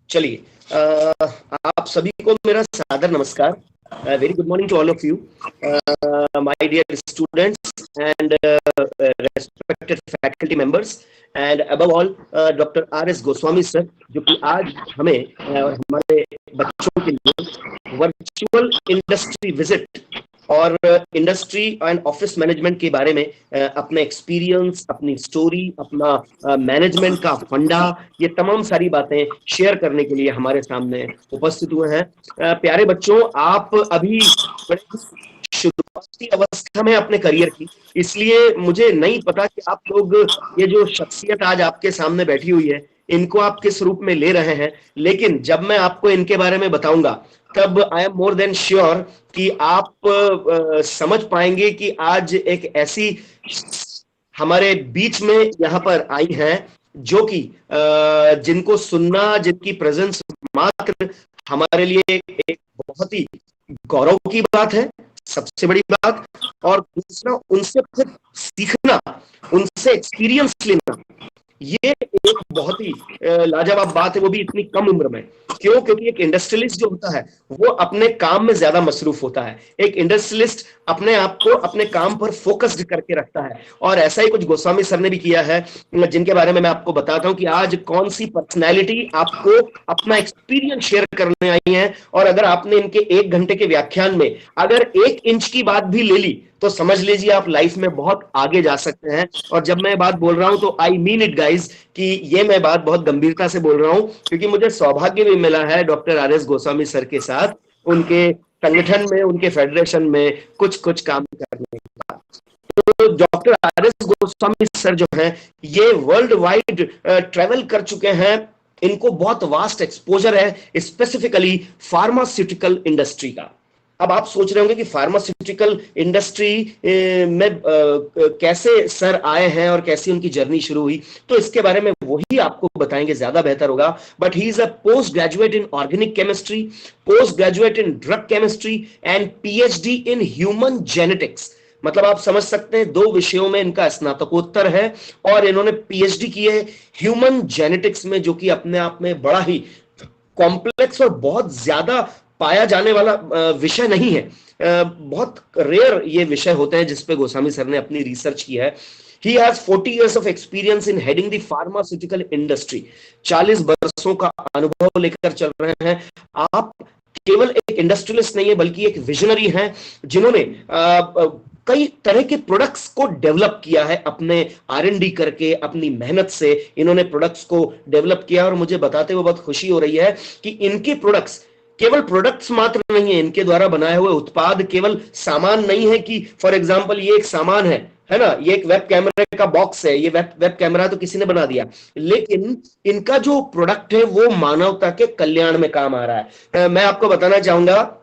चलिए, आप सभी को मेरा सादर नमस्कार। Very good morning to all of you, my dear students and respected faculty members and above all doctor R S. Goswami sir, जो कि आज हमें और हमारे बच्चों के लिए वर्चुअल इंडस्ट्री विजिट और इंडस्ट्री एंड ऑफिस मैनेजमेंट के बारे में अपने एक्सपीरियंस, अपनी स्टोरी, अपना मैनेजमेंट का फंडा, ये तमाम सारी बातें शेयर करने के लिए हमारे सामने उपस्थित हुए हैं। प्यारे बच्चों, आप अभी शुरुआती अवस्था में अपने करियर की, इसलिए मुझे नहीं पता कि आप लोग ये जो शख्सियत आज आपके सामने बैठी हुई है इनको आप किस रूप में ले रहे हैं, लेकिन जब मैं आपको इनके बारे में बताऊंगा तब I am more than sure कि आप समझ पाएंगे कि आज एक ऐसी हमारे बीच में यहाँ पर आई हैं जो कि जिनको सुनना, जिनकी प्रेजेंस मात्र हमारे लिए एक बहुत ही गौरव की बात है, सबसे बड़ी बात। और दूसरा, उनसे खुद सीखना, उनसे एक्सपीरियंस लेना, ये एक बहुत ही लाजवाब बात है, वो भी इतनी कम उम्र में। क्यों? क्योंकि एक इंडस्ट्रियलिस्ट जो होता है वो अपने काम में ज्यादा मसरूफ होता है। एक इंडस्ट्रियलिस्ट अपने आप को अपने काम पर फोकस्ड करके रखता है, और ऐसा ही कुछ गोस्वामी सर ने भी किया है, जिनके बारे में मैं आपको बताता हूं कि आज कौन सी पर्सनैलिटी आपको अपना एक्सपीरियंस शेयर करने आई है। और अगर आपने इनके 1 घंटे के व्याख्यान में अगर 1 इंच की बात भी ले ली तो समझ लीजिए आप लाइफ में बहुत आगे जा सकते हैं। और जब मैं बात बोल रहा हूं तो आई मीन इट गाइज, कि ये मैं बात बहुत गंभीरता से बोल रहा हूं, क्योंकि मुझे सौभाग्य भी मिला है डॉक्टर आर.एस. गोस्वामी सर के साथ उनके संगठन में, उनके फेडरेशन में कुछ कुछ काम करने का। तो डॉक्टर आर.एस. गोस्वामी सर जो हैं, ये वर्ल्ड वाइड ट्रेवल कर चुके हैं। इनको बहुत वास्ट एक्सपोजर है स्पेसिफिकली फार्मास्यूटिकल इंडस्ट्री का। अब आप सोच रहे होंगे कि फार्मास्यूटिकल इंडस्ट्री में कैसे सर आए हैं और कैसी उनकी जर्नी शुरू हुई, तो इसके बारे में वही आपको बताएंगे, ज्यादा बेहतर होगा। But he is a post graduate in organic chemistry, post graduate in drug chemistry and PhD in human genetics. मतलब आप समझ सकते हैं 2 विषयों में इनका स्नातकोत्तर है, और इन्होंने पीएचडी की है ह्यूमन जेनेटिक्स में, जो कि अपने आप में बड़ा ही कॉम्प्लेक्स और बहुत ज्यादा पाया जाने वाला विषय नहीं है। बहुत रेयर ये विषय होते हैं जिस पे गोस्वामी सर ने अपनी रिसर्च की है। He has 40 years of experience in heading the pharmaceutical industry. 40 वर्षों का अनुभव लेकर चल रहे हैं। आप केवल एक इंडस्ट्रियलिस्ट नहीं है, बल्कि एक विजनरी हैं, जिन्होंने कई तरह के प्रोडक्ट्स को डेवलप किया है। अपने R&D करके, अपनी मेहनत से इन्होंने प्रोडक्ट्स को डेवलप किया। और मुझे बताते हुए बहुत खुशी हो रही है कि इनके प्रोडक्ट्स केवल प्रोडक्ट्स मात्र नहीं है, इनके द्वारा बनाए हुए उत्पाद केवल सामान नहीं है कि फॉर एग्जांपल ये एक सामान है ना, ये एक वेब कैमरे का बॉक्स है, ये वेब कैमरा तो किसी ने बना दिया, लेकिन इनका जो प्रोडक्ट है वो मानवता के कल्याण में काम आ रहा है। मैं आपको बताना चाहूंगा,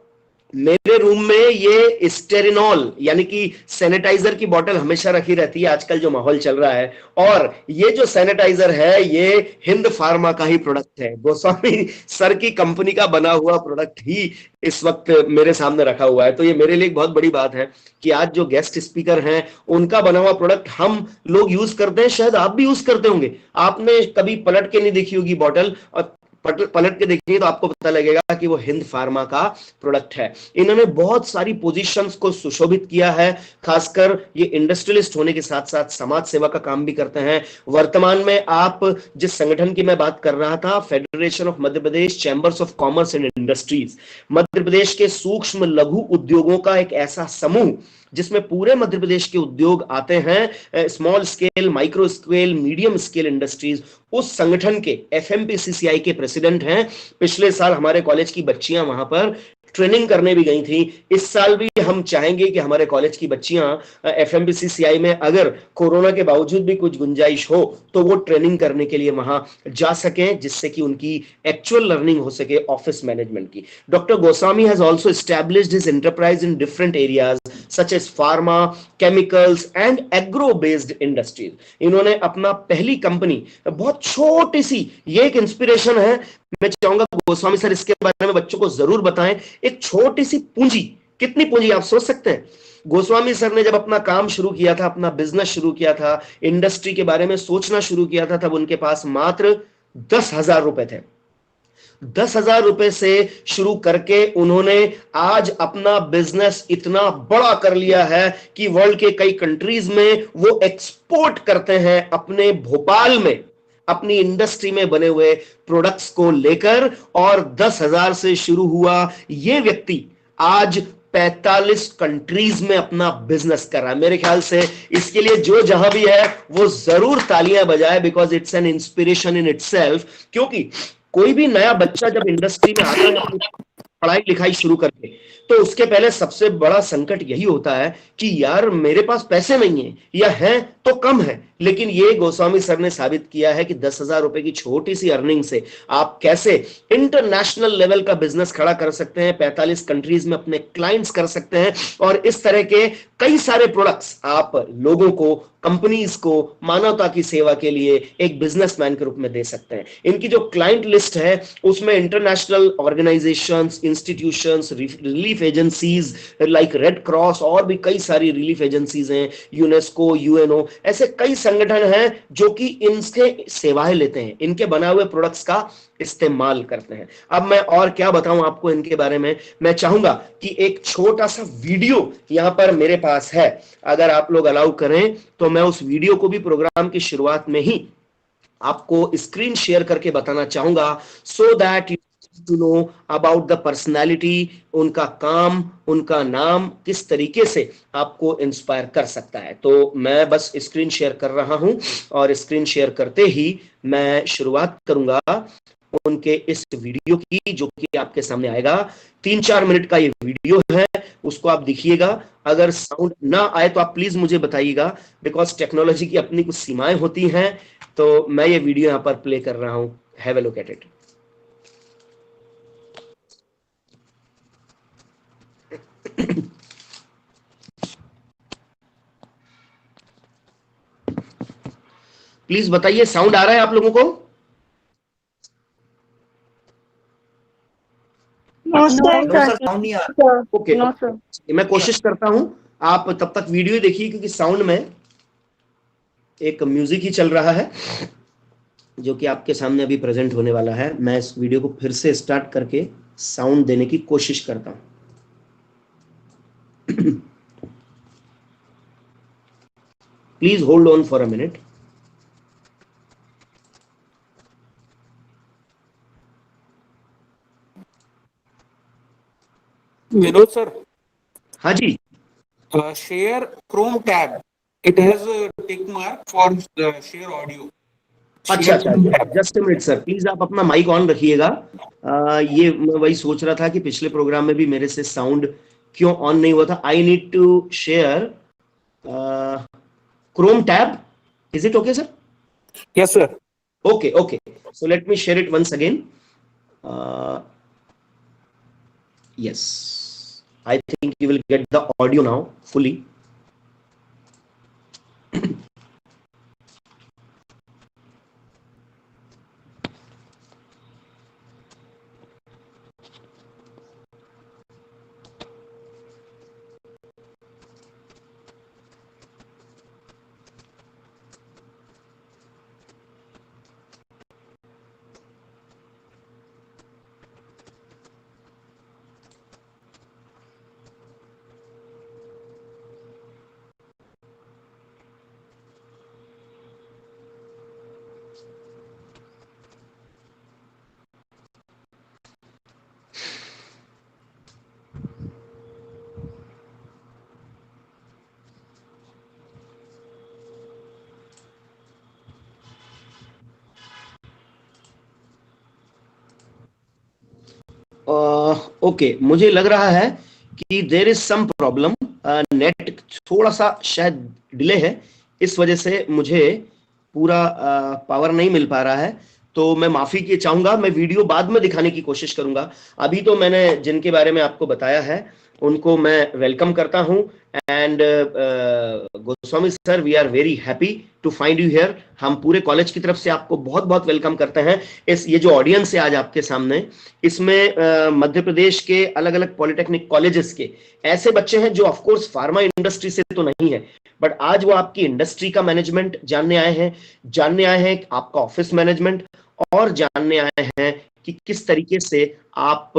मेरे रूम में ये स्टेरिनॉल यानी कि सैनिटाइजर की बोतल हमेशा रखी रहती है, आजकल जो माहौल चल रहा है। और ये जो सैनिटाइजर है ये हिंद फार्मा का ही प्रोडक्ट है, गोस्वामी सर की कंपनी का बना हुआ प्रोडक्ट ही इस वक्त मेरे सामने रखा हुआ है। तो ये मेरे लिए एक बहुत बड़ी बात है कि आज जो गेस्ट स्पीकर हैं उनका बना हुआ प्रोडक्ट हम लोग यूज करते हैं। शायद आप भी यूज करते होंगे, आपने कभी पलट के नहीं देखी होगी बोतल, और पलट के देखिए तो आपको पता लगेगा कि वो हिंद फार्मा का प्रोडक्ट है। इन्होंने बहुत सारी पोजीशंस को सुशोभित किया है, खासकर ये इंडस्ट्रियलिस्ट होने के साथ साथ समाज सेवा का काम भी करते हैं। वर्तमान में आप जिस संगठन की मैं बात कर रहा था, federation of Madhya Pradesh chambers of commerce and industries, Madhya Pradesh के सूक्ष्म लघु उद्योगों का एक ऐसा समूह जिसमें पूरे मध्य प्रदेश के उद्योग आते हैं, small scale, micro scale, medium scale industries, उस संगठन के एफएमपीसीसीआई के प्रेसिडेंट हैं। पिछले साल हमारे कॉलेज की बच्चियां वहां पर ट्रेनिंग करने भी गई थी। इस साल भी हम चाहेंगे कि हमारे कॉलेज की बच्चियां एफएमपीसीसीआई में अगर कोरोना के बावजूद भी कुछ गुंजाइश हो तो वो ट्रेनिंग करने के लिए वहां जा सकें, जिससे कि उनकी एक्चुअल लर्निंग हो सके ऑफिस मैनेजमेंट की। Doctor Goswami has also established his enterprise in different areas such as pharma, chemicals and agro based industries. इन्होंने अपना पहली कंपनी, बहुत छोटी सी, ये एक इंस्पिरेशन है, मैं चाहूंगा गोस्वामी सर इसके बारे में बच्चों को जरूर बताएं। एक छोटी सी पूंजी, कितनी पूंजी आप सोच सकते हैं? गोस्वामी सर ने जब अपना काम शुरू किया था, अपना बिजनेस शुरू किया था, इंडस्ट्री के बारे में सोचना शुरू किया था, तब उनके पास मात्र 10,000 रुपए थे। 10,000 रुपए से शुरू करके उन्होंने आज अपना बिजनेस इतना बड़ा कर लिया है कि वर्ल्ड के कई कंट्रीज में वो एक्सपोर्ट करते हैं अपने भोपाल में अपनी इंडस्ट्री में बने हुए प्रोडक्ट्स को लेकर। और 10,000 से शुरू हुआ ये व्यक्ति आज 45 कंट्रीज में अपना बिजनेस कर रहा है। मेरे ख्याल से इसके लिए जो जहां भी है वो जरूर तालियां बजाए, because it's an inspiration in itself. क्योंकि कोई भी नया बच्चा जब इंडस्ट्री में आता है अपनी पढ़ाई लिखाई शुरू करके, तो उसके पहले सबसे बड़ा संकट यही होता है कि यार मेरे पास पैसे नहीं है, या है तो कम है। लेकिन ये गोस्वामी सर ने साबित किया है कि 10,000 रुपए की छोटी सी अर्निंग से आप कैसे इंटरनेशनल लेवल का बिजनेस खड़ा कर सकते हैं, 45 कंट्रीज में अपने क्लाइंट्स कर सकते हैं, और इस तरह के कई सारे प्रोडक्ट्स आप लोगों को, कंपनीज को मानवता की सेवा के लिए एक बिजनेसमैन के रूप में दे सकते हैं। इनकी जो क्लाइंट लिस्ट है उसमें international organisations, institutions, relief agencies like red cross और भी कई सारी रिलीफ एजेंसीज हैं, यूनेस्को, यूएनओ, ऐसे कई संगठन हैं जो कि इनसे सेवाएं लेते हैं, इनके बनाए हुए प्रोडक्ट्स का इस्तेमाल करते हैं। अब मैं और क्या बताऊं आपको इनके बारे में, मैं चाहूंगा कि एक छोटा सा वीडियो यहां पर मेरे पास है, अगर आप लोग अलाउ करें तो मैं उस वीडियो को भी प्रोग्राम की शुरुआत में ही आपको स्क्रीन शेयर करके बताना चाहूंगा, so that you too know about the personality, उनका काम, उनका नाम किस तरीके से आपको इंस्पायर कर सकता है। तो मैं बस स्क्रीन शेयर कर रहा हूं, और स्क्रीन शेयर करते ही मैं शुरुआत करूंगा उनके इस वीडियो की, जो कि आपके सामने आएगा। 3-4 मिनट का ये वीडियो है, उसको आप देखिएगा। अगर साउंड ना आए तो आप प्लीज मुझे बताइएगा, बिकॉज टेक्नोलॉजी की अपनी कुछ सीमाएं होती हैं। तो मैं ये वीडियो यहां पर प्ले कर रहा हूं, have a look at it. Please बताइए साउंड आ रहा है आप लोगों को? नो सर, साउंड नहीं आ रहा। ओके, मैं कोशिश करता हूं, आप तब तक वीडियो देखिए, क्योंकि साउंड में एक म्यूजिक ही चल रहा है जो कि आपके सामने अभी प्रेजेंट होने वाला है। मैं इस वीडियो को फिर से स्टार्ट करके साउंड देने की कोशिश करता हूं। Please hold on for a minute. Vinod sir, हाँ जी, share Chrome tab. It has a tick mark for share audio. अच्छा Share अच्छा, Chrome tab. Just minute sir, please आप अपना माइक ऑन रखिएगा। ये मैं वही सोच रहा था कि पिछले प्रोग्राम में भी मेरे से साउंड क्यों ऑन नहीं हुआ था। I need to share Chrome tab, is it okay sir? Yes sir. Okay, so let me share it once again. Yes, I think you will get the audio now fully. Okay, मुझे लग रहा है कि there is some problem, net थोड़ा सा शायद delay है, इस वजह से मुझे पूरा पावर नहीं मिल पा रहा है। तो मैं माफी की चाहूंगा, मैं वीडियो बाद में दिखाने की कोशिश करूंगा। अभी तो मैंने जिनके बारे में आपको बताया है उनको मैं वेलकम करता हूं। And Goswami sir, we are very happy to find you here. हम पूरे कॉलेज की तरफ से आपको बहुत बहुत वेलकम करते हैं। ये जो ऑडियंस है आज आपके सामने, इसमें मध्य प्रदेश के अलग अलग पॉलिटेक्निक कॉलेजेस के ऐसे बच्चे हैं जो ऑफकोर्स फार्मा इंडस्ट्री से तो नहीं है, बट आज वो आपकी इंडस्ट्री का मैनेजमेंट जानने आए हैं, आपका ऑफिस मैनेजमेंट, और जानने आए हैं कि किस तरीके से आप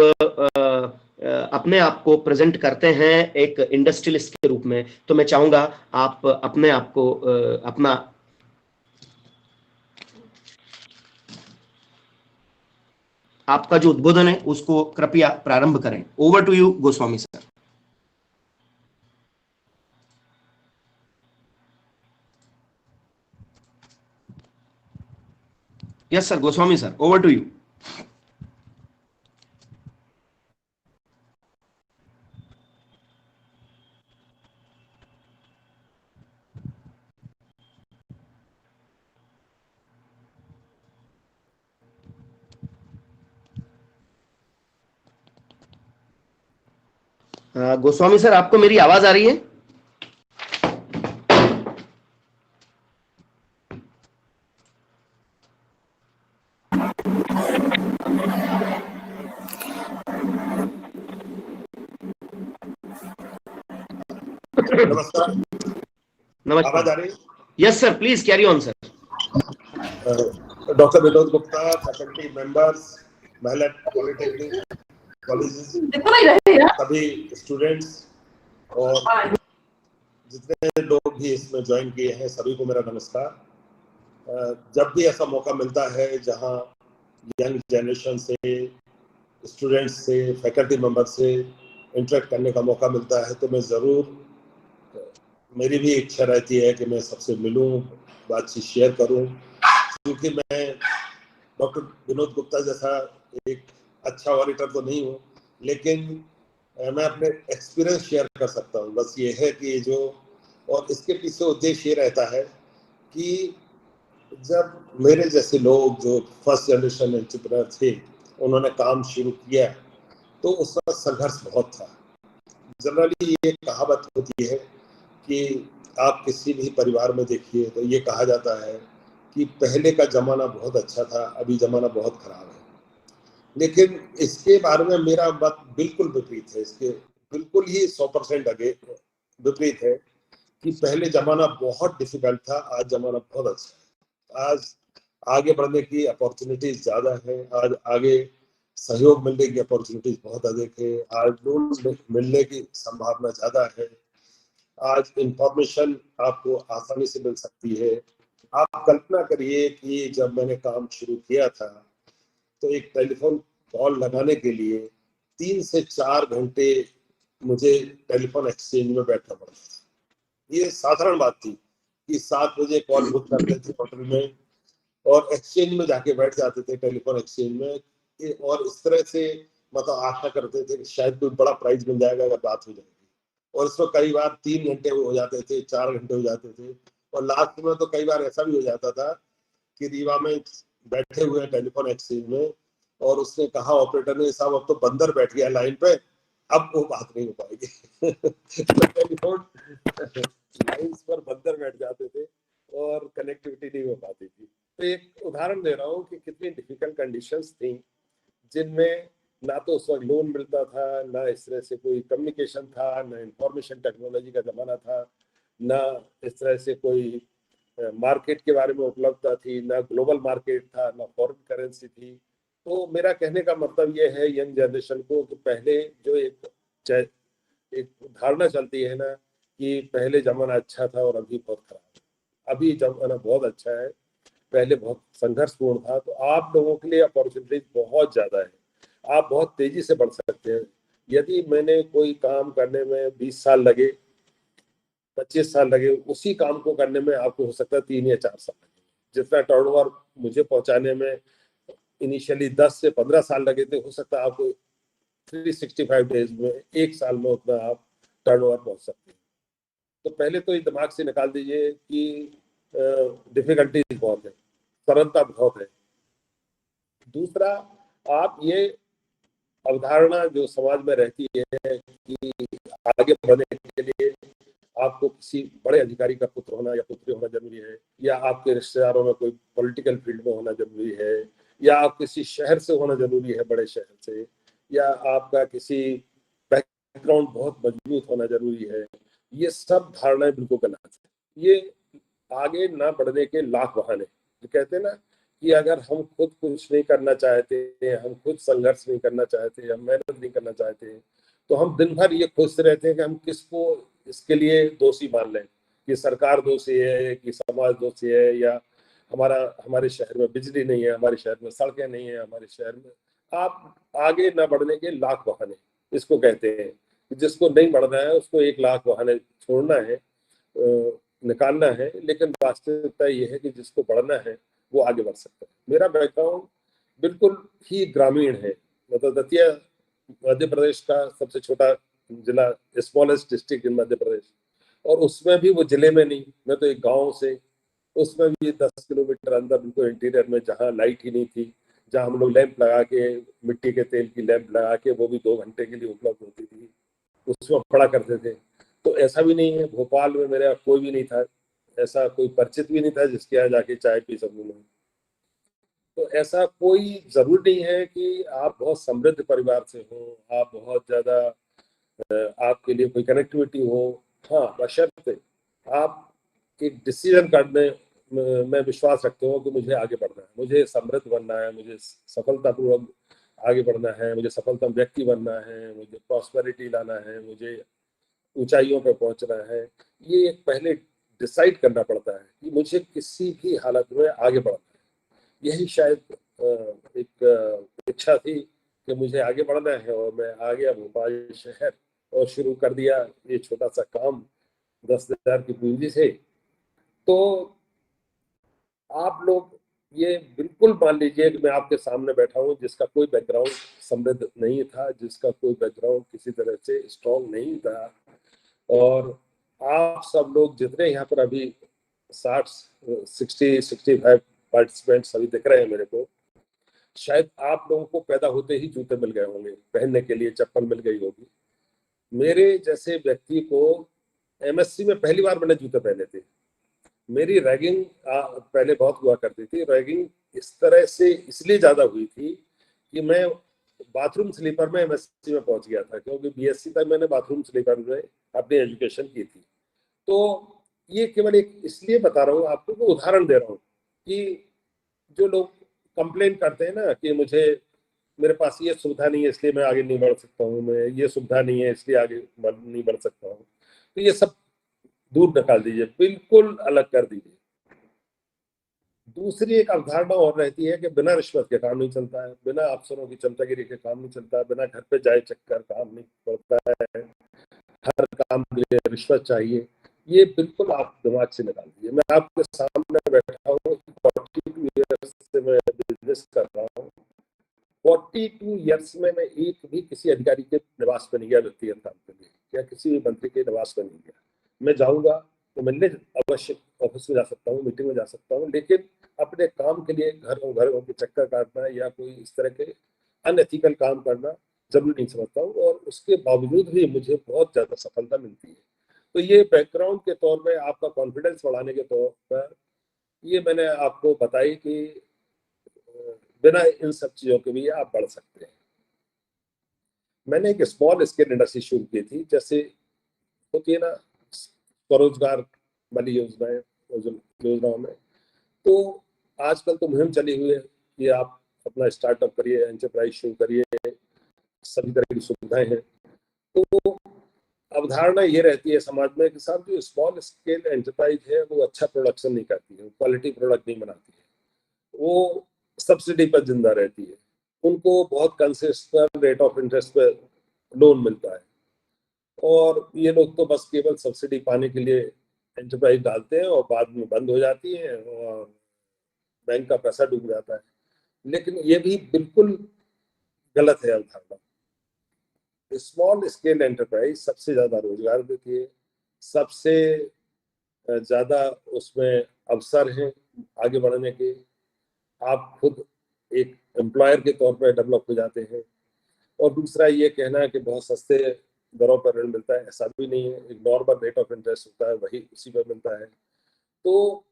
अपने आप को प्रेजेंट करते हैं एक इंडस्ट्रियलिस्ट के रूप में। तो मैं चाहूंगा आप अपने आप को अपना आपका जो उद्बोधन है उसको कृपया प्रारंभ करें। Over to you Goswami sir. Yes sir, Goswami sir, over to you. Goswami sir, आपको मेरी आवाज आ रही है? नमस्कार। नमस्कार। आवाज आ रही है? Yes sir, please carry on sir. Doctor Vinod Gupta, faculty members, महिला पॉलिटेक्निक कॉलेजेस, सभी स्टूडेंट्स और जितने लोग भी इसमें ज्वाइन किए हैं सभी को मेरा नमस्कार। जब भी ऐसा मौका मिलता है जहां यंग जनरेशन से, स्टूडेंट्स से, फैकल्टी मेंबर से इंटरेक्ट करने का मौका मिलता है तो मैं ज़रूर, मेरी भी इच्छा रहती है कि मैं सबसे मिलूं, बातचीत शेयर करूं, क्योंकि मैं डॉक्टर विनोद गुप्ता जैसा एक अच्छा ऑडिटर तो नहीं हूँ, लेकिन मैं अपने एक्सपीरियंस शेयर कर सकता हूँ। बस ये है कि जो, और इसके पीछे उद्देश्य ये रहता है कि जब मेरे जैसे लोग जो फर्स्ट जनरेशन एंटरप्रेन्योर थे उन्होंने काम शुरू किया तो उसका संघर्ष बहुत था। जनरली ये कहावत होती है कि आप किसी भी परिवार में देखिए तो ये कहा जाता है कि पहले का जमाना बहुत अच्छा था, अभी जमाना बहुत खराब है। लेकिन इसके बारे में मेरा मत बिल्कुल विपरीत है। इसके बिल्कुल ही 100% आगे विपरीत है कि पहले जमाना बहुत डिफिकल्ट था, आज जमाना बहुत अच्छा है। आज आगे बढ़ने की अपॉर्चुनिटीज ज्यादा है, आज आगे सहयोग मिलने की अपॉर्चुनिटीज बहुत अधिक है, आज लोन मिलने की संभावना ज्यादा है, आज इंफॉर्मेशन आपको आसानी से मिल सकती है। आप कल्पना करिए कि जब मैंने काम शुरू किया था तो एक टेलीफोन कॉल लगाने के लिए 3 से 4 घंटे मुझे टेलीफोन एक्सचेंज में बैठना पड़ता था। ये साधारण बात थी कि 7 बजे कॉल बुक करते थे होटल में और एक्सचेंज में जाके बैठ जाते थे, टेलीफोन एक्सचेंज में, और इस तरह से मतलब आशा करते थे कि शायद कोई बड़ा प्राइज मिल जाएगा अगर बात हो जाएगी। और इसमें कई बार 3 घंटे हो जाते थे, 4 घंटे हो जाते थे, और लास्ट में तो कई बार ऐसा भी हो जाता था कि रीवा में बैठे हुए टेलीफोन एक्सचेंज में और उसने कहा ऑपरेटर ने, साहब अब तो बंदर बैठ गया लाइन पे, अब वो बात नहीं हो पाएगी। टेलीफोन लाइंस पर बंदर बैठ जाते थे और कनेक्टिविटी नहीं हो पाती थी। तो एक उदाहरण दे रहा हूँ कि कितनी डिफिकल्ट कंडीशंस थी, जिनमें ना तो उस वक्त लोन मिलता था, ना इस तरह से कोई कम्युनिकेशन था, ना इंफॉर्मेशन टेक्नोलॉजी का जमाना था, ना इस तरह से कोई मार्केट के बारे में उपलब्धता थी, ना ग्लोबल मार्केट था, ना फॉरेन करेंसी थी। तो मेरा कहने का मतलब ये है यंग जनरेशन को कि पहले जो एक धारणा चलती है ना कि पहले जमाना अच्छा था और अभी बहुत खराब है। अभी जमाना बहुत अच्छा है, पहले बहुत संघर्षपूर्ण था। तो आप लोगों के लिए अपॉर्चुनिटीज बहुत ज्यादा है, आप बहुत तेजी से बढ़ सकते हैं। यदि मैंने कोई काम करने में 20 साल लगे, 25 साल लगे, उसी काम को करने में आपको हो सकता है 3 या 4 साल लगे। जितना टर्नओवर मुझे पहुंचाने में इनिशियली 10 से 15 साल लगे थे, हो सकता है आपको 365 डेज में, एक साल में उतना आप टर्नओवर पहुंच सकते हैं। तो पहले तो ये दिमाग से निकाल दीजिए कि डिफिकल्टीज बहुत है, सरलता बहुत है। दूसरा, आप ये अवधारणा जो समाज में रहती है कि आगे बढ़ने के लिए आपको किसी बड़े अधिकारी का पुत्र होना या पुत्री होना जरूरी है, या आपके रिश्तेदारों में कोई पॉलिटिकल फील्ड में होना जरूरी है, या आप किसी शहर से होना जरूरी है, बड़े शहर से, या आपका किसी बैकग्राउंड बहुत मजबूत होना जरूरी है। ये सब धारणाएं बिल्कुल गलत है। ये आगे ना बढ़ने के लाख बहाने। जो कहते हैं ना कि अगर हम खुद कुछ नहीं करना चाहते, हम खुद संघर्ष नहीं करना चाहते, हम मेहनत नहीं करना चाहते, तो हम दिन भर ये खोजते रहते हैं कि हम किसको इसके लिए दोषी मान लें, कि सरकार दोषी है, कि समाज दोषी है, या हमारे शहर में बिजली नहीं है, हमारे शहर में सड़कें नहीं है, हमारे शहर में आप आगे न बढ़ने के लाख बहाने इसको कहते हैं। जिसको नहीं बढ़ना है उसको 1 लाख बहाने छोड़ना है, निकालना है, लेकिन वास्तविकता ये है कि जिसको बढ़ना है वो आगे बढ़ सकता है। मेरा बैकग्राउंड बिल्कुल ही ग्रामीण है, मतलब दतिया मध्य प्रदेश का सबसे छोटा जिला, smallest district in Madhya Pradesh, और उसमें भी वो जिले में नहीं, मैं तो एक गांव से, उसमें भी 10 किलोमीटर अंदर बिल्कुल इंटीरियर में, जहाँ लाइट ही नहीं थी, जहाँ हम लोग लैंप लगा के, मिट्टी के तेल की लैंप लगा के, वो भी 2 घंटे के लिए उपलब्ध होती थी, उसमें पढ़ा करते थे। तो ऐसा भी नहीं है, भोपाल में मेरा कोई भी नहीं था, ऐसा कोई परिचित भी नहीं था जिसके यहाँ जाके चाय पी सकूं मैं। तो ऐसा कोई जरूरी नहीं है कि आप बहुत समृद्ध परिवार से हो, आप बहुत ज्यादा आपके लिए कोई कनेक्टिविटी हो। हाँ, बशर्ते आप एक डिसीजन करने में विश्वास रखते हो कि मुझे आगे बढ़ना है, मुझे समृद्ध बनना है, मुझे सफलतापूर्वक आगे बढ़ना है, मुझे सफलतम व्यक्ति बनना है, मुझे प्रॉस्पेरिटी लाना है, मुझे ऊंचाइयों पर पहुंचना है। ये एक पहले डिसाइड करना पड़ता है कि मुझे किसी भी हालत में आगे बढ़ना है। यही शायद एक इच्छा थी कि मुझे आगे बढ़ना है, और मैं आ गया भोपाल शहर और शुरू कर दिया ये छोटा सा काम 10,000 की पूंजी से। तो आप लोग ये बिल्कुल मान लीजिए कि मैं आपके सामने बैठा हूँ जिसका कोई बैकग्राउंड समृद्ध नहीं था, जिसका कोई बैकग्राउंड किसी तरह से स्ट्रॉन्ग नहीं था, और आप सब लोग जितने यहाँ पर अभी 60-65 पार्टिसिपेंट्स अभी दिख रहे हैं मेरे को, शायद आप लोगों को पैदा होते ही जूते मिल गए होंगे, पहनने के लिए चप्पल मिल गई होगी। मेरे जैसे व्यक्ति को एमएससी में पहली बार मैंने जूते पहने थे। मेरी रैगिंग पहले बहुत हुआ करती थी। रैगिंग इस तरह से इसलिए ज्यादा हुई थी कि मैं बाथरूम स्लीपर में एमएससी में पहुंच गया था, क्योंकि बीएससी तक मैंने बाथरूम स्लीपर में अपनी एजुकेशन की थी। तो ये केवल एक इसलिए बता रहा हूँ आपको, उदाहरण दे रहा हूँ कि जो लोग कंप्लेन करते हैं ना कि मुझे, मेरे पास ये सुविधा नहीं है इसलिए मैं आगे नहीं बढ़ सकता हूँ, मैं ये सुविधा नहीं है इसलिए आगे नहीं बढ़ सकता हूँ, तो ये सब दूर निकाल दीजिए, बिल्कुल अलग कर दीजिए। दूसरी एक अवधारणा और रहती है कि बिना रिश्वत के काम नहीं चलता है, बिना अफसरों की चमचागिरी के काम नहीं चलता है, बिना घर पे जाए चक्कर काम नहीं पड़ता है, हर काम के लिए रिश्वत चाहिए। ये बिल्कुल आप दिमाग से निकाल दीजिए। मैं आपके सामने बैठा हूँ, 42 ईयर्स से मैं बिजनेस कर रहा हूँ। 42 ईयर्स में मैं एक भी किसी अधिकारी के निवास पे नहीं गया व्यक्तिगत काम के लिए, या किसी भी मंत्री के निवास पे नहीं गया। मैं जाऊंगा तो मिलने अवश्य ऑफिस में जा सकता हूँ, मीटिंग में जा सकता हूँ, लेकिन अपने काम के लिए घर के चक्कर काटना या कोई इस तरह के अनएथिकल काम करना जरूरी नहीं समझता हूँ, और उसके बावजूद भी मुझे बहुत ज्यादा सफलता मिलती है। तो ये बैकग्राउंड के तौर पर, आपका कॉन्फिडेंस बढ़ाने के तौर पर ये मैंने आपको बताई कि बिना इन सब चीजों के भी आप बढ़ सकते हैं। मैंने एक स्मॉल स्केल इंडस्ट्री शुरू की थी, जैसे होती है ना स्वरोजगार वाली योजनाओं में। तो आजकल तो मुहिम चली हुई है कि आप अपना स्टार्टअप करिए, एंटरप्राइज शुरू करिए, सभी तरह की सुविधाएं हैं। तो अवधारणा ये रहती है समाज में कि साहब जो स्मॉल स्केल एंटरप्राइज है वो अच्छा प्रोडक्शन नहीं करती है, क्वालिटी प्रोडक्ट नहीं बनाती है, वो सब्सिडी पर जिंदा रहती है, उनको बहुत कंसेशनल रेट ऑफ इंटरेस्ट पे लोन मिलता है, और ये लोग तो बस केवल सब्सिडी पाने के लिए एंटरप्राइज डालते हैं और बाद में बंद हो जाती है और बैंक का पैसा डूब जाता है। लेकिन ये भी बिल्कुल गलत है अवधारणा। स्मॉल स्केल एंटरप्राइज सबसे ज्यादा रोजगार देती है, सबसे ज्यादा उसमें अवसर हैं आगे बढ़ने के। आप खुद एक एम्प्लॉयर के तौर पर डेवलप हो जाते हैं। और दूसरा ये कहना है कि बहुत सस्ते दरों पर ऋण मिलता है, ऐसा भी नहीं है। एक नॉर्मल रेट ऑफ इंटरेस्ट होता है, वही उसी पर मिलता है। तो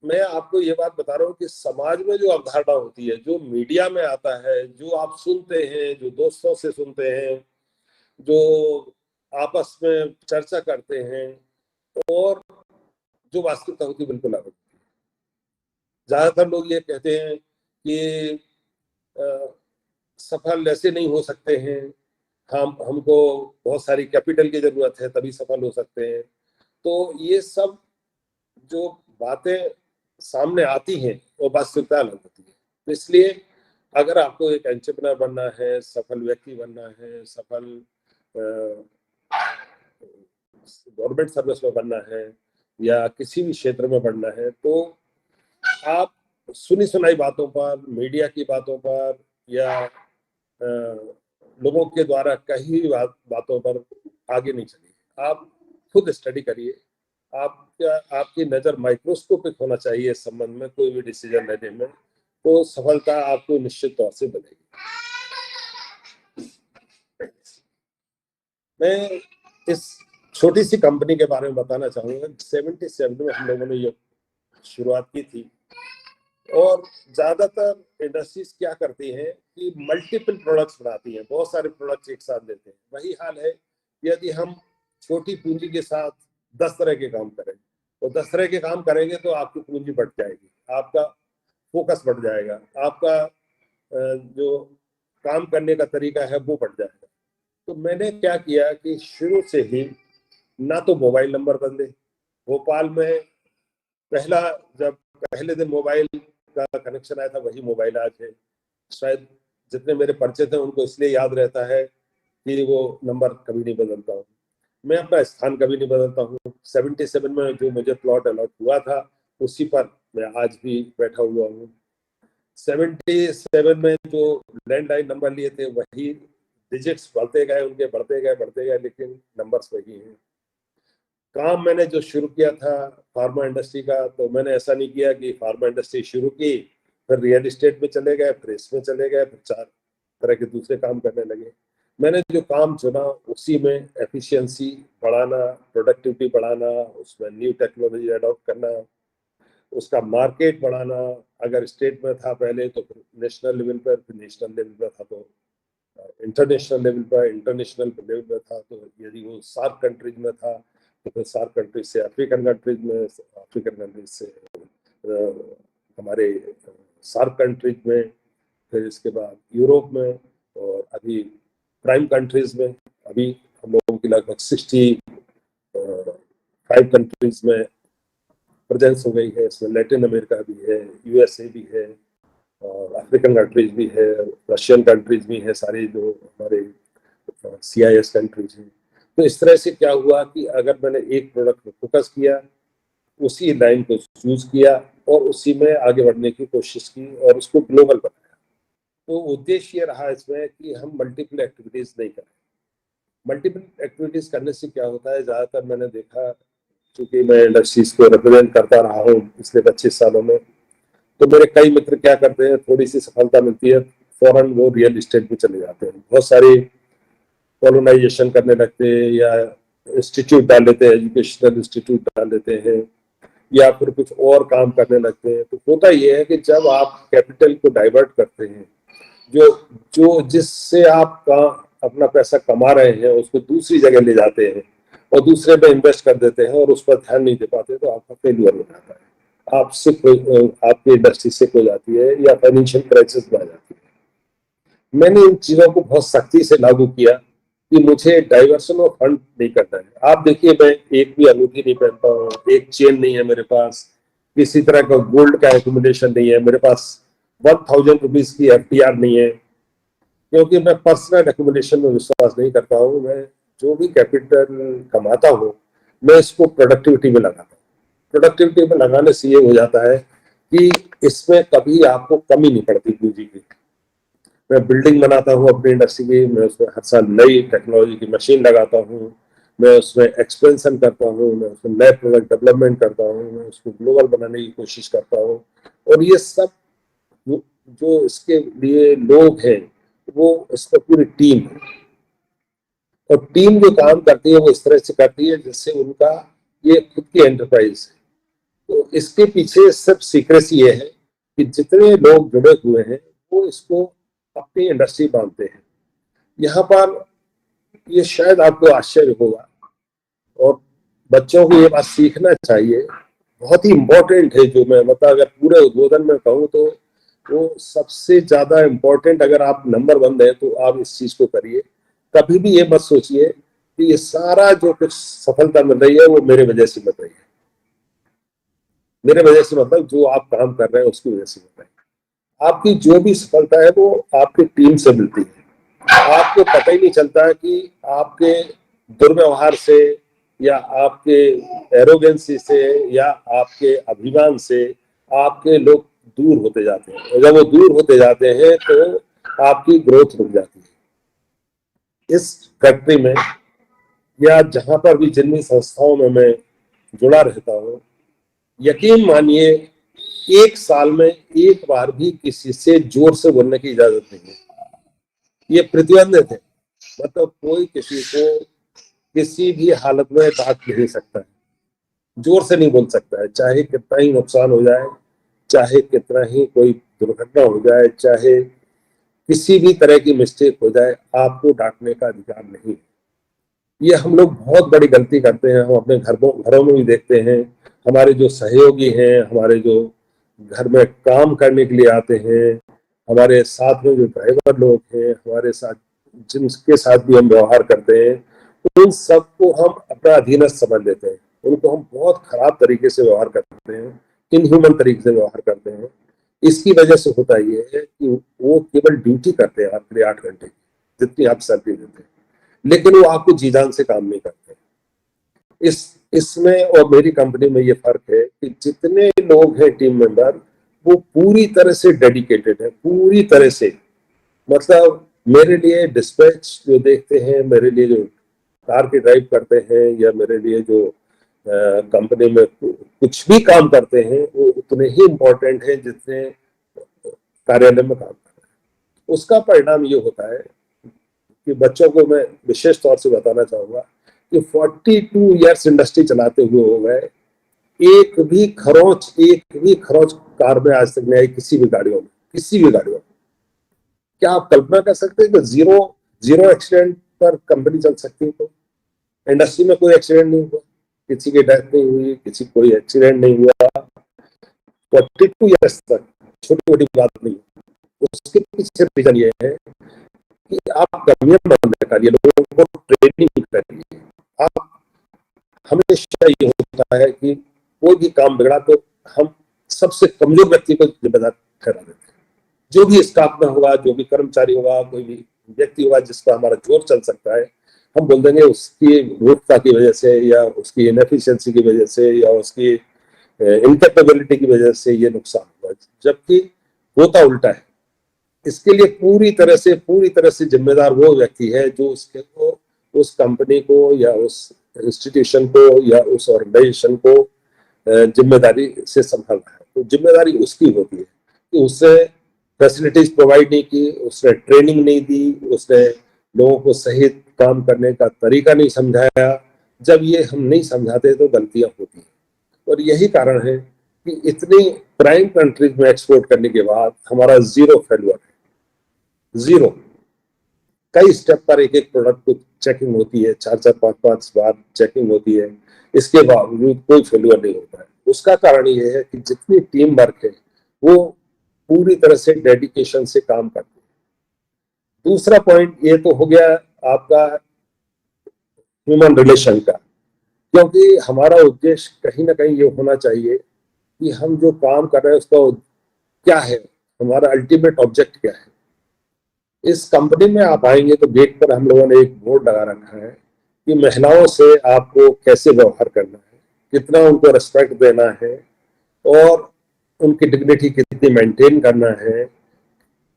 मैं आपको ये बात बता रहा हूँ कि समाज में जो अवधारणा होती है, जो मीडिया में आता है, जो आप सुनते हैं, जो दोस्तों से सुनते हैं, जो आपस में चर्चा करते हैं, और जो वास्तविकता होती है बिल्कुल अलग होती है। ज्यादातर लोग ये कहते हैं कि सफल ऐसे नहीं हो सकते हैं, हमको बहुत सारी कैपिटल की जरूरत है तभी सफल हो सकते हैं। तो ये सब जो बातें सामने आती हैं वो वास्तविकता अलग होती है। तो इसलिए अगर आपको एक एंटरप्रेन्योर बनना है, सफल व्यक्ति बनना है, सफल गवर्नमेंट सर्विस में बनना है या किसी भी क्षेत्र में बनना है, तो आप सुनी सुनाई बातों पर, मीडिया की बातों पर या लोगों के द्वारा कही बातों पर आगे नहीं चलिए। आप खुद स्टडी करिए। आपकी नजर माइक्रोस्कोपिक होना चाहिए इस संबंध में, कोई भी डिसीजन लेने में, तो सफलता आपको निश्चित तौर से मिलेगी। मैं इस छोटी सी कंपनी के बारे में बताना चाहूंगा। 77 में हम लोगों ने ये शुरुआत की थी और ज्यादातर इंडस्ट्रीज क्या करती हैं कि मल्टीपल प्रोडक्ट्स बनाती हैं, बहुत सारे प्रोडक्ट्स एक साथ देते हैं। वही हाल है यदि हम छोटी पूंजी के साथ 10 तरह के काम करें, तो 10 तरह के काम करेंगे तो आपकी पूंजी बढ़ जाएगी, आपका फोकस बढ़ जाएगा, आपका जो काम करने का तरीका है वो बढ़ जाएगा। तो मैंने क्या किया कि शुरू से ही ना तो मोबाइल नंबर बदले। भोपाल में जब पहले दिन मोबाइल का कनेक्शन आया था वही मोबाइल आज है। शायद जितने मेरे परिचित हैं उनको इसलिए याद रहता है कि वो नंबर कभी नहीं बदलता हूँ। मैं अपना स्थान कभी नहीं बदलता हूँ। 77 में जो मुझे प्लॉट अलॉट हुआ था उसी पर मैं आज भी बैठा हुआ हूँ। 77 में जो लैंडलाइन नंबर लिए थे वही डिजिट्स बढ़ते गए, उनके बढ़ते गए, लेकिन नंबर्स वही हैं। काम मैंने जो शुरू किया था फार्मा इंडस्ट्री का, तो मैंने ऐसा नहीं किया कि फार्मा इंडस्ट्री शुरू की फिर रियल एस्टेट में चले गए, फिर इसमें चले गए, फिर 4 तरह के दूसरे काम करने लगे। मैंने जो काम चुना उसी में एफिशिएंसी बढ़ाना, प्रोडक्टिविटी बढ़ाना, उसमें न्यू टेक्नोलॉजी अडॉप्ट करना, उसका मार्केट बढ़ाना। अगर स्टेट में था पहले तो फिर नेशनल लेवल पर, फिर नेशनल लेवल पर था तो इंटरनेशनल लेवल पर, इंटरनेशनल लेवल पर था तो यदि वो सार्क कंट्रीज में था तो फिर सार्क कंट्रीज से अफ्रीकन कंट्रीज में, अफ्रीकन कंट्रीज से हमारे सार्क कंट्रीज में, फिर इसके बाद यूरोप में, और अभी प्राइम कंट्रीज में अभी हम लोगों की लगभग 65 कंट्रीज में प्रेजेंस हो गई है। इसमें लैटिन अमेरिका भी है, यूएसए भी है, और अफ्रीकन कंट्रीज भी है, रशियन कंट्रीज भी है, सारी जो हमारे CIS कंट्रीज हैं। तो इस तरह से क्या हुआ कि अगर मैंने एक प्रोडक्ट पर फोकस किया, उसी लाइन को चूज किया और उसी में आगे बढ़ने की कोशिश की और उसको ग्लोबल बनाया। तो उद्देश्य ये रहा इसमें कि हम मल्टीपल एक्टिविटीज नहीं करें। मल्टीपल एक्टिविटीज करने से क्या होता है, ज्यादातर मैंने देखा, क्योंकि मैं इंडस्ट्रीज को रिप्रेजेंट करता रहा हूँ पिछले 25 सालों में, तो मेरे कई मित्र क्या करते हैं, थोड़ी सी सफलता मिलती है फौरन वो रियल एस्टेट में चले जाते हैं, बहुत सारी कॉलोनाइजेशन करने लगते हैं या इंस्टीट्यूट डाल लेते हैं, एजुकेशनल इंस्टीट्यूट डाल लेते हैं या फिर कुछ और काम करने लगते हैं। तो होता ये है कि जब आप कैपिटल को डाइवर्ट करते हैं, जो जिससे आप अपना पैसा कमा रहे हैं उसको दूसरी जगह ले जाते हैं और दूसरे पे इन्वेस्ट कर देते हैं और उस पर ध्यान नहीं दे पाते, तो आपका फेलियर हो जाता है, आपकी इंडस्ट्री से हो जाती है या फाइनेंशियल क्राइसिस में आ जाती है। मैंने इन चीजों को बहुत सख्ती से लागू किया कि मुझे डाइवर्सन ऑफ फंड नहीं करना है। आप देखिए, मैं एक भी अंगूठी नहीं पहनता हूँ, एक चेन नहीं है मेरे पास, किसी तरह का गोल्ड का एकोमोडेशन नहीं है मेरे पास, 1000 रुपीज की FDR नहीं है, क्योंकि मैं पर्सनल एकोमोडेशन में विश्वास नहीं करता हूँ। मैं जो भी कैपिटल कमाता हूँ मैं इसको प्रोडक्टिविटी में लगाता हूँ। प्रोडक्टिविटी में लगाने से ये हो जाता है कि इसमें कभी आपको कमी नहीं पड़ती पूंजी की। मैं बिल्डिंग बनाता हूँ अपनी इंडस्ट्री की, मैं उसमें हर साल नई टेक्नोलॉजी की मशीन लगाता हूँ, मैं उसमें एक्सपेंशन करता हूँ, मैं उसमें नए प्रोडक्ट डेवलपमेंट करता हूँ, मैं उसको ग्लोबल बनाने की कोशिश करता हूँ। और ये सब जो इसके लिए लोग हैं वो इसमें पूरी टीम है, और टीम जो काम करती है वो इस तरह से करती है जिससे उनका ये खुद की एंटरप्राइज है। तो इसके पीछे सिर्फ सीक्रेसी ये है कि जितने लोग जुड़े हुए हैं वो इसको अपनी इंडस्ट्री मानते हैं। यहाँ पर ये शायद आपको आश्चर्य होगा और बच्चों को ये बात सीखना चाहिए, बहुत ही इम्पोर्टेंट है। जो मैं मतलब अगर पूरे उद्बोधन में कहूँ तो वो सबसे ज्यादा इम्पोर्टेंट। अगर आप नंबर 1 है तो आप इस चीज को करिए। कभी भी ये मत सोचिए कि ये सारा जो कुछ सफलता मिल रही है वो मेरे वजह से मिल रही है। मेरे वजह से मतलब जो आप काम कर रहे हैं उसकी वजह से मिल रही है। आपकी जो भी सफलता है वो आपकी टीम से मिलती है। आपको पता ही नहीं चलता कि आपके दुर्व्यवहार से या आपके एरोगेंसी से या आपके अभिमान से आपके लोग दूर होते जाते हैं, और जब वो दूर होते जाते हैं तो आपकी ग्रोथ रुक जाती है। इस फैक्ट्री में या जहां पर भी जिन भी संस्थाओं में मैं जुड़ा रहता हूँ, यकीन मानिए 1 साल में एक बार भी किसी से जोर से बोलने की इजाजत नहीं है। ये प्रतिबंधित है, मतलब कोई किसी को किसी भी हालत में डांट नहीं सकता है, जोर से नहीं बोल सकता है, चाहे कितना ही नुकसान हो जाए, चाहे कितना ही कोई दुर्घटना हो जाए, चाहे किसी भी तरह की मिस्टेक हो जाए, आपको डांटने का अधिकार नहीं है। ये हम लोग बहुत बड़ी गलती करते हैं। हम अपने घरों में भी देखते हैं, हमारे जो सहयोगी हैं, हमारे जो घर में काम करने के लिए आते हैं, हमारे साथ में जो ड्राइवर लोग हैं, हमारे साथ जिनके साथ भी हम व्यवहार करते हैं, उन सबको हम अपना अधीनस्थ समझ लेते हैं। उनको हम बहुत खराब तरीके से व्यवहार करते हैं, इनह्यूमन तरीके से व्यवहार करते हैं। इसकी वजह से होता ये है कि वो केवल ड्यूटी करते हैं आपके लिए 8 घंटे की, जितनी आप सैलरी देते हैं, लेकिन वो आपको जी जान से काम नहीं करते। इसमें और मेरी कंपनी में ये फर्क है कि जितने लोग हैं टीम मेंबर, वो पूरी तरह से डेडिकेटेड है, पूरी तरह से। मतलब मेरे लिए डिस्पैच जो देखते हैं, मेरे लिए जो कार की ड्राइव करते हैं, या मेरे लिए जो कंपनी में कुछ भी काम करते हैं, वो उतने ही इम्पोर्टेंट हैं जितने कार्यालय में काम कर रहे हैं। उसका परिणाम ये होता है कि बच्चों को मैं विशेष तौर से बताना चाहूंगा कि 42 इयर्स इंडस्ट्री चलाते हुए हो गए, एक भी खरोच कार में आज तक नहीं आई, किसी भी गाड़ियों में, किसी भी गाड़ियों में। क्या आप कल्पना कर सकते हैं कि जीरो एक्सीडेंट पर कंपनी चल सकती है? तो इंडस्ट्री में कोई एक्सीडेंट नहीं हुआ, किसी की डेथ नहीं हुई, किसी कोई एक्सीडेंट नहीं हुआ 42 इयर्स तक। छोटी छोटी बात नहीं। उसके पीछे रीजन ये है कि आप कमियां बंद निकालिए, लोगों को ट्रेनिंग करिए। आप हमेशा ये होता है कि कोई भी काम बिगड़ा तो हम सबसे कमजोर व्यक्ति को जिम्मेदार ठहरा देते हैं। जो भी स्टाफ में होगा, जो भी कर्मचारी होगा, कोई भी व्यक्ति होगा जिस पर हमारा जोर चल सकता है, हम बोल देंगे उसकी मूर्खता की वजह से, या उसकी इनएफिशिएंसी की वजह से, या उसकी इनकैपेबिलिटी की वजह से ये नुकसान हुआ, जबकि होता उल्टा है। इसके लिए पूरी तरह से जिम्मेदार वो व्यक्ति है जो उसके को, उस कंपनी को या उस इंस्टीट्यूशन को या उस ऑर्गेनाइजेशन को जिम्मेदारी से संभालना है। तो जिम्मेदारी उसकी होती है कि उससे फैसिलिटीज प्रोवाइड नहीं की, उसने ट्रेनिंग नहीं दी, उसने लोगों को सही काम करने का तरीका नहीं समझाया। जब ये हम नहीं समझाते तो गलतियां होती हैं, और यही कारण है कि इतनी प्राइम कंट्रीज में एक्सपोर्ट करने के बाद हमारा जीरो फेल्यूर है। जीरो। कई स्टेप पर एक प्रोडक्ट को चेकिंग होती है, 4-5 बार चेकिंग होती है, इसके बावजूद कोई फेल्यूर नहीं होता है। उसका कारण ये है कि जितनी टीम वर्क है वो पूरी तरह से डेडिकेशन से काम करती है। दूसरा पॉइंट ये तो हो गया आपका ह्यूमन रिलेशन का, क्योंकि हमारा उद्देश्य कहीं ना कहीं ये होना चाहिए कि हम जो काम कर रहे हैं उसका क्या है, हमारा अल्टीमेट ऑब्जेक्ट क्या है। इस कंपनी में आप आएंगे तो गेट पर हम लोगों ने एक बोर्ड लगा रखा है कि महिलाओं से आपको कैसे व्यवहार करना है, कितना उनको रेस्पेक्ट देना है, और उनकी डिग्निटी कितनी मेंटेन करना है,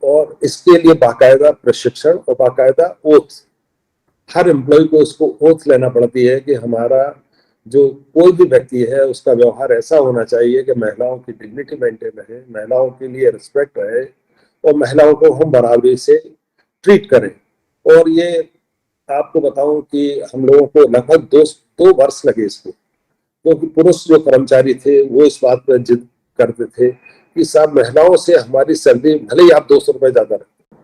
और इसके लिए बाकायदा प्रशिक्षण और बाकायदा ओथ। हर एम्प्लॉय को इसको ओथ लेना पड़ती है कि हमारा जो कोई भी व्यक्ति है उसका व्यवहार ऐसा होना चाहिए कि महिलाओं की डिग्निटी मेंटेन रहे, महिलाओं के लिए रिस्पेक्ट रहे, और महिलाओं को हम बराबरी से ट्रीट करें। और ये आपको बताऊं कि हम लोगों को लगभग 2 वर्ष लगे इसको, क्योंकि पुरुष जो कर्मचारी थे वो इस बात पर जिद करते थे कि साहब महिलाओं से हमारी सैलरी भले ही आप 200 रुपए ज्यादा रखते,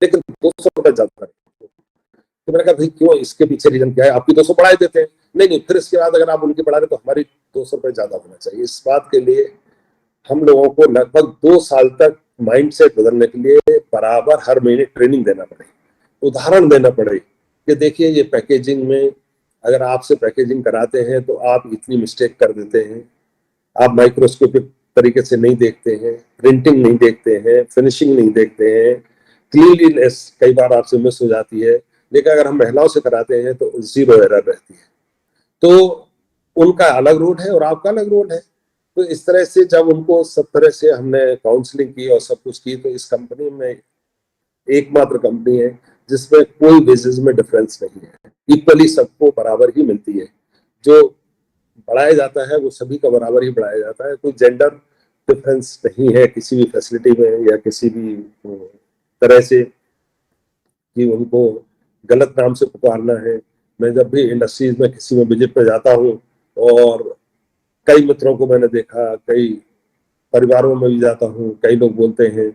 लेकिन 200 रुपए ज्यादा रखते। तो मैंने कहा भाई क्यों, इसके पीछे रीजन क्या है? आपकी 200 बढ़ा देते हैं। नहीं, फिर इसके बाद अगर आप उनकी बढ़ा रहे तो हमारी 200 रुपए ज्यादा होना चाहिए। इस बात के लिए हम लोगों को लगभग 2 साल तक माइंडसेट बदलने के लिए बराबर हर महीने ट्रेनिंग देना पड़े, उदाहरण देना पड़े कि देखिए ये पैकेजिंग में अगर आपसे पैकेजिंग कराते हैं तो आप इतनी मिस्टेक कर देते हैं, आप माइक्रोस्कोपिक तरीके से नहीं देखते हैं, प्रिंटिंग नहीं देखते हैं, फिनिशिंग नहीं देखते हैं, क्लीनलीनेस कई बार आपसे मिस हो जाती है। लेकिन अगर हम महिलाओं से कराते हैं तो 0 एरर रहती है। तो उनका अलग रोड है और आपका अलग रोड है। तो इस तरह से जब उनको सब तरह से हमने काउंसलिंग की और सब कुछ की, तो इस कंपनी में एकमात्र कंपनी है जिसमें कोई वेजेस में डिफरेंस नहीं है, इक्वली सबको बराबर ही मिलती है। जो बढ़ाया जाता है वो सभी का बराबर ही बढ़ाया जाता है, कोई जेंडर डिफरेंस नहीं है किसी भी फैसिलिटी में या किसी भी तरह से कि उनको गलत नाम से पुकारना है। मैं जब भी इंडस्ट्रीज में किसी में विजिट पे जाता हूँ और कई मित्रों को मैंने देखा, कई परिवारों में भी जाता हूँ, कई लोग बोलते हैं,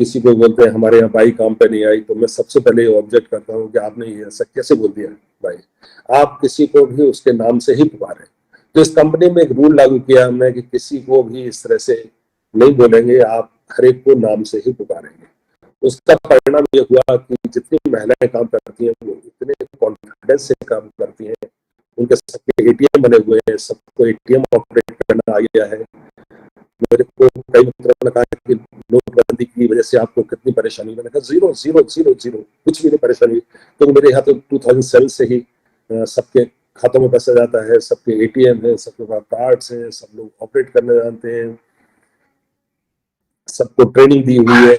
किसी को बोलते हैं हमारे यहाँ बाई काम पे नहीं आई, तो मैं सबसे पहले ऑब्जेक्ट करता हूँ कि आपने ये ऐसा कैसे बोल दिया भाई, आप किसी को भी उसके नाम से ही पुकारें। तो इस कंपनी में एक रूल लागू किया हमने कि किसी को भी इस तरह से नहीं बोलेंगे, आप हर एक को नाम से ही पुकारेंगे। उसका परिणाम ये हुआ कि जितनी महिलाएं काम करती हैं वो इतने कॉन्फिडेंस से काम करती हैं, उनके सबके एटीएम बने हुए हैं, सबको एटीएम ऑपरेट करना आ गया है। मेरे को कई मित्रों ने कहा कि नोटबंदी की वजह से आपको कितनी परेशानी, मैंने कहा 0 0 0 0 कुछ भी नहीं परेशानी। तो मेरे यहाँ तो 2007 से ही सबके खातों में पैसा जाता है, सबके एटीएम है, सबके पास कार्ड्स हैं, सब लोग ऑपरेट करने जानते हैं, सबको ट्रेनिंग दी हुई है।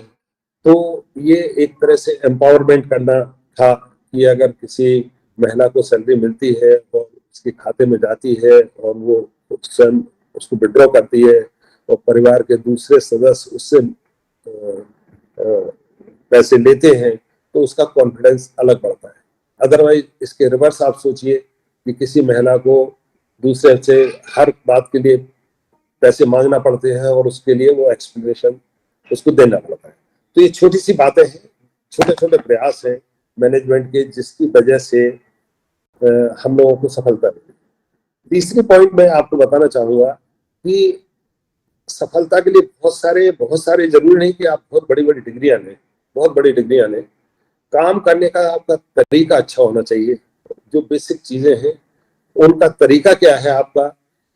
तो ये एक तरह से एम्पावरमेंट करना था कि अगर किसी महिला को सैलरी मिलती है और उसके खाते में जाती है और वो स्वयं उसको विड्रॉ करती है और परिवार के दूसरे सदस्य उससे पैसे लेते हैं तो उसका कॉन्फिडेंस अलग बढ़ता है। अदरवाइज इसके रिवर्स आप सोचिए कि किसी महिला को दूसरे से हर बात के लिए पैसे मांगना पड़ते हैं और उसके लिए वो एक्सप्लेनेशन उसको देना पड़ता है। तो ये छोटी सी बातें हैं, छोटे छोटे प्रयास हैं मैनेजमेंट के, जिसकी वजह से हम लोगों को सफलता मिली। तीसरी पॉइंट मैं आपको बताना चाहूंगा कि सफलता के लिए बहुत सारे जरूरी नहीं कि आप बहुत बड़ी बड़ी डिग्रियां लें, बहुत बड़ी डिग्रियां लें। काम करने का आपका तरीका अच्छा होना चाहिए। जो बेसिक चीजें हैं उनका तरीका क्या है आपका।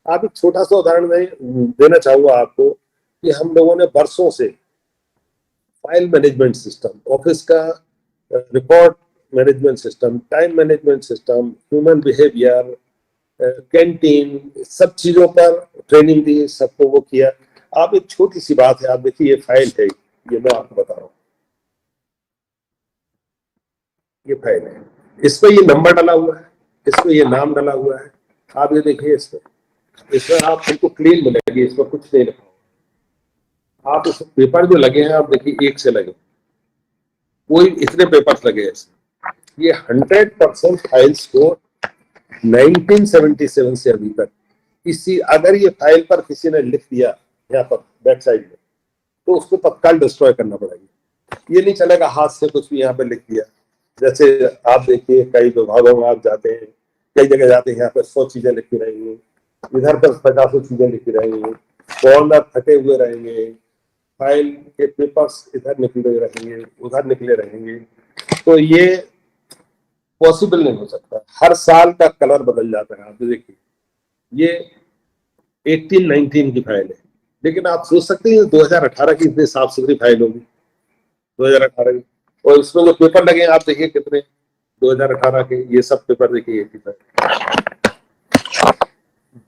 आप एक छोटा सा उदाहरण मैं देना चाहूंगा आपको कि हम लोगों ने वर्षों से फाइल मैनेजमेंट सिस्टम, ऑफिस का record management system, time management system, human behaviour, canteen, सब चीजों पर ट्रेनिंग दी, सबको वो किया। आप एक छोटी सी बात है, आप देखिए ये फाइल है, ये मैं आपको बता रहा हूँ, ये फाइल है, इसमें ये नंबर डाला हुआ है, इसमें ये नाम डाला हुआ है। आप ये देखिए इसमें आप हमको क्लीन मिलेगी, इसमें कुछ नहीं लिखा। आप इस पेपर जो लगे हैं आप देखिए एक से लगे, कोई इतने पेपर्स लगे हैं। ये 100% फाइल्स को 1977 से अभी तक किसी, अगर ये फाइल पर किसी ने लिख दिया यहाँ पर बैक साइड में, तो उसको तत्काल डिस्ट्रॉय करना पड़ेगा। ये नहीं चलेगा हाथ से कुछ भी यहाँ पे लिख दिया। जैसे आप देखिए कई विभागों में आप जाते हैं, कई जगह जाते हैं, यहाँ पर 100 चीजें लिखी रहेंगी, इधर पर 50 चीजें लिखी रहेंगी, कॉर्नर फटे हुए रहेंगे, फाइल के पेपर्स इधर निकले रहेंगे, उधर निकले रहेंगे। तो ये पॉसिबल नहीं हो सकता। हर साल का कलर बदल जाता है। आप देखिए ये 18-19 की फाइल है, लेकिन आप सोच सकते हैं 2018 की इतनी साफ सुथरी फाइल होगी 2018 की। और इसमें जो पेपर लगे हैं आप देखिए कितने, 2018 के ये सब पेपर देखिए।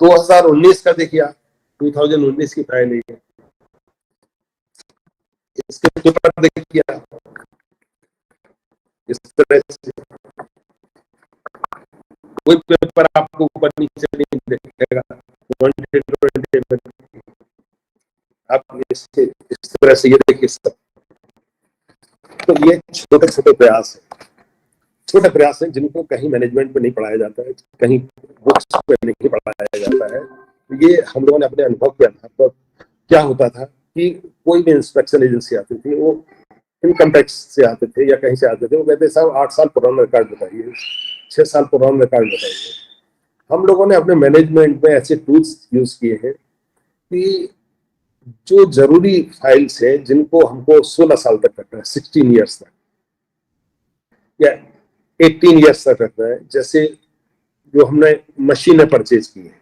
2019 का देखिए आप, 2019 की फाइल है, इसके पेपर देखिए आप इस तरह से, कोई पेपर आपको ऊपर नीचे नहीं दिखेगा। आप इस तरह से ये देखिए सब। तो ये छोटे छोटे प्रयास है, छोटे प्रयास हैं जिनको कहीं मैनेजमेंट में नहीं पढ़ाया जाता है, कहीं बुक्स में नहीं पढ़ाया जाता है। ये हम लोगों ने अपने अनुभव के आधार पर, क्या होता था कि कोई भी इंस्पेक्शन एजेंसी आती थी, वो इनकम टैक्स से आते थे या कहीं से आते थे, वो कहते साहब 8 साल पुराना रिकॉर्ड बताइए, 6 साल पुराना रिकॉर्ड बताइए। हम लोगों ने अपने मैनेजमेंट में ऐसे टूल्स यूज किए हैं कि जो जरूरी फाइल्स हैं जिनको हमको 16 साल तक रखना है, 16 ईयर्स तक या 18 ईयर्स तक रखना है, जैसे जो हमने मशीनें परचेज की है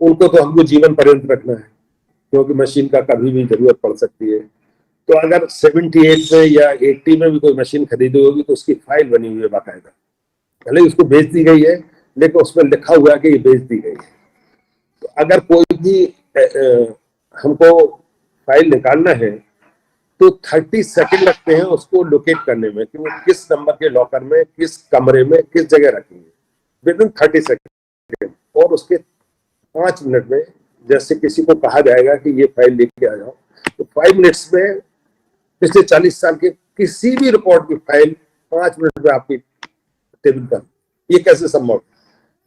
उनको तो हमको जीवन पर्यंत रखना है, क्योंकि मशीन का कभी भी जरूरत पड़ सकती है। तो अगर 78 में या 80 में भी कोई मशीन खरीदी होगी तो उसकी फाइल बनी हुई है बाकायदा, भले उसको बेच दी गई है लेकिन उसमें लिखा हुआ है कि ये बेच दी गई है। तो अगर कोई भी हमको फाइल निकालना है तो 30 सेकंड लगते हैं उसको लोकेट करने में कि वो किस नंबर के लॉकर में, किस कमरे में, किस जगह रखेंगे, विद इन 30 सेकंड। और उसके 5 मिनट में जैसे किसी को कहा जाएगा कि ये फाइल लेके आ जाओ, तो 5 मिनट्स में पिछले 40 साल के किसी भी रिकॉर्ड की फाइल 5 मिनट में आपकी टेबल पर। ये कैसे संभव?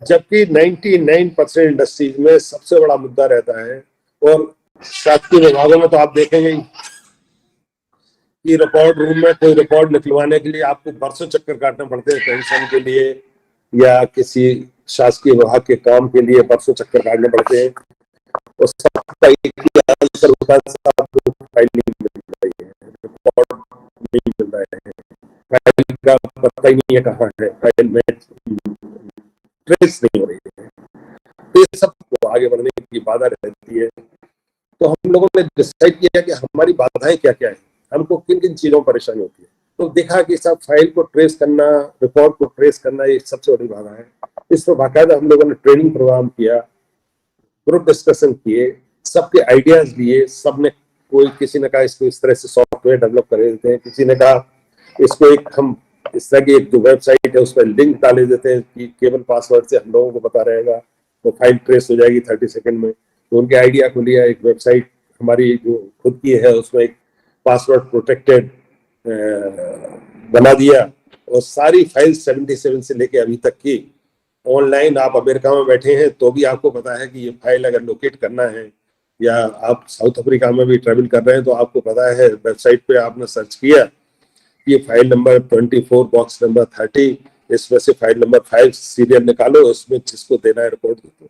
जबकि 99% इंडस्ट्रीज में सबसे बड़ा मुद्दा रहता है, और शासकीय विभागों में तो आप देखेंगे कि रिकॉर्ड रूम में कोई रिकॉर्ड निकलवाने के लिए आपको बरसों चक्कर काटने पड़ते हैं, पेंशन के लिए या किसी शासकीय विभाग के काम के लिए बरसों चक्कर काटने पड़ते हैं, और सबका एक ही आंसर होता है, आपको फाइल नहीं मिल रही है, रिकॉर्ड नहीं मिल रहा है, फाइल का पता ही नहीं है कहाँ है, फाइल में ट्रेस नहीं हो रही है। तो ये सब आगे बढ़ने की बाधा रहती है। तो हम लोगों ने डिसाइड किया कि हमारी बाधाएं क्या क्या है, हमको किन किन चीजों में परेशानी होती है। तो देखा कि सब फाइल को ट्रेस करना, रिकॉर्ड को ट्रेस करना, ये सबसे बड़ी बाधा है। इस पर बाकायदा हम लोगों ने ट्रेनिंग प्रोग्राम किया, ग्रुप डिस्कशन किए, सबके आइडियाज लिए। सबने किसी ने कहा इसको इस तरह से सॉफ्टवेयर डेवलप कर देते हैं, किसी ने कहा इसको एक हम इस तरह की एक जो वेबसाइट है उस पर लिंक डाले देते हैं कि केवल पासवर्ड से हम लोगों को पता रहेगा, तो फाइल ट्रेस हो जाएगी 30 सेकंड में। तो उनके आइडिया को लिया, एक वेबसाइट हमारी जो खुद की है उसमें एक पासवर्ड प्रोटेक्टेड बना दिया, और सारी फाइल 77 से लेके अभी तक की ऑनलाइन। आप अमेरिका में बैठे हैं तो भी आपको पता है कि ये फाइल अगर लोकेट करना है, या आप साउथ अफ्रीका में भी ट्रेवल कर रहे हैं तो आपको पता है वेबसाइट पे आपने सर्च किया ये फाइल नंबर 24 बॉक्स नंबर 30, इसमें से फाइल नंबर 5 सीरियल निकालो, उसमें जिसको देना है रिपोर्ट दे दो।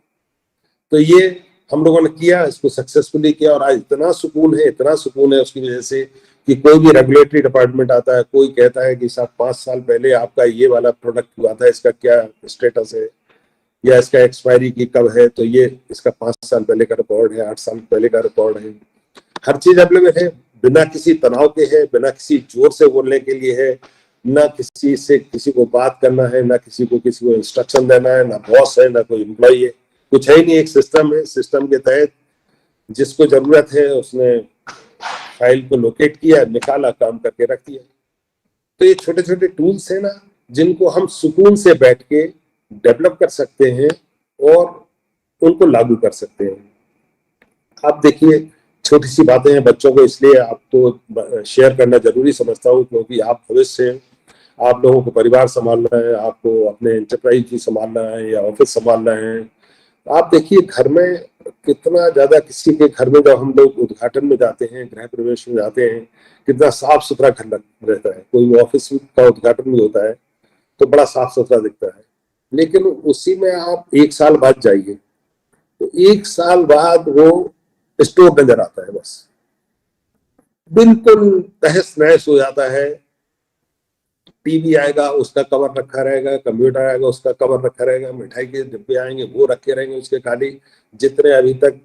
तो ये हम लोगों ने किया, इसको सक्सेसफुली किया, और आज इतना सुकून है, इतना सुकून है उसकी वजह से कि कोई भी रेगुलेटरी डिपार्टमेंट आता है, कोई कहता है कि साहब 5 साल पहले आपका ये वाला प्रोडक्ट हुआ था, इसका क्या स्टेटस है, या इसका एक्सपायरी की कब है, तो ये इसका 5 साल पहले का रिकॉर्ड है, 8 साल पहले का रिकॉर्ड है। हर चीज अवेलेबल है, बिना किसी तनाव के है, बिना किसी जोर से बोलने के लिए है, ना किसी से किसी को बात करना है, ना किसी को इंस्ट्रक्शन देना है, ना बॉस है, ना कोई एम्प्लॉई है, कुछ है ही नहीं। एक सिस्टम है, सिस्टम के तहत जिसको जरूरत है उसने फाइल को लोकेट किया, निकाला, काम करके रख दिया। तो ये छोटे छोटे टूल्स है ना, जिनको हम सुकून से बैठ के डेवलप कर सकते हैं और उनको लागू कर सकते हैं। आप देखिए, छोटी सी बातें हैं, बच्चों को इसलिए आपको शेयर करना जरूरी समझता हूँ क्योंकि आप भविष्य से आप लोगों को परिवार संभालना है, आपको अपने एंटरप्राइज भी संभालना है या ऑफिस संभालना है। आप देखिए घर में कितना ज्यादा, किसी के घर में जब हम लोग उद्घाटन में जाते हैं, गृह प्रवेश में जाते हैं, कितना साफ सुथरा घर रहता है। कोई ऑफिस का उद्घाटन भी होता है तो बड़ा साफ सुथरा दिखता है, लेकिन उसी में आप 1 साल बाद जाइए तो 1 साल बाद वो स्टोर नजर आता है, बस बिल्कुल तहस नहस हो जाता है। टीवी आएगा उसका कवर रखा रहेगा, कंप्यूटर आएगा उसका कवर रखा रहेगा, मिठाई के डिब्बे आएंगे वो रखे रहेंगे उसके खाली। जितने अभी तक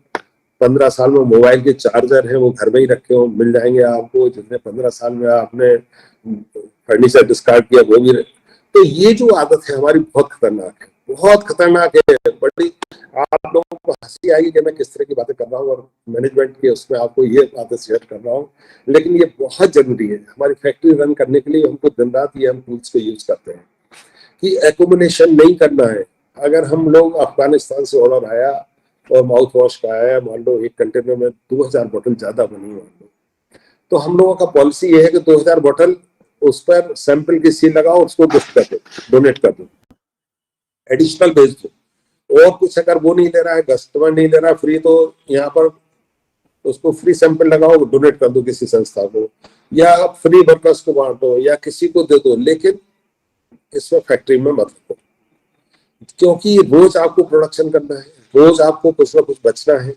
15 साल में मोबाइल के चार्जर हैं वो घर में ही रखे हो, मिल जाएंगे आपको। जितने 15 साल में आपने फर्नीचर डिस्कार्ड किया वो भी। तो ये जो आदत है हमारी बहुत खतरनाक है, बहुत खतरनाक है। बड़ी आप लोगों को हंसी आएगी कि मैं किस तरह की बातें कर रहा हूँ और मैनेजमेंट के उसमें आपको ये बातें शेयर कर रहा हूँ, लेकिन ये बहुत जरूरी है। हमारी फैक्ट्री रन करने के लिए हमको दिन रात ये हम टूल्स को यूज करते हैं कि एक्यूमुलेशन नहीं करना है। अगर हम लोग अफगानिस्तान से ऑर्डर आया और माउथ वॉश का आया, मान लो एक कंटेनर में 2000 बोतल ज्यादा बनी मान लो, तो हम लोगों का पॉलिसी ये है कि 2000 बोतल उस पर सैंपल की सील लगाओ, उसको गिफ्ट कर दो, डोनेट कर दो, एडिशनल भेज दो। और कुछ अगर वो नहीं ले रहा है, कस्टमर नहीं ले रहा है फ्री, तो यहाँ पर उसको फ्री सैंपल लगाओ, डोनेट कर दो किसी संस्था को, या फ्री वर्कर्स को बांटो या किसी को दे दो, लेकिन इसमें फैक्ट्री में मत रखो, क्योंकि रोज आपको प्रोडक्शन करना है, रोज आपको कुछ ना कुछ बचना है।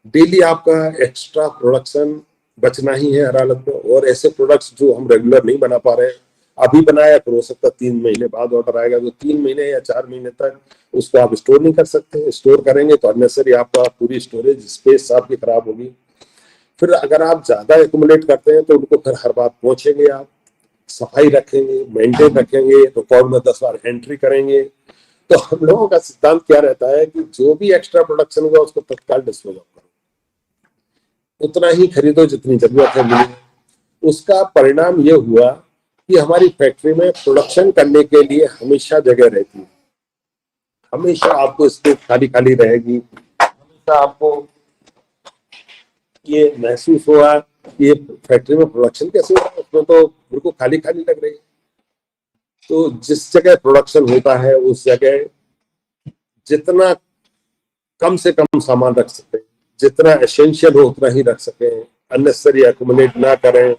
डेली आपका एक्स्ट्रा प्रोडक्शन बचना ही है हर हालत में। और ऐसे प्रोडक्ट्स जो हम रेगुलर नहीं बना पा रहे हैं, अभी बनाया फिर हो सकता है 3 महीने बाद ऑर्डर आएगा, तो 3 महीने या 4 महीने तक उसको आप स्टोर नहीं कर सकते। स्टोर करेंगे तो अननेसेसरी आपका पूरी स्टोरेज स्पेस आपकी खराब होगी। फिर अगर आप ज्यादा एक्यूमुलेट करते हैं तो उनको फिर हर बार पहुंचेंगे, आप सफाई रखेंगे, मेंटेन रखेंगे, रिकॉर्ड में 10 बार एंट्री करेंगे। तो हम लोगों का सिद्धांत क्या रहता है कि जो भी एक्स्ट्रा प्रोडक्शन होगा उसको तत्काल डिस्पोज ऑफ करो, उतना ही खरीदो जितनी जरूरत है मिले। उसका परिणाम ये हुआ कि हमारी फैक्ट्री में प्रोडक्शन करने के लिए हमेशा जगह रहती है, हमेशा आपको स्पेस खाली खाली रहेगी, हमेशा आपको ये महसूस हुआ कि ये फैक्ट्री में प्रोडक्शन कैसे हो रहा है, उसमें तो बिल्कुल खाली खाली लग रही है। तो जिस जगह प्रोडक्शन होता है उस जगह जितना कम से कम सामान रख सकते हैं, जितना एसेंशियल हो उतना ही रख सकें, अननेसेसरी एक्यूमुलेट ना करें,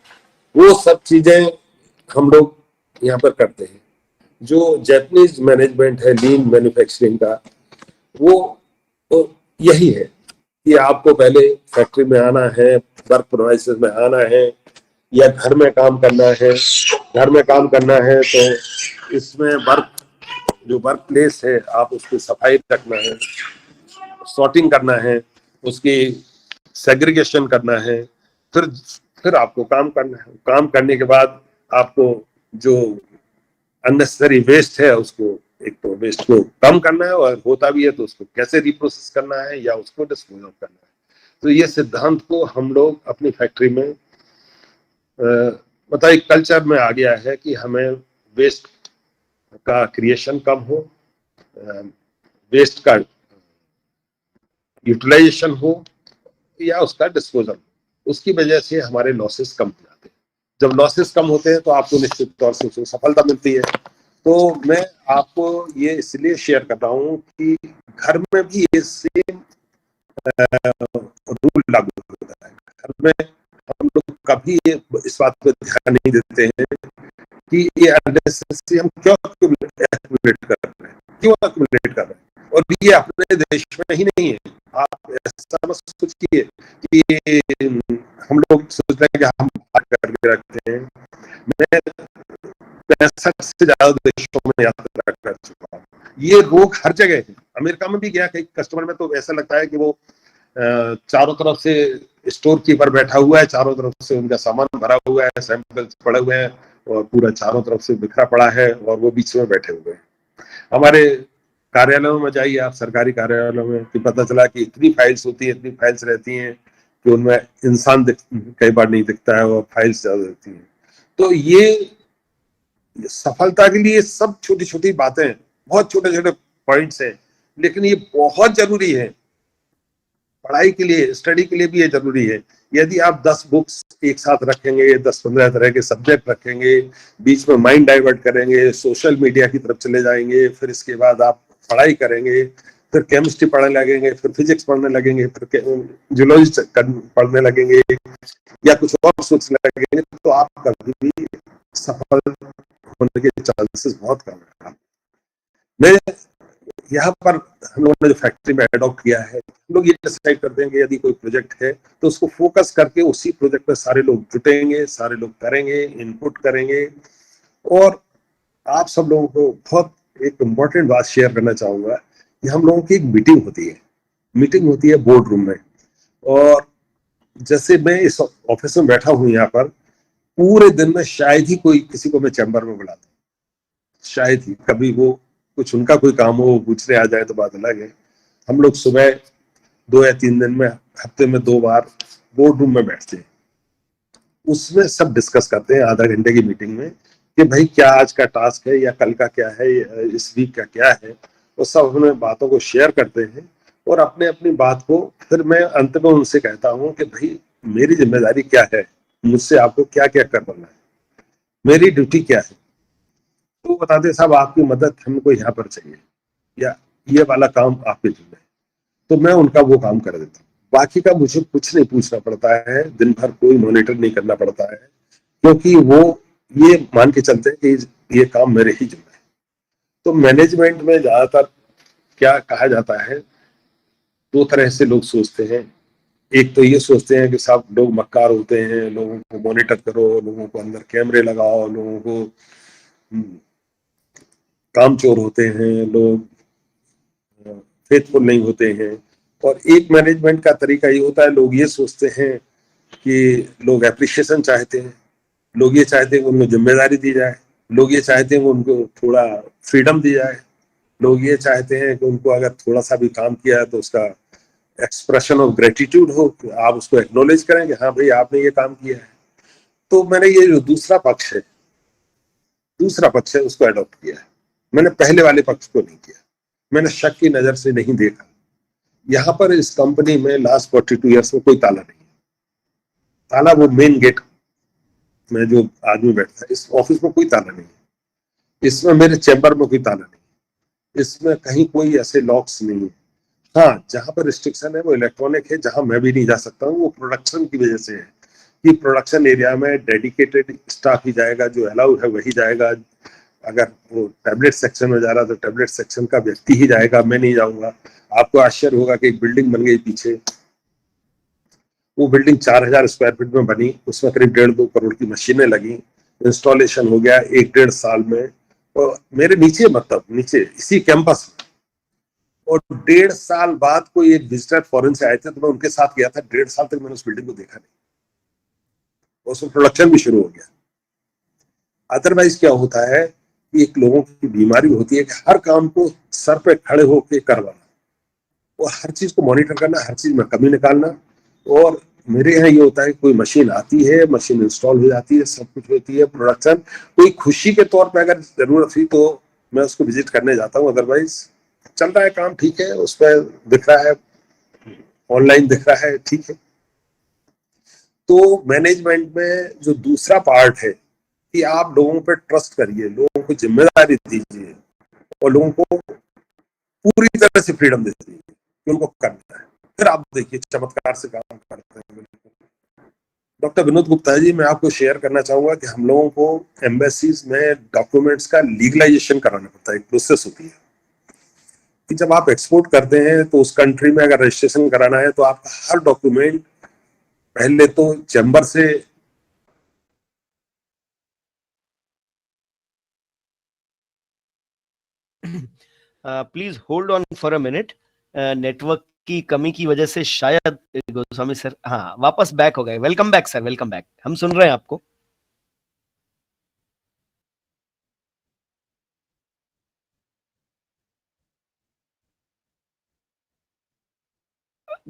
वो सब चीजें हम लोग यहाँ पर करते हैं। जो जैपनीज मैनेजमेंट है लीन मैन्युफैक्चरिंग का, वो तो यही है कि आपको पहले फैक्ट्री में आना है, वर्क प्रोवाइसेस में आना है, या घर में काम करना है। घर में काम करना है तो इसमें वर्क प्लेस है आप उसकी सफाई रखना है, सॉर्टिंग करना है, उसकी सेग्रीगेशन करना है, फिर आपको काम करना है। काम करने के बाद आपको जो अननेसेसरी वेस्ट है उसको, एक तो वेस्ट को कम करना है, और होता भी है तो उसको कैसे रिप्रोसेस करना है या उसको डिस्पोज ऑफ करना है। तो ये सिद्धांत को हम लोग अपनी फैक्ट्री में मतलब एक कल्चर में आ गया है कि हमें वेस्ट का क्रिएशन कम हो, वेस्ट का यूटिलाइजेशन हो या उसका डिस्पोजल, उसकी वजह से हमारे लॉसेस कम हो जाते हैं। जब लॉसेस कम होते हैं तो आपको निश्चित तौर से उसमें सफलता मिलती है। तो मैं आपको ये इसलिए शेयर कर रहा हूँ कि घर में भी ये सेम रूल लागू होता है। घर में हम लोग कभी इस बात पर ध्यान नहीं देते हैं कि ये अननेसेसरी हम क्यों एक्यूमुलेट कर रहे हैं, क्यों एक्यूमुलेट कर रहे हैं। और ये अपने देश में ही नहीं है, आप ऐसा मत सोचिए कि हम लोग सोच रहे हैं कि हम बात करके रखते हैं। मैं 65 से ज्यादा देशों में यात्रा कर चुका हूँ। ये रोग हर जगह है। अमेरिका में भी गया कई कस्टमर में तो ऐसा लगता है कि वो चारों तरफ से स्टोर कीपर बैठा हुआ है, चारों तरफ से उनका सामान भरा हुआ है, सैंपल पड़े हुए हैं और पूरा चारों तरफ से बिखरा पड़ा है और वो बीच में बैठे हुए हैं। हमारे कार्यालयों में जाइए आप, सरकारी कार्यालयों में, कि पता चला कि इतनी फाइल्स होती है, इतनी फाइल्स रहती हैं कि उनमें इंसान कई बार नहीं दिखता है और फाइल्स ज्यादा रहती हैं। तो ये सफलता के लिए सब छोटी छोटी बातें, बहुत छोटे छोटे पॉइंट्स हैं, लेकिन ये बहुत जरूरी है। पढ़ाई के लिए, स्टडी के लिए भी ये जरूरी है। यदि आप 10 बुक्स एक साथ रखेंगे, 10-15 तरह के सब्जेक्ट रखेंगे, बीच में माइंड डाइवर्ट करेंगे, सोशल मीडिया की तरफ चले जाएंगे, फिर इसके बाद आप पढ़ाई करेंगे, फिर केमिस्ट्री पढ़ने लगेंगे, फिर फिजिक्स पढ़ने लगेंगे, फिर जूलॉजी पढ़ने लगेंगे या कुछ और सोचने लगेंगे, तो आप कभी भी सफल होने के चांसेस बहुत कम है। मैं यहाँ पर हम लोगों ने जो फैक्ट्री में अडॉप्ट किया है, हम लोग ये डिसाइड करते हैं कि यदि कोई प्रोजेक्ट है तो उसको फोकस करके उसी प्रोजेक्ट पे सारे लोग जुटेंगे, सारे लोग करेंगे, इनपुट करेंगे। और आप सब लोगों को बहुत एक इम्पोर्टेंट बात शेयर करना चाहूंगा कि हम लोगों की एक मीटिंग होती है बोर्ड रूम में। और जैसे मैं इस ऑफिस में बैठा हूँ यहाँ पर, पूरे दिन में शायद ही कोई किसी को मैं चैम्बर में बुलाता, शायद ही कभी वो कुछ उनका कोई काम हो, पूछने आ जाए तो बात अलग है। हम लोग सुबह 2 या 3 दिन में, हफ्ते में 2 बार बोर्ड रूम में बैठते हैं, उसमें सब डिस्कस करते हैं आधा घंटे की मीटिंग में कि भाई क्या आज का टास्क है या कल का क्या है, इस वीक का क्या है। वो सब अपने बातों को शेयर करते हैं और अपने अपनी बात को फिर मैं अंत में उनसे कहता हूँ कि भाई मेरी जिम्मेदारी क्या है, मुझसे आपको क्या क्या करना है, मेरी ड्यूटी क्या है। तो बताते साहब आपकी मदद हमको यहाँ पर चाहिए या ये वाला काम आपके जिम्मे है, तो मैं उनका वो काम कर देता हूँ। बाकी का मुझे कुछ नहीं पूछना पड़ता है, दिन भर कोई मॉनिटर नहीं करना पड़ता है, क्योंकि वो ये मान के चलते हैं कि ये काम मेरे ही जिम्मे है। तो मैनेजमेंट में ज्यादातर क्या कहा जाता है, 2 तरह से लोग सोचते हैं एक तो ये सोचते हैं कि सब लोग मक्कार होते हैं, लोगों को मॉनिटर करो, लोगों को अंदर कैमरे लगाओ, लोगों को कामचोर होते हैं, लोग फेथफुल नहीं होते हैं। और एक मैनेजमेंट का तरीका ये होता है, लोग ये सोचते हैं कि लोग एप्रिशिएशन चाहते हैं, लोग ये चाहते हैं कि उनको जिम्मेदारी दी जाए, लोग ये चाहते हैं कि उनको थोड़ा फ्रीडम दी जाए, लोग ये चाहते हैं कि उनको अगर थोड़ा सा भी काम किया है तो उसका एक्सप्रेशन ऑफ ग्रेटिट्यूड हो, आप उसको एक्नोलेज करें कि हाँ भाई आपने ये काम किया है। तो मैंने ये जो दूसरा पक्ष है उसको अडॉप्ट किया है। मैंने पहले वाले पक्ष को नहीं किया, मैंने शक की नजर से नहीं देखा। यहाँ पर इस कंपनी में लास्ट 42 ईयर्स में कोई ताला नहीं है। ताला वो मेन गेट में जो आदमी बैठता है, इस ऑफिस में कोई ताला नहीं है, इसमें मेरे चैम्बर में कोई ताला नहीं है, इसमें कहीं कोई ऐसे लॉक्स नहीं है। हाँ, जहां पर रिस्ट्रिक्शन है वो इलेक्ट्रॉनिक है, जहां मैं भी नहीं जा सकता हूँ वो प्रोडक्शन की वजह से है कि प्रोडक्शन एरिया में डेडिकेटेड स्टाफ ही जाएगा, जो अलाउड है वही जाएगा। अगर वो टैबलेट सेक्शन में जा रहा तो टैबलेट सेक्शन का व्यक्ति ही जाएगा, मैं नहीं जाऊंगा। आपको आश्चर्य होगा कि एक बिल्डिंग बन गई पीछे, वो बिल्डिंग 4000 स्क्वायर फीट में बनी, उसमें करीब 1.5-2 करोड़ की मशीनें लगी, इंस्टॉलेशन हो गया 1-1.5 साल में। और मेरे नीचे इसी कैंपस में, और 1.5 साल बाद कोई एक विजिटर फॉरेन से आए थे तो मैं उनके साथ गया था। 1.5 साल तक मैंने उस बिल्डिंग को देखा नहीं, उसमें प्रोडक्शन भी शुरू हो गया। अदरवाइज क्या होता है कि एक लोगों की बीमारी होती है कि हर काम को सर पे खड़े होकर करवाना, और हर चीज को मॉनिटर करना, हर चीज में कमी निकालना। और मेरे यहाँ ये होता है कोई मशीन आती है, मशीन इंस्टॉल हो जाती है, सब कुछ होती है, प्रोडक्शन कोई खुशी के तौर पे अगर जरूरत हुई तो मैं उसको विजिट करने जाता हूँ। अदरवाइज चल रहा है काम, ठीक है, उस पर दिख रहा है, ऑनलाइन दिख रहा है, ठीक है। तो मैनेजमेंट में जो दूसरा पार्ट है कि आप लोगों पे ट्रस्ट करिए, लोगों को जिम्मेदारी दीजिए और लोगों को पूरी तरह से फ्रीडम दे दीजिए कि उनको करना है, फिर आप देखिए चमत्कार से काम करते हैं। डॉक्टर विनोद गुप्ता जी, मैं आपको शेयर करना चाहूंगा कि हम लोगों को एम्बेसीज में डॉक्यूमेंट्स का लीगलाइजेशन कराना पड़ता है, एक प्रोसेस होती है कि जब आप एक्सपोर्ट करते हैं तो उस कंट्री में अगर रजिस्ट्रेशन कराना है तो आपका हर डॉक्यूमेंट पहले तो चैम्बर से please hold on for a minute, network की कमी की वजह से शायद गोस्वामी सर हाँ वापस बैक हो गए। Welcome back sir, welcome back, हम सुन रहे हैं आपको।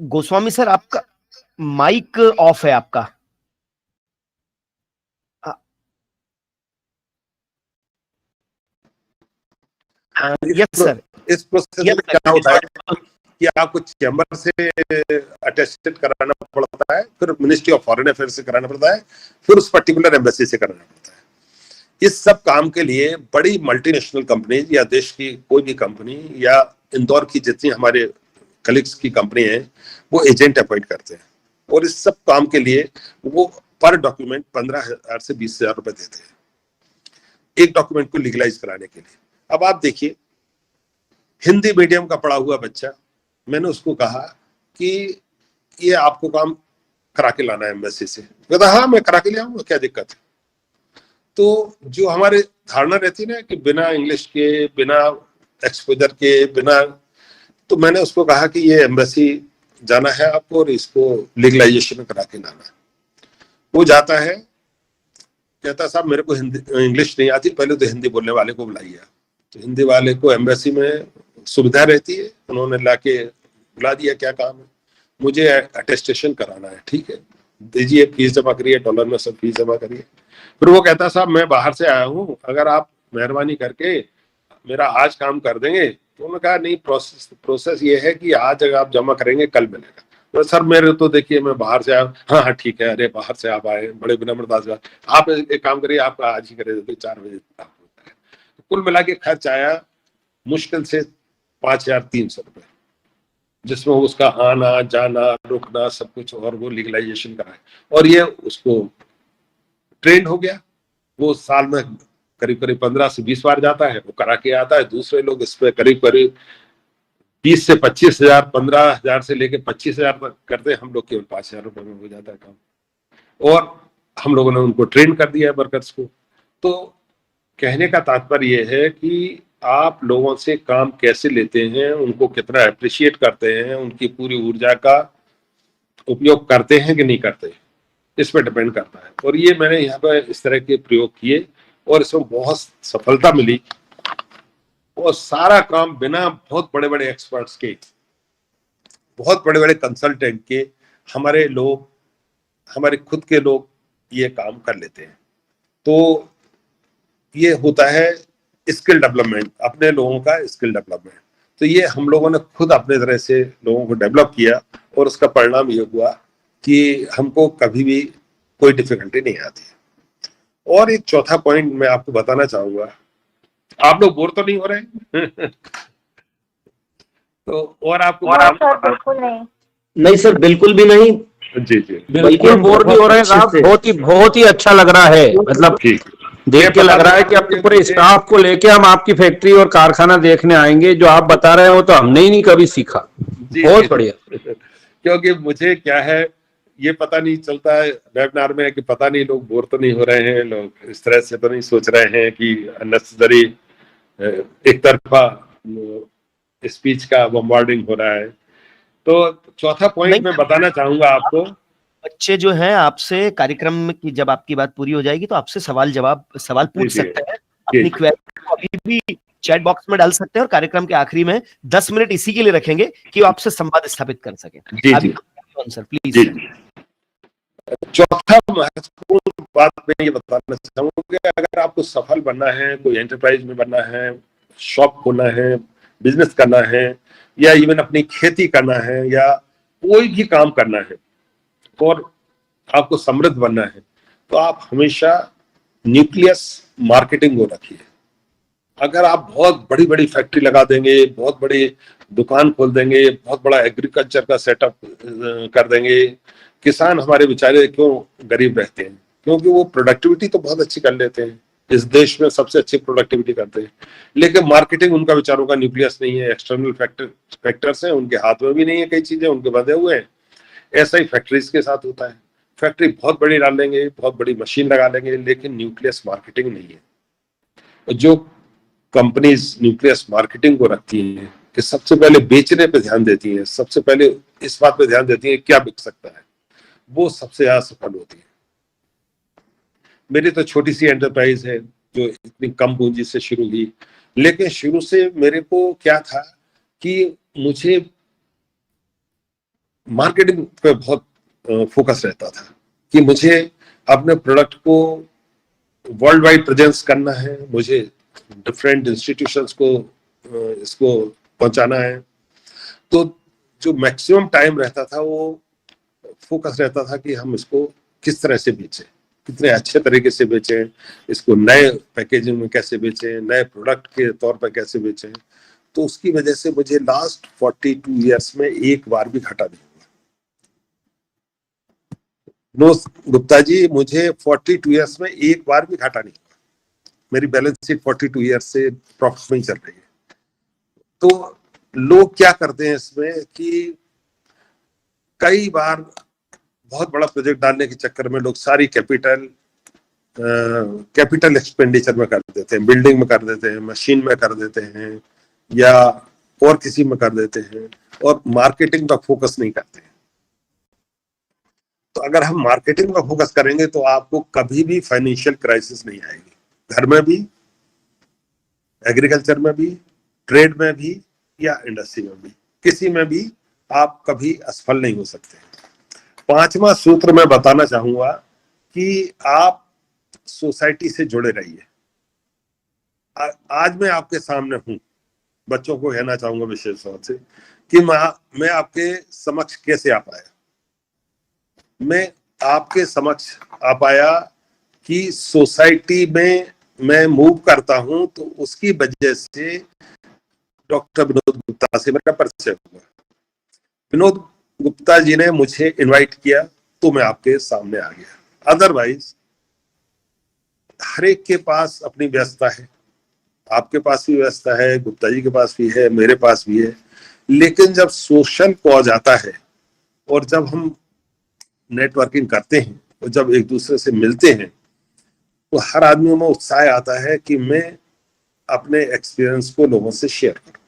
गोस्वामी सर आपका माइक ऑफ है आपका। Yes sir. इस प्रोसेस में क्या होता है कि आपको चैम्बर से अटेस्टेड कराना पड़ता है, फिर मिनिस्ट्री ऑफ फॉरेन अफेयर्स से कराना पड़ता है, फिर उस पर्टिकुलर एम्बेसी से कराना पड़ता है। इस सब काम के लिए बड़ी मल्टीनेशनल कंपनी या देश की कोई भी कंपनी या इंदौर की जितनी हमारे कलीग्स की कंपनी है वो एजेंट अपॉइंट करते हैं, और इस सब काम के लिए वो पर डॉक्यूमेंट 15,000 से 20,000 रुपए देते हैं एक डॉक्यूमेंट को लीगलाइज कराने के लिए। अब आप देखिए, हिंदी मीडियम का पढ़ा हुआ बच्चा, मैंने उसको कहा कि ये आपको काम करा के लाना है एम्बेसी से, कहता हाँ मैं करा के ले आऊंगा, क्या दिक्कत है। तो जो हमारे धारणा रहती है ना कि बिना इंग्लिश के, बिना एक्सपोजर के, बिना, तो मैंने उसको कहा कि ये एम्बेसी जाना है आपको और इसको लीगलाइजेशन करा के लाना है। वो जाता है, कहता साहब मेरे को हिंदी इंग्लिश नहीं आती, पहले तो हिंदी बोलने वाले को बुलाइए। तो हिंदी वाले को एम्बेसी में सुविधा रहती है, उन्होंने लाके बुला दिया, क्या काम है, मुझे अटेस्टेशन कराना है, ठीक है दीजिए, फीस जमा करिए, डॉलर में सब फीस जमा करिए। फिर वो कहता साहब मैं बाहर से आया हूँ, अगर आप मेहरबानी करके मेरा आज काम कर देंगे। तो उन्होंने कहा नहीं, प्रोसेस ये है कि आज अगर आप जमा करेंगे कल मिलेगा। तो सर मेरे तो देखिए मैं बाहर से आया, हाँ हाँ ठीक है, अरे बाहर से आप आए, बड़े विनम्रता से आप एक काम करिए, आप आज ही करिए, 4 बजे होता है। कुल मिला के खर्च आया मुश्किल से 5,300 रुपए, जिसमें उसका आना जाना रुकना सब कुछ, और वो लीगलाइजेशन कराए। और ये उसको ट्रेंड हो गया, वो साल में करीब करीब 15 से 20 बार जाता है, वो करा के आता है। दूसरे लोग इस पे करीब करीब 20 से 25,000, 15,000 से लेके 25,000 तक करते हैं, हम लोग केवल 5,000 रुपए में हो जाता है काम। और हम लोगों ने उनको ट्रेन कर दिया है वर्कर्स को। तो कहने का तात्पर्य यह है कि आप लोगों से काम कैसे लेते हैं, उनको कितना अप्रिशिएट करते हैं, उनकी पूरी ऊर्जा का उपयोग करते हैं कि नहीं करते, इस पर डिपेंड करता है। और ये मैंने यहाँ पर इस तरह के प्रयोग किए और इसमें बहुत सफलता मिली। और सारा काम बिना बहुत बड़े बड़े एक्सपर्ट्स के, बहुत बड़े बड़े कंसल्टेंट के, हमारे लोग, हमारे खुद के लोग ये काम कर लेते हैं। तो ये होता है स्किल डेवलपमेंट, अपने लोगों का स्किल डेवलपमेंट। तो ये हम लोगों ने खुद अपने तरह से लोगों को डेवलप किया और उसका परिणाम ये हुआ कि हमको कभी भी कोई डिफिकल्टी नहीं आती। और एक चौथा पॉइंट मैं आपको बताना चाहूंगा, आप लोग बोर तो नहीं हो रहे? तो और आपको बिल्कुल नहीं। नहीं सर, बिल्कुल भी नहीं। जी जी बिल्कुल बोर भी हो रहे हैं साहब, बहुत ही अच्छा लग रहा है। मतलब ठीक, देख के लग रहा है कि अपने पूरे स्टाफ को लेके हम आपकी फैक्ट्री और कारखाना देखने आएंगे। जो आप बता रहे हो तो हमने ही नहीं कभी सीखा। बहुत बढ़िया। क्योंकि मुझे क्या है, ये पता नहीं चलता है वेबिनार में कि पता नहीं लोग बोर तो नहीं हो रहे हैं, लोग इस तरह से तो नहीं सोच रहे हैं कि अननेसेसरी एक तरफा स्पीच का बम्बार्डिंग हो रहा है। तो चौथा पॉइंट मैं बताना चाहूंगा आपको, बच्चे जो हैं आपसे कार्यक्रम की जब आपकी बात पूरी हो जाएगी तो आपसे सवाल पूछ सकते हैं। अपनी क्वेरी को अभी भी चैट बॉक्स में डाल सकते हैं और कार्यक्रम के आखिरी में 10 मिनट इसी के लिए रखेंगे कि वो आपसे संवाद स्थापित कर सके। Sir please. चौथा महत्वपूर्ण बात मैं ये बताना चाहूंगा कि अगर आपको सफल बनना है, कोई एंटरप्राइज में बनना है, शॉप खोलना है, बिजनेस करना है, या इवन अपनी खेती करना है, या कोई भी काम करना है और आपको समृद्ध बनना है, तो आप हमेशा न्यूक्लियस मार्केटिंग को रखिए। अगर आप बहुत बड़ी बड़ी फैक्ट्री लगा देंगे, बहुत बड़ी दुकान खोल देंगे, बहुत बड़ा एग्रीकल्चर का सेटअप कर देंगे, किसान हमारे बेचारे क्यों गरीब रहते हैं? क्योंकि वो प्रोडक्टिविटी तो बहुत अच्छी कर लेते हैं, इस देश में सबसे अच्छी प्रोडक्टिविटी करते हैं, लेकिन मार्केटिंग उनका बेचारों का न्यूक्लियस नहीं है। एक्सटर्नल फैक्टर्स हैं, उनके हाथ में भी नहीं है, कई चीजें उनके बंधे हुए हैं। ऐसा ही फैक्ट्रीज के साथ होता है। फैक्ट्री बहुत बड़ी डाल लेंगे, बहुत बड़ी मशीन लगा लेंगे, लेकिन न्यूक्लियस मार्केटिंग नहीं है। जो कंपनीज न्यूक्लियस मार्केटिंग को रखती हैं कि सबसे पहले बेचने पे ध्यान देती हैं, सबसे पहले इस बात पे ध्यान देती हैं क्या बिक सकता है, वो सबसे ज्यादा सफल होती है। मेरी तो छोटी सी एंटरप्राइज है जो इतनी कम पूंजी से शुरू हुई, लेकिन शुरू से मेरे को क्या था कि मुझे मार्केटिंग पे बहुत फोकस रहता था कि मुझे अपने प्रोडक्ट को वर्ल्ड वाइड प्रेजेंस करना है, मुझे डिफरेंट इंस्टीट्यूशंस को इसको पहुंचाना है। तो जो मैक्सिमम टाइम रहता था वो फोकस रहता था कि हम इसको किस तरह से बेचें, कितने अच्छे तरीके से बेचें, इसको नए पैकेजिंग में कैसे बेचें, नए प्रोडक्ट के तौर पर कैसे बेचें। तो उसकी वजह से मुझे लास्ट 42 ईयर्स में एक बार भी घाटा नहीं हुआ। गुप्ता जी, मुझे 42 ईयर्स में एक बार भी घाटा नहीं हुआ। मेरी बैलेंस शीट 42 ईयर्स से प्रॉफिट में ही चल रही है। तो लोग क्या करते हैं इसमें कि कई बार बहुत बड़ा प्रोजेक्ट डालने के चक्कर में लोग सारी कैपिटल एक्सपेंडिचर में कर देते हैं, बिल्डिंग में कर देते हैं, मशीन में कर देते हैं, या और किसी में कर देते हैं, और मार्केटिंग पर फोकस नहीं करते हैं। तो अगर हम मार्केटिंग पर फोकस करेंगे तो आपको कभी भी फाइनेंशियल क्राइसिस नहीं आएगी, घर में भी, एग्रीकल्चर में भी, ट्रेड में भी, या इंडस्ट्री में भी, किसी में भी आप कभी असफल नहीं हो सकते। पांचवा सूत्र मैं बताना चाहूंगा कि आप सोसाइटी से जुड़े रहिए। आज मैं आपके सामने हूं, बच्चों को कहना चाहूंगा विशेष तौर से कि मैं आपके समक्ष कैसे आ पाया। मैं आपके समक्ष आ पाया कि सोसाइटी में मैं मूव करता हूं, तो उसकी वजह से डॉक्टर विनोद गुप्ता से मेरा परिचय हुआ। विनोद गुप्ता जी ने मुझे इनवाइट किया तो मैं आपके सामने आ गया। अदरवाइज हर एक के पास अपनी व्यस्तता है, आपके पास भी व्यस्तता है, गुप्ता जी के पास भी है, मेरे पास भी है, लेकिन जब सोशल कॉज आता है और जब हम नेटवर्किंग करते हैं और जब एक दूसरे से मिलते हैं तो हर आदमी में उत्साह आता है कि मैं अपने एक्सपीरियंस को लोगों से शेयर करूं।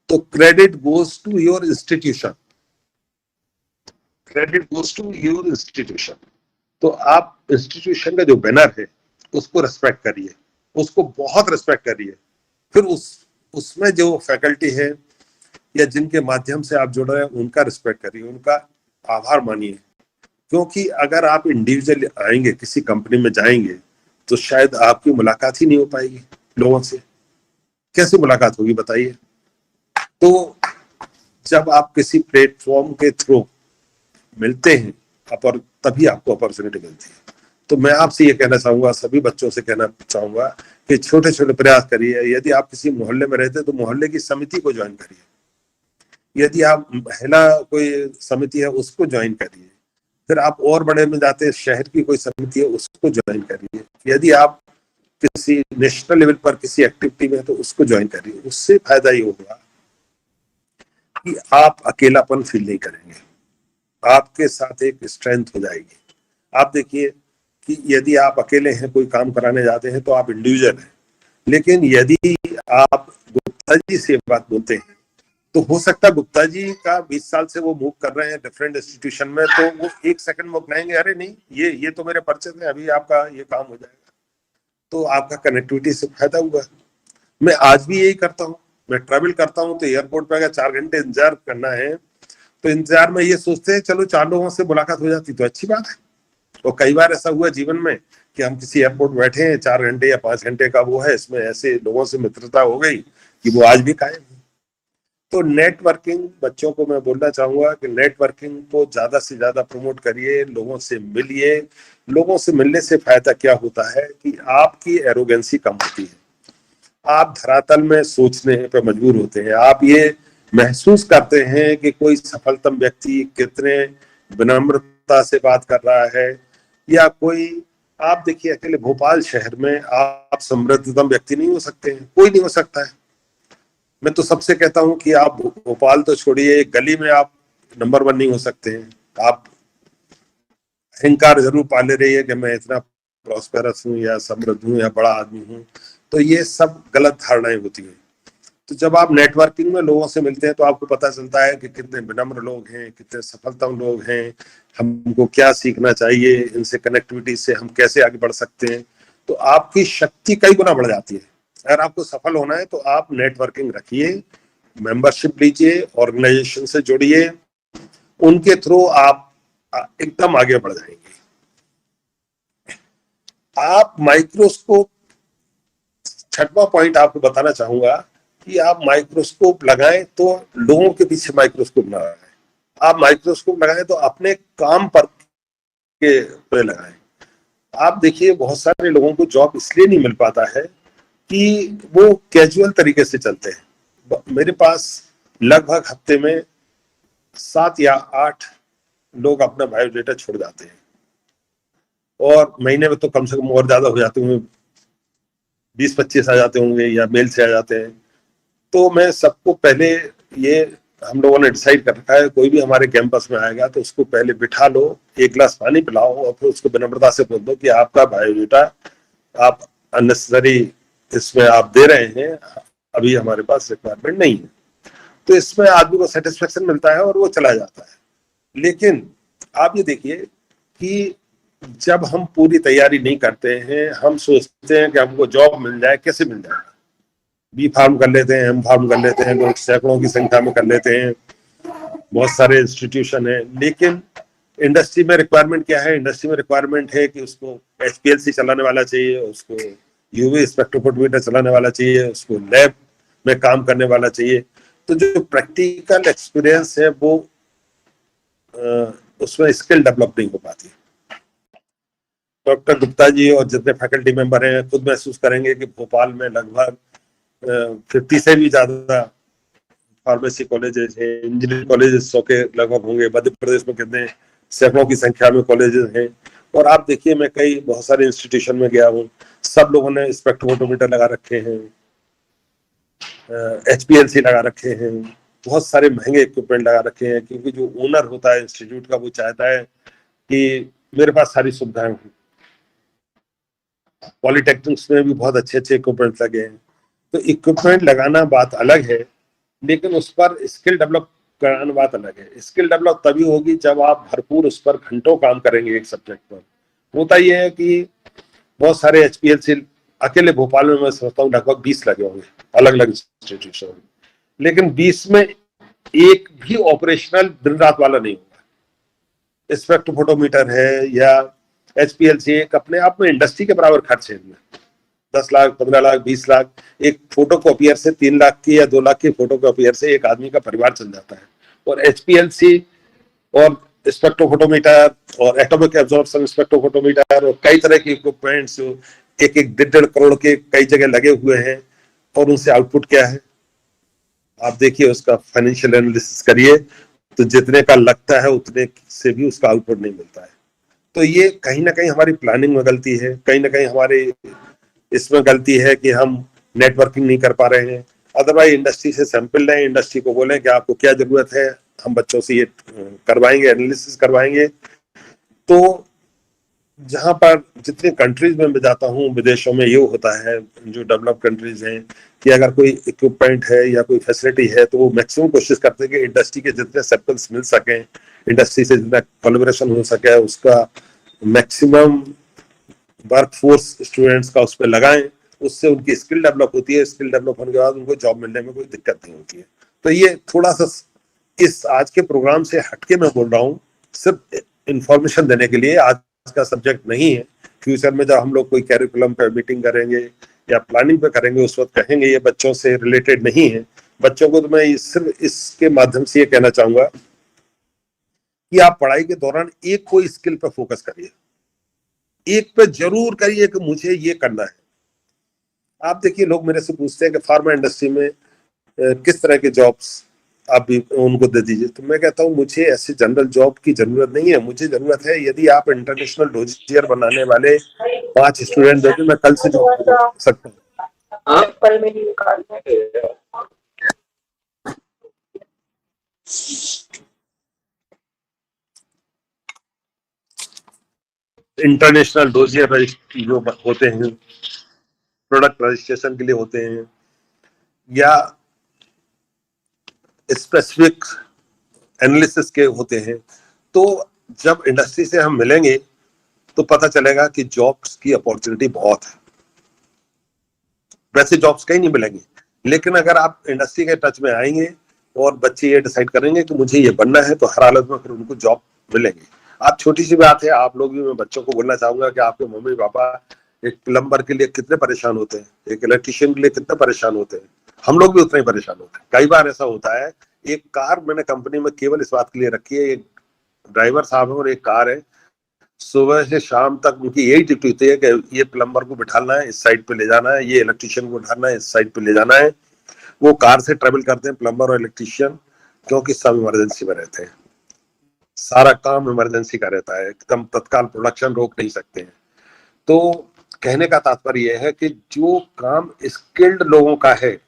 तो credit goes to your institution, credit goes to your institution. तो आप इंस्टीट्यूशन का जो बैनर है उसको रेस्पेक्ट करिए, उसको बहुत रेस्पेक्ट करिए। फिर उसमें जो फैकल्टी है या जिनके माध्यम से आप जुड़ रहे हैं उनका रिस्पेक्ट करिए, उनका आभार मानिए। क्योंकि अगर आप इंडिविजुअल आएंगे, किसी कंपनी में जाएंगे, तो शायद आपकी मुलाकात ही नहीं हो पाएगी लोगों से। कैसे मुलाकात होगी बताइए? तो जब आप किसी प्लेटफॉर्म के थ्रू मिलते हैं और तभी आपको अपॉर्चुनिटी मिलती है। तो मैं आपसे ये कहना चाहूंगा, सभी बच्चों से कहना चाहूंगा कि छोटे छोटे प्रयास करिए। यदि आप किसी मोहल्ले में रहते हैं तो मोहल्ले की समिति को ज्वाइन करिए। यदि आप महिला कोई समिति है उसको ज्वाइन करिए। फिर आप और बड़े में जाते हैं, शहर की कोई समिति है उसको ज्वाइन करिए। यदि आप किसी नेशनल लेवल पर किसी एक्टिविटी में है तो उसको ज्वाइन करिए। उससे फायदा ये होगा कि आप अकेलापन फील नहीं करेंगे, आपके साथ एक स्ट्रेंथ हो जाएगी। आप देखिए कि यदि आप अकेले हैं, कोई काम कराने जाते हैं तो आप इंडिविजुअल हैं, लेकिन यदि आप गुप्ता जी से बात बोलते हैं तो हो सकता है गुप्ता जी का 20 साल से वो मूव कर रहे हैं डिफरेंट इंस्टीट्यूशन में, तो वो 1 सेकंड में कहेंगे अरे नहीं ये तो मेरे परिचित है, अभी आपका ये काम हो जाएगा। तो आपका कनेक्टिविटी से फायदा हुआ। मैं आज भी यही करता हूँ, मैं ट्रैवल करता हूँ तो एयरपोर्ट पे अगर 4 घंटे इंतजार करना है तो इंतजार में ये सोचते हैं चलो 4 लोगों से मुलाकात हो जाती तो अच्छी बात है। और कई बार ऐसा हुआ जीवन में कि हम किसी एयरपोर्ट बैठे हैं, 4 घंटे या 5 घंटे का वो है, इसमें ऐसे लोगों से मित्रता हो गई कि वो आज भी कायम है। तो नेटवर्किंग, बच्चों को मैं बोलना चाहूंगा कि नेटवर्किंग को ज्यादा से ज्यादा प्रमोट करिए, लोगों से मिलिए। लोगों से मिलने से फायदा क्या होता है कि आपकी एरोगेंसी कम होती है, आप धरातल में सोचने पे मजबूर होते हैं। आप ये महसूस करते हैं कि कोई सफलतम व्यक्ति कितने विनम्रता से बात कर रहा है, या कोई, आप देखिए अकेले भोपाल शहर में आप समृद्धतम व्यक्ति नहीं हो सकते हैं, कोई नहीं हो सकता है। मैं तो सबसे कहता हूं कि आप भोपाल तो छोड़िए, गली में आप नंबर 1 नहीं हो सकते हैं। आप अहंकार जरूर पाले रहिए कि मैं इतना प्रॉस्पेरस हूं या समृद्ध हूं या बड़ा आदमी हूं, तो ये सब गलत धारणाएं होती हैं। तो जब आप नेटवर्किंग में लोगों से मिलते हैं तो आपको पता चलता है कि कितने विनम्र लोग हैं, कितने सफलतम लोग हैं, हमको क्या सीखना चाहिए, इनसे कनेक्टिविटी से हम कैसे आगे बढ़ सकते हैं। तो आपकी शक्ति कई गुना बढ़ जाती है। अगर आपको सफल होना है तो आप नेटवर्किंग रखिए, मेंबरशिप लीजिए, ऑर्गेनाइजेशन से जुड़िए, उनके थ्रू आप एकदम आगे बढ़ जाएंगे। आप माइक्रोस्कोप, 6वां पॉइंट आपको बताना चाहूंगा कि आप माइक्रोस्कोप लगाएं तो लोगों के पीछे माइक्रोस्कोप ना लगाएं। आप माइक्रोस्कोप लगाएं तो अपने काम पर के लगाएं। आप देखिए बहुत सारे लोगों को जॉब इसलिए नहीं मिल पाता है कि वो कैजुअल तरीके से चलते हैं। मेरे पास लगभग हफ्ते में 7 या 8 लोग अपना बायोडेटा छोड़ जाते हैं, और महीने में तो कम से कम और ज्यादा हो जाते होंगे, 20-25 आ जाते होंगे या मेल से आ जाते हैं। तो मैं सबको पहले, ये हम लोगों ने डिसाइड कर रखा है, कोई भी हमारे कैंपस में आएगा तो उसको पहले बिठा लो, 1 गिलास पानी पिलाओ और फिर उसको विनम्रता से बोल दो कि आपका बायोडेटा आप अननेसेसरी इसमें आप दे रहे हैं, अभी हमारे पास रिक्वायरमेंट नहीं है। तो इसमें आदमी को सेटिस्फेक्शन मिलता है और वो चला जाता है। लेकिन आप ये देखिए कि जब हम पूरी तैयारी नहीं करते हैं, हम सोचते हैं कि हमको जॉब मिल जाए, कैसे मिल जाएगा। बी फार्म कर लेते हैं, एम फार्म कर लेते हैं, लोग सैकड़ों की संख्या में कर लेते हैं, बहुत सारे इंस्टीट्यूशन है। लेकिन इंडस्ट्री में रिक्वायरमेंट क्या है? इंडस्ट्री में रिक्वायरमेंट है कि उसको HPLC चलाने वाला चाहिए, उसको UV स्पेक्ट्रोफोटोमीटर चलाने वाला चाहिए, उसको लैब में काम करने वाला चाहिए। तो जो प्रैक्टिकल एक्सपीरियंस है वो उसमें स्किल डेवलप नहीं हो पाती। डॉक्टर गुप्ता जी और जितने फैकल्टी मेंबर हैं खुद महसूस करेंगे कि भोपाल में लगभग 50 से भी ज्यादा फार्मेसी कॉलेजेस हैं, इंजीनियरिंग कॉलेजेस 100 के लगभग होंगे। मध्य प्रदेश में कितने सैकड़ों की संख्या में कॉलेजेस हैं। और आप देखिए, मैं बहुत सारे इंस्टीट्यूशन में गया हूँ, सब लोगों ने स्पेक्ट्रोफोटोमीटर लगा रखे हैं, HPLC लगा रखे हैं, बहुत सारे महंगे इक्विपमेंट लगा रखे हैं, क्योंकि जो ओनर होता है इंस्टीट्यूट का वो चाहता है कि मेरे पास सारी सुविधाएं हों। पॉलिटेक्निक्स में भी बहुत अच्छे अच्छे इक्विपमेंट लगे हैं। तो इक्विपमेंट लगाना बात अलग है, लेकिन उस पर स्किल डेवलप कराना बात अलग है। स्किल डेवलप तभी होगी जब आप भरपूर उस पर घंटों काम करेंगे एक सब्जेक्ट पर। होता यह है कि बहुत सारे HPLC अकेले भोपाल में मैं समझता हूँ लगभग 20 लगे होंगे अलग अलग इंस्टीट्यूशन में, लेकिन 20 में एक भी ऑपरेशनल दिन रात वाला नहीं होगा। स्पेक्ट्रोफोटोमीटर है या HPLC एक अपने आप में इंडस्ट्री के बराबर खर्च है इनमें। 10 लाख 15 लाख 20 लाख एक फोटो कॉपियर से 3 लाख की या 2 लाख की फोटो कॉपियर से एक आदमी का परिवार चल जाता है। और HPLC और स्पेक्ट्रोफोटोमीटर और एटॉमिक एब्जॉर्प्शन स्पेक्ट्रोफोटोमीटर और कई तरह के इक्विपमेंट्स एक 1.5 करोड़ के कई जगह लगे हुए हैं। और उनसे आउटपुट क्या है आप देखिए, उसका फाइनेंशियल एनालिसिस करिए, तो जितने का लगता है उतने से भी उसका आउटपुट नहीं मिलता है। तो ये कहीं ना कहीं हमारी प्लानिंग में गलती है, कहीं ना कहीं हमारे इसमें गलती है कि हम नेटवर्किंग नहीं कर पा रहे हैं। अदरवाइज इंडस्ट्री से सैंपल लें, इंडस्ट्री को बोलें कि आपको क्या जरूरत है, हम बच्चों से ये करवाएंगे, एनालिसिस करवाएंगे। तो जहां पर जितने कंट्रीज में मैं जाता हूँ विदेशों में ये होता है, जो डेवलप कंट्रीज हैं, कि अगर कोई इक्विपमेंट है या कोई फैसिलिटी है तो वो मैक्सिमम कोशिश करते हैं कि इंडस्ट्री के जितने सैंपल्स मिल सकें, इंडस्ट्री से जितना कोलैबोरेशन हो सके, उसका मैक्सिमम वर्कफोर्स स्टूडेंट्स का उस पर लगाएं। उससे उनकी स्किल डेवलप होती है, स्किल डेवलप होने के बाद उनको जॉब मिलने में कोई दिक्कत नहीं होती है। तो ये थोड़ा सा इस आज के प्रोग्राम से हटके मैं बोल रहा हूँ, सिर्फ इंफॉर्मेशन देने के लिए। आज का सब्जेक्ट नहीं है, फ्यूचर में जब हम लोग कोई कैरिकुलम पे मीटिंग करेंगे या प्लानिंग पे करेंगे उस वक्त कहेंगे ये बच्चों से रिलेटेड नहीं है। बच्चों को तो मैं सिर्फ इसके माध्यम से ये कहना चाहूंगा कि आप पढ़ाई के दौरान एक कोई स्किल पे फोकस करिए, एक पे जरूर करिए कि मुझे ये करना है। आप देखिए लोग मेरे से पूछते हैं कि फार्मा इंडस्ट्री में किस तरह के जॉब्स आप भी उनको दे दीजिए, तो मैं कहता हूँ मुझे ऐसे जनरल जॉब की जरूरत नहीं है। मुझे जरूरत है यदि आप इंटरनेशनल डोजियर बनाने वाले 5 स्टूडेंट देते मैं कल से जॉब कर सकता हूँ। इंटरनेशनल डोजियर जो होते हैं प्रोडक्ट रजिस्ट्रेशन के लिए होते हैं, या स्पेसिफिक एनालिसिस के होते हैं, तो जब इंडस्ट्री से हम मिलेंगे तो पता चलेगा कि जॉब्स की अपॉर्चुनिटी बहुत है। वैसे जॉब्स कहीं नहीं मिलेंगे, लेकिन अगर आप इंडस्ट्री के टच में आएंगे और बच्चे ये डिसाइड करेंगे कि मुझे ये बनना है, तो हर हालत में फिर उनको जॉब मिलेंगे। आप छोटी सी बात है, आप लोग भी, मैं बच्चों को बोलना चाहूंगा कि आपके मम्मी पापा एक प्लम्बर के लिए कितने परेशान होते हैं, एक इलेक्ट्रिशियन के लिए कितने परेशान होते हैं, हम लोग भी उतने ही परेशान होते हैं। कई बार ऐसा होता है, एक कार मैंने कंपनी में केवल इस बात के लिए रखी है, एक ड्राइवर साहब है और एक कार है, सुबह से शाम तक उनकी यही ड्यूटी होती है कि ये प्लम्बर को बिठाना है, इस साइड पे ले जाना है, ये इलेक्ट्रिशियन को बिठाना है, इस साइड पे ले जाना है। वो कार से ट्रेवल करते हैं प्लम्बर और इलेक्ट्रिशियन, क्योंकि सब इमरजेंसी में रहते हैं, सारा काम इमरजेंसी का रहता है, एकदम तत्काल प्रोडक्शन रोक नहीं सकते हैं। तो कहने का तात्पर्य यह है कि जो काम स्किल्ड लोगों का है,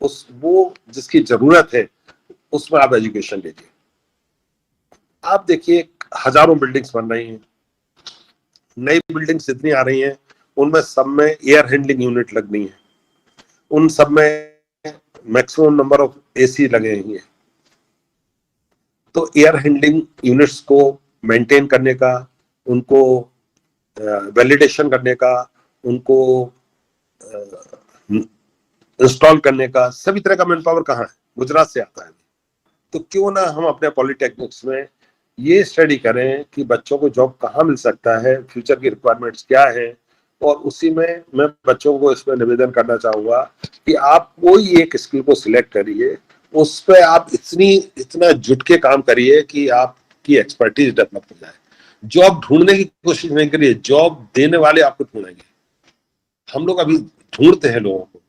वो जिसकी जरूरत है उसमें आप एजुकेशन लीजिए। आप देखिए हजारों बिल्डिंग्स बन रही हैं, नई बिल्डिंग्स जितनी आ रही हैं उनमें सब में एयर हैंडलिंग यूनिट लगनी है, उन सब में मैक्सिमम नंबर ऑफ एसी लगे हैं। तो एयर हैंडलिंग यूनिट्स को मेंटेन करने का, उनको वैलिडेशन करने का, उनको इंस्टॉल करने का सभी तरह का मैन पावर कहाँ है? गुजरात से आता है। तो क्यों ना हम अपने पॉलिटेक्निक्स में ये स्टडी करें कि बच्चों को जॉब कहाँ मिल सकता है, फ्यूचर की रिक्वायरमेंट्स क्या है, और उसी में मैं बच्चों को इसमें निवेदन करना चाहूंगा कि आप कोई एक स्किल को सिलेक्ट करिए, उस पर आप इतना जुट के काम करिए कि आपकी एक्सपर्टीज डेवलप हो जाए। जॉब ढूंढने की कोशिश नहीं करिए, जॉब देने वाले आपको ढूंढेंगे। हम लोग अभी ढूंढते हैं लोगों को।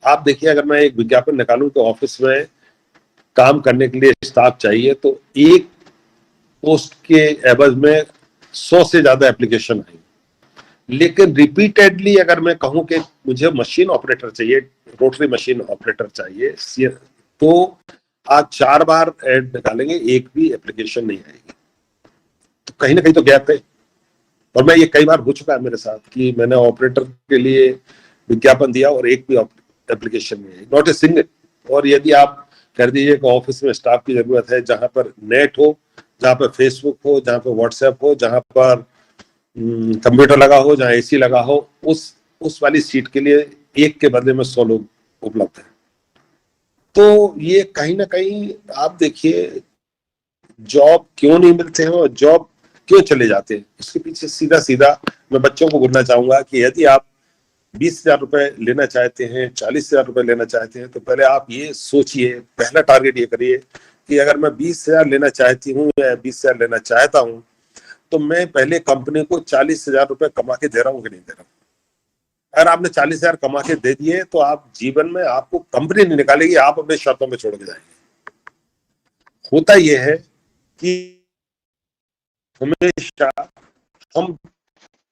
आप देखिए, अगर मैं एक विज्ञापन निकालूं तो ऑफिस में काम करने के लिए स्टाफ चाहिए, तो एक पोस्ट के एवज में 100 से ज्यादा एप्लीकेशन आई। लेकिन रिपीटेडली अगर मैं कहूं कि मुझे मशीन ऑपरेटर चाहिए, रोटरी मशीन ऑपरेटर चाहिए, तो आज 4 बार ऐड निकालेंगे, एक भी एप्लीकेशन नहीं आएगी। तो कहीं ना कहीं तो गैप है। और मैं ये कई बार हो चुका है मेरे साथ कि मैंने ऑपरेटर के लिए विज्ञापन दिया और एक भी एप्लीकेशन नहीं है, नॉट ए सिंगल। और यदि आप कर दीजिए कि ऑफिस में स्टाफ की जरूरत है, जहां पर नेट हो, जहां पर फेसबुक हो, जहां पर व्हाट्सएप हो, जहां पर कंप्यूटर लगा हो, जहां एसी लगा हो, उस वाली सीट के लिए एक के बदले में 100 लोग उपलब्ध हैं। तो ये कहीं ना कहीं आप देखिए जॉब क्यों नहीं मिलते हैं और जॉब क्यों चले जाते हैं, इसके पीछे सीधा सीधा मैं बच्चों को बोलना चाहूंगा कि यदि आप 20,000 रुपए लेना चाहते हैं, 40,000 रुपए लेना चाहते हैं, तो पहले आप ये सोचिए, पहला टारगेट ये करिए कि अगर मैं 20,000 लेना चाहती हूँ या 20,000 लेना चाहता हूँ, तो मैं पहले कंपनी को 40,000 रुपए कमा के दे रहा हूँ कि नहीं दे रहा हूँ। अगर आपने 40,000 कमा के दे दिए तो आप जीवन में, आपको कंपनी नहीं निकालेगी, आप अपने शर्तों में छोड़ के जाएंगे। होता यह है कि हमेशा हम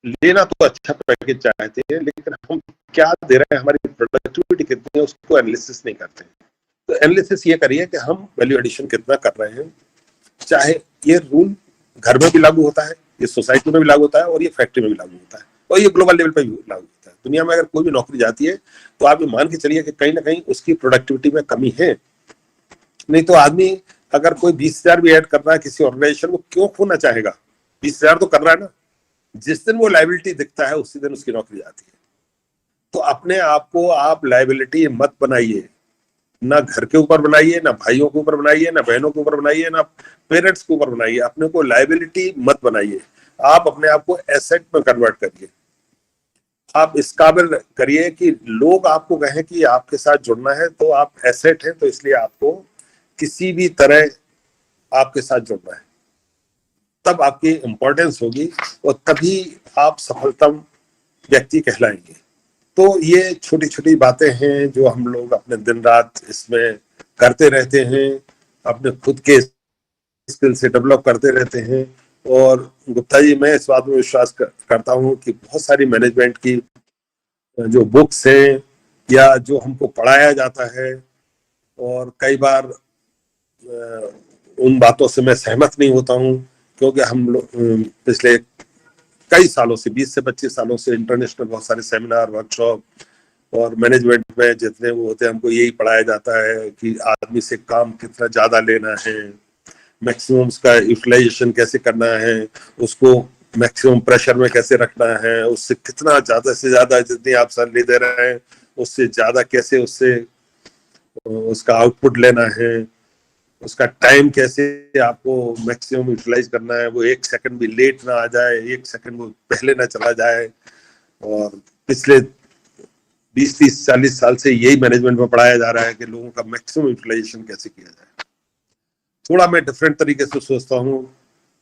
लेना तो अच्छा पैकेज चाहते हैं, लेकिन हम क्या दे रहे हैं, हमारी प्रोडक्टिविटी कितनी है, उसको एनालिसिस नहीं करते हैं। तो एनालिसिस ये करिए कि हम वैल्यू एडिशन कितना कर रहे हैं। चाहे ये रूल घर में भी लागू होता है, ये सोसाइटी में भी लागू होता है, और ये फैक्ट्री में भी लागू होता है, और ये ग्लोबल लेवल पे भी लागू होता है। दुनिया में अगर कोई भी नौकरी जाती है तो आप ये मान के चलिए कि कहीं ना कहीं उसकी प्रोडक्टिविटी में कमी है। नहीं तो आदमी अगर कोई 20,000 भी ऐड कर रहा है किसी ऑर्गेनाइजेशन को, क्यों खोना चाहेगा? 20,000 तो कर रहा है ना। जिस दिन वो लायबिलिटी दिखता है उसी दिन उसकी नौकरी जाती है। तो अपने आप को आप लायबिलिटी मत बनाइए, ना घर के ऊपर बनाइए, ना भाइयों के ऊपर बनाइए, ना बहनों के ऊपर बनाइए, ना पेरेंट्स के ऊपर बनाइए। अपने को लायबिलिटी मत बनाइए, आप अपने आप को एसेट में कन्वर्ट करिए। आप इस काबिल करिए कि लोग आपको कहें कि आपके साथ जुड़ना है तो आप एसेट हैं, तो इसलिए आपको किसी भी तरह आपके साथ जुड़ना है। तब आपकी इंपॉर्टेंस होगी और तभी आप सफलतम व्यक्ति कहलाएंगे। तो ये छोटी छोटी बातें हैं जो हम लोग अपने दिन रात इसमें करते रहते हैं, अपने खुद के स्किल से डेवलप करते रहते हैं। और गुप्ता जी, मैं इस बात में विश्वास करता हूँ कि बहुत सारी मैनेजमेंट की जो बुक्स हैं या जो हमको पढ़ाया जाता है, और कई बार उन बातों से मैं सहमत नहीं होता हूँ, क्योंकि हम लोग पिछले कई सालों से 20 से 25 सालों से इंटरनेशनल बहुत सारे सेमिनार, वर्कशॉप और मैनेजमेंट में जितने वो होते हैं, हमको यही पढ़ाया जाता है कि आदमी से काम कितना ज्यादा लेना है, मैक्सिमम का यूटिलाइजेशन कैसे करना है, उसको मैक्सिमम प्रेशर में कैसे रखना है, उससे कितना ज्यादा से ज्यादा, जितनी आप सैलरी दे रहे हैं उससे ज्यादा कैसे उससे उसका आउटपुट लेना है, उसका टाइम कैसे आपको मैक्सिमम यूटिलाइज करना है, वो 1 सेकंड भी लेट ना आ जाए, 1 सेकंड वो पहले ना चला जाए। और पिछले 20, 30, 40 साल से यही मैनेजमेंट में पढ़ाया जा रहा है कि लोगों का मैक्सिमम यूटिलाइजेशन कैसे किया जाए। थोड़ा मैं डिफरेंट तरीके से सोचता हूँ,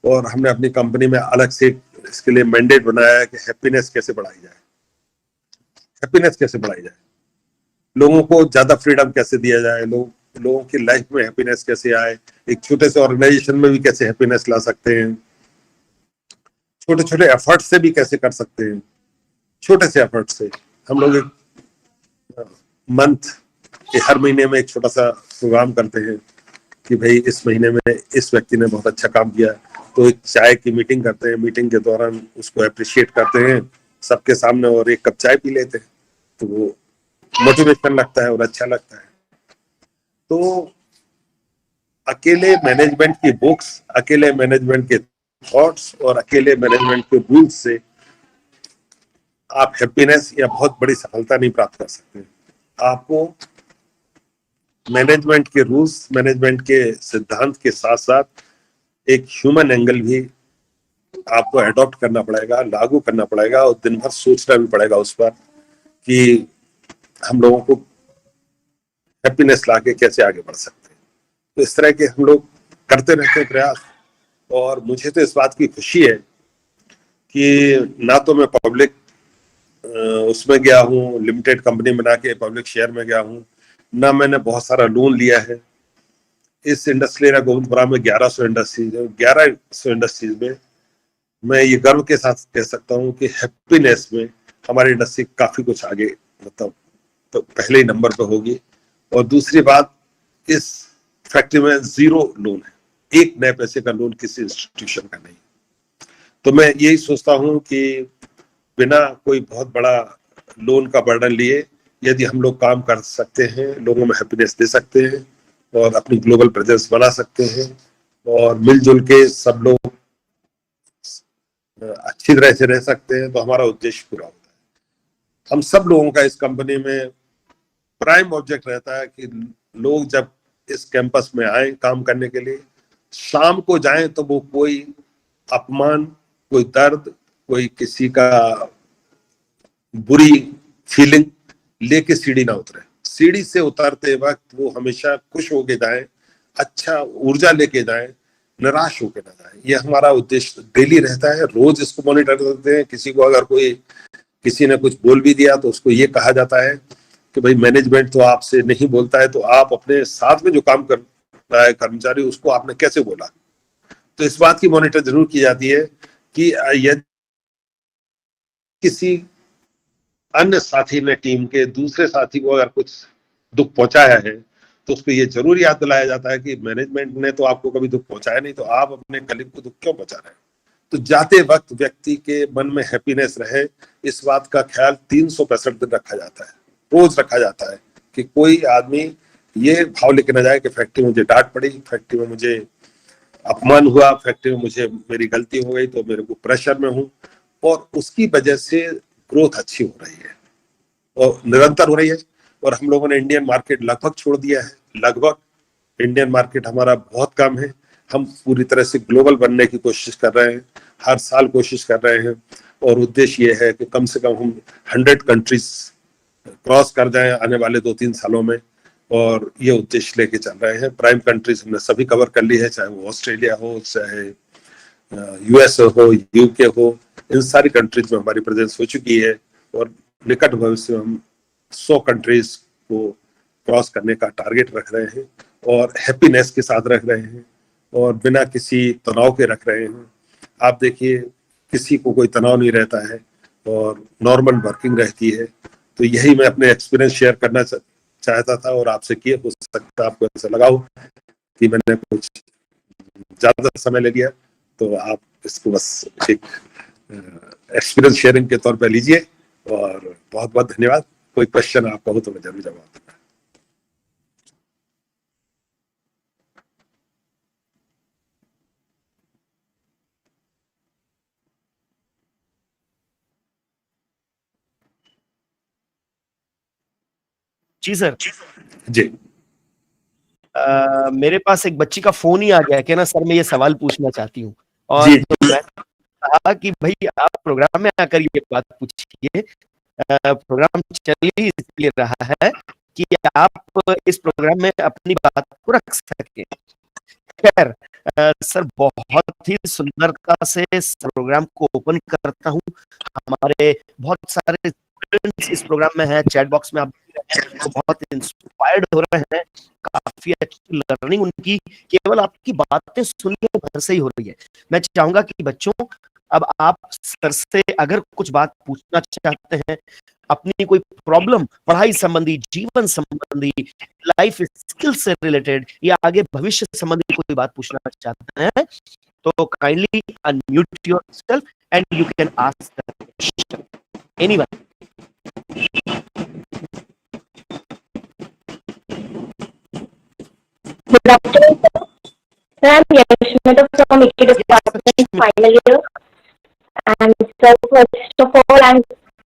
और हमने अपनी कंपनी में अलग से इसके लिए मैंडेट बनाया है कि हैप्पीनेस कैसे बढ़ाई जाए, हैप्पीनेस कैसे बढ़ाई जाए, लोगों को ज्यादा फ्रीडम कैसे दिया जाए, लोगों की लाइफ में हैप्पीनेस कैसे आए, एक छोटे से ऑर्गेनाइजेशन में भी कैसे हैप्पीनेस ला सकते हैं, छोटे छोटे एफर्ट से भी कैसे कर सकते हैं। छोटे से एफर्ट से हम लोग एक मंथ के हर महीने में एक छोटा सा प्रोग्राम करते हैं कि भाई इस महीने में इस व्यक्ति ने बहुत अच्छा काम किया, तो एक चाय की मीटिंग करते हैं, मीटिंग के दौरान उसको अप्रिशिएट करते हैं सबके सामने, और एक कप चाय पी लेते हैं, तो वो मोटिवेशन लगता है और अच्छा लगता है। तो अकेले मैनेजमेंट की बुक्स, अकेले मैनेजमेंट के थॉट्स और अकेले मैनेजमेंट के रूल्स से आप हैप्पीनेस या बहुत बड़ी सफलता नहीं प्राप्त कर सकते। आपको मैनेजमेंट के रूल्स, मैनेजमेंट के सिद्धांत के साथ साथ एक ह्यूमन एंगल भी आपको अडॉप्ट करना पड़ेगा, लागू करना पड़ेगा, और दिन भर सोचना भी पड़ेगा उस पर कि हम लोगों को हैप्पीनेस लाके कैसे आगे बढ़ सकते हैं। तो इस तरह के हम लोग करते रहते हैं प्रयास। और मुझे तो इस बात की खुशी है कि ना तो मैं पब्लिक उसमें गया हूँ, लिमिटेड कंपनी बना के पब्लिक शेयर में गया हूँ, ना मैंने बहुत सारा लोन लिया है। इस इंडस्ट्री एरिया गोविंदपुरा में 1100 इंडस्ट्रीज में मैं ये गर्व के साथ कह सकता हूँ कि हैप्पीनेस में हमारी इंडस्ट्री काफी कुछ आगे, मतलब तो पहले ही नंबर पे होगी। और दूसरी बात, इस फैक्ट्री में 0 लोन है, 1 नए पैसे का लोन किसी इंस्टीट्यूशन का नहीं। तो मैं यही सोचता हूं कि बिना कोई बहुत बड़ा लोन का बर्डन लिए यदि हम लोग काम कर सकते हैं, लोगों में हैप्पीनेस दे सकते हैं और अपनी ग्लोबल प्रेजेंस बना सकते हैं और मिलजुल के सब लोग अच्छी तरह से रह सकते हैं, तो हमारा उद्देश्य पूरा होता है। हम सब लोगों का इस कंपनी में प्राइम ऑब्जेक्ट रहता है कि लोग जब इस कैंपस में आए काम करने के लिए, शाम को जाएं तो वो कोई अपमान, कोई दर्द, कोई किसी का बुरी फीलिंग लेके सीढ़ी ना उतरे। सीढ़ी से उतरते वक्त वो हमेशा खुश होके जाएं, अच्छा ऊर्जा लेके जाएं, निराश होके ना जाएं। ये हमारा उद्देश्य डेली रहता है। रोज इसको मॉनिटर करते हैं। किसी को अगर किसी ने कुछ बोल भी दिया तो उसको ये कहा जाता है कि भाई मैनेजमेंट तो आपसे नहीं बोलता है, तो आप अपने साथ में जो काम कर रहा है कर्मचारी, उसको आपने कैसे बोला। तो इस बात की मॉनिटर जरूर की जाती है कि यदि किसी अन्य साथी ने टीम के दूसरे साथी को अगर कुछ दुख पहुंचाया है तो उसको ये जरूर याद दिलाया जाता है कि मैनेजमेंट ने तो आपको कभी दुख पहुंचाया नहीं, तो आप अपने कलीग को दुख क्यों पहुंचा रहे हैं। तो जाते वक्त व्यक्ति के मन में हैप्पीनेस रहे, इस बात का ख्याल 365 दिन रखा जाता है, रोज रखा जाता है कि कोई आदमी ये भाव लेके ना जाए कि फैक्ट्री में मुझे डांट पड़ी, फैक्ट्री में मुझे अपमान हुआ, फैक्ट्री में मुझे मेरी गलती हो गई तो मेरे को प्रेशर में हूं और उसकी वजह से ग्रोथ अच्छी हो रही है और निरंतर हो रही है। और हम लोगों ने इंडियन मार्केट लगभग छोड़ दिया है, लगभग इंडियन मार्केट हमारा बहुत कम है। हम पूरी तरह से ग्लोबल बनने की कोशिश कर रहे हैं, हर साल कोशिश कर रहे हैं और उद्देश्य ये है कि कम से कम हम 100 कंट्रीज क्रॉस कर जाएं आने वाले 2-3 सालों में, और ये उद्देश्य लेके चल रहे हैं। प्राइम कंट्रीज हमने सभी कवर कर ली है, चाहे वो ऑस्ट्रेलिया हो, चाहे यूएस हो, यूके हो, इन सारी कंट्रीज में हमारी प्रेजेंस हो चुकी है और निकट भविष्य में हम 100 कंट्रीज को क्रॉस करने का टारगेट रख रहे हैं और हैप्पीनेस के साथ रख रहे हैं और बिना किसी तनाव के रख रहे हैं। आप देखिए किसी को कोई तनाव नहीं रहता है और नॉर्मल वर्किंग रहती है। तो यही मैं अपने एक्सपीरियंस शेयर करना चाहता था और आपसे किए। हो सकता है आपको ऐसा लगा हो कि मैंने कुछ ज्यादा समय ले लिया, तो आप इसको बस एक एक्सपीरियंस शेयरिंग के तौर पर लीजिए और बहुत बहुत धन्यवाद। कोई क्वेश्चन आपका हो तो मैं जरूर जवाब दूंगा। जी सर। जी मेरे पास एक बच्ची का फोन ही आ गया कि ना सर मैं ये सवाल पूछना चाहती हूँ, और जी, तो मैं कहा कि भाई आप प्रोग्राम में आकर ये बात पूछिए। प्रोग्राम चल ही इसलिए रहा है कि आप इस प्रोग्राम में अपनी बात को रख सके। खैर सर, बहुत ही सुंदरता से इस प्रोग्राम को ओपन करता हूँ। हमारे बहुत सारे स्टूडेंट्स इस प्रोग्राम में हैं, चैट बॉक्स में आप तो बहुत इंस्पायर्ड हो रहे हैं, काफी अच्छी लर्निंग उनकी केवल आपकी बातें सुनने भर से ही हो रही है। मैं चाहूंगा कि बच्चों, अब आप सर से अगर कुछ बात पूछना चाहते हैं, अपनी कोई प्रॉब्लम पढ़ाई संबंधी, जीवन संबंधी, लाइफ स्किल से रिलेटेड या आगे भविष्य संबंधी कोई बात पूछना चाहते हैं, तो kindly unmute yourself and you can ask the question. Anyone? Good afternoon, sir. Sir, I'm Yashmita from IT Department, final year. And sir, first of all, I'm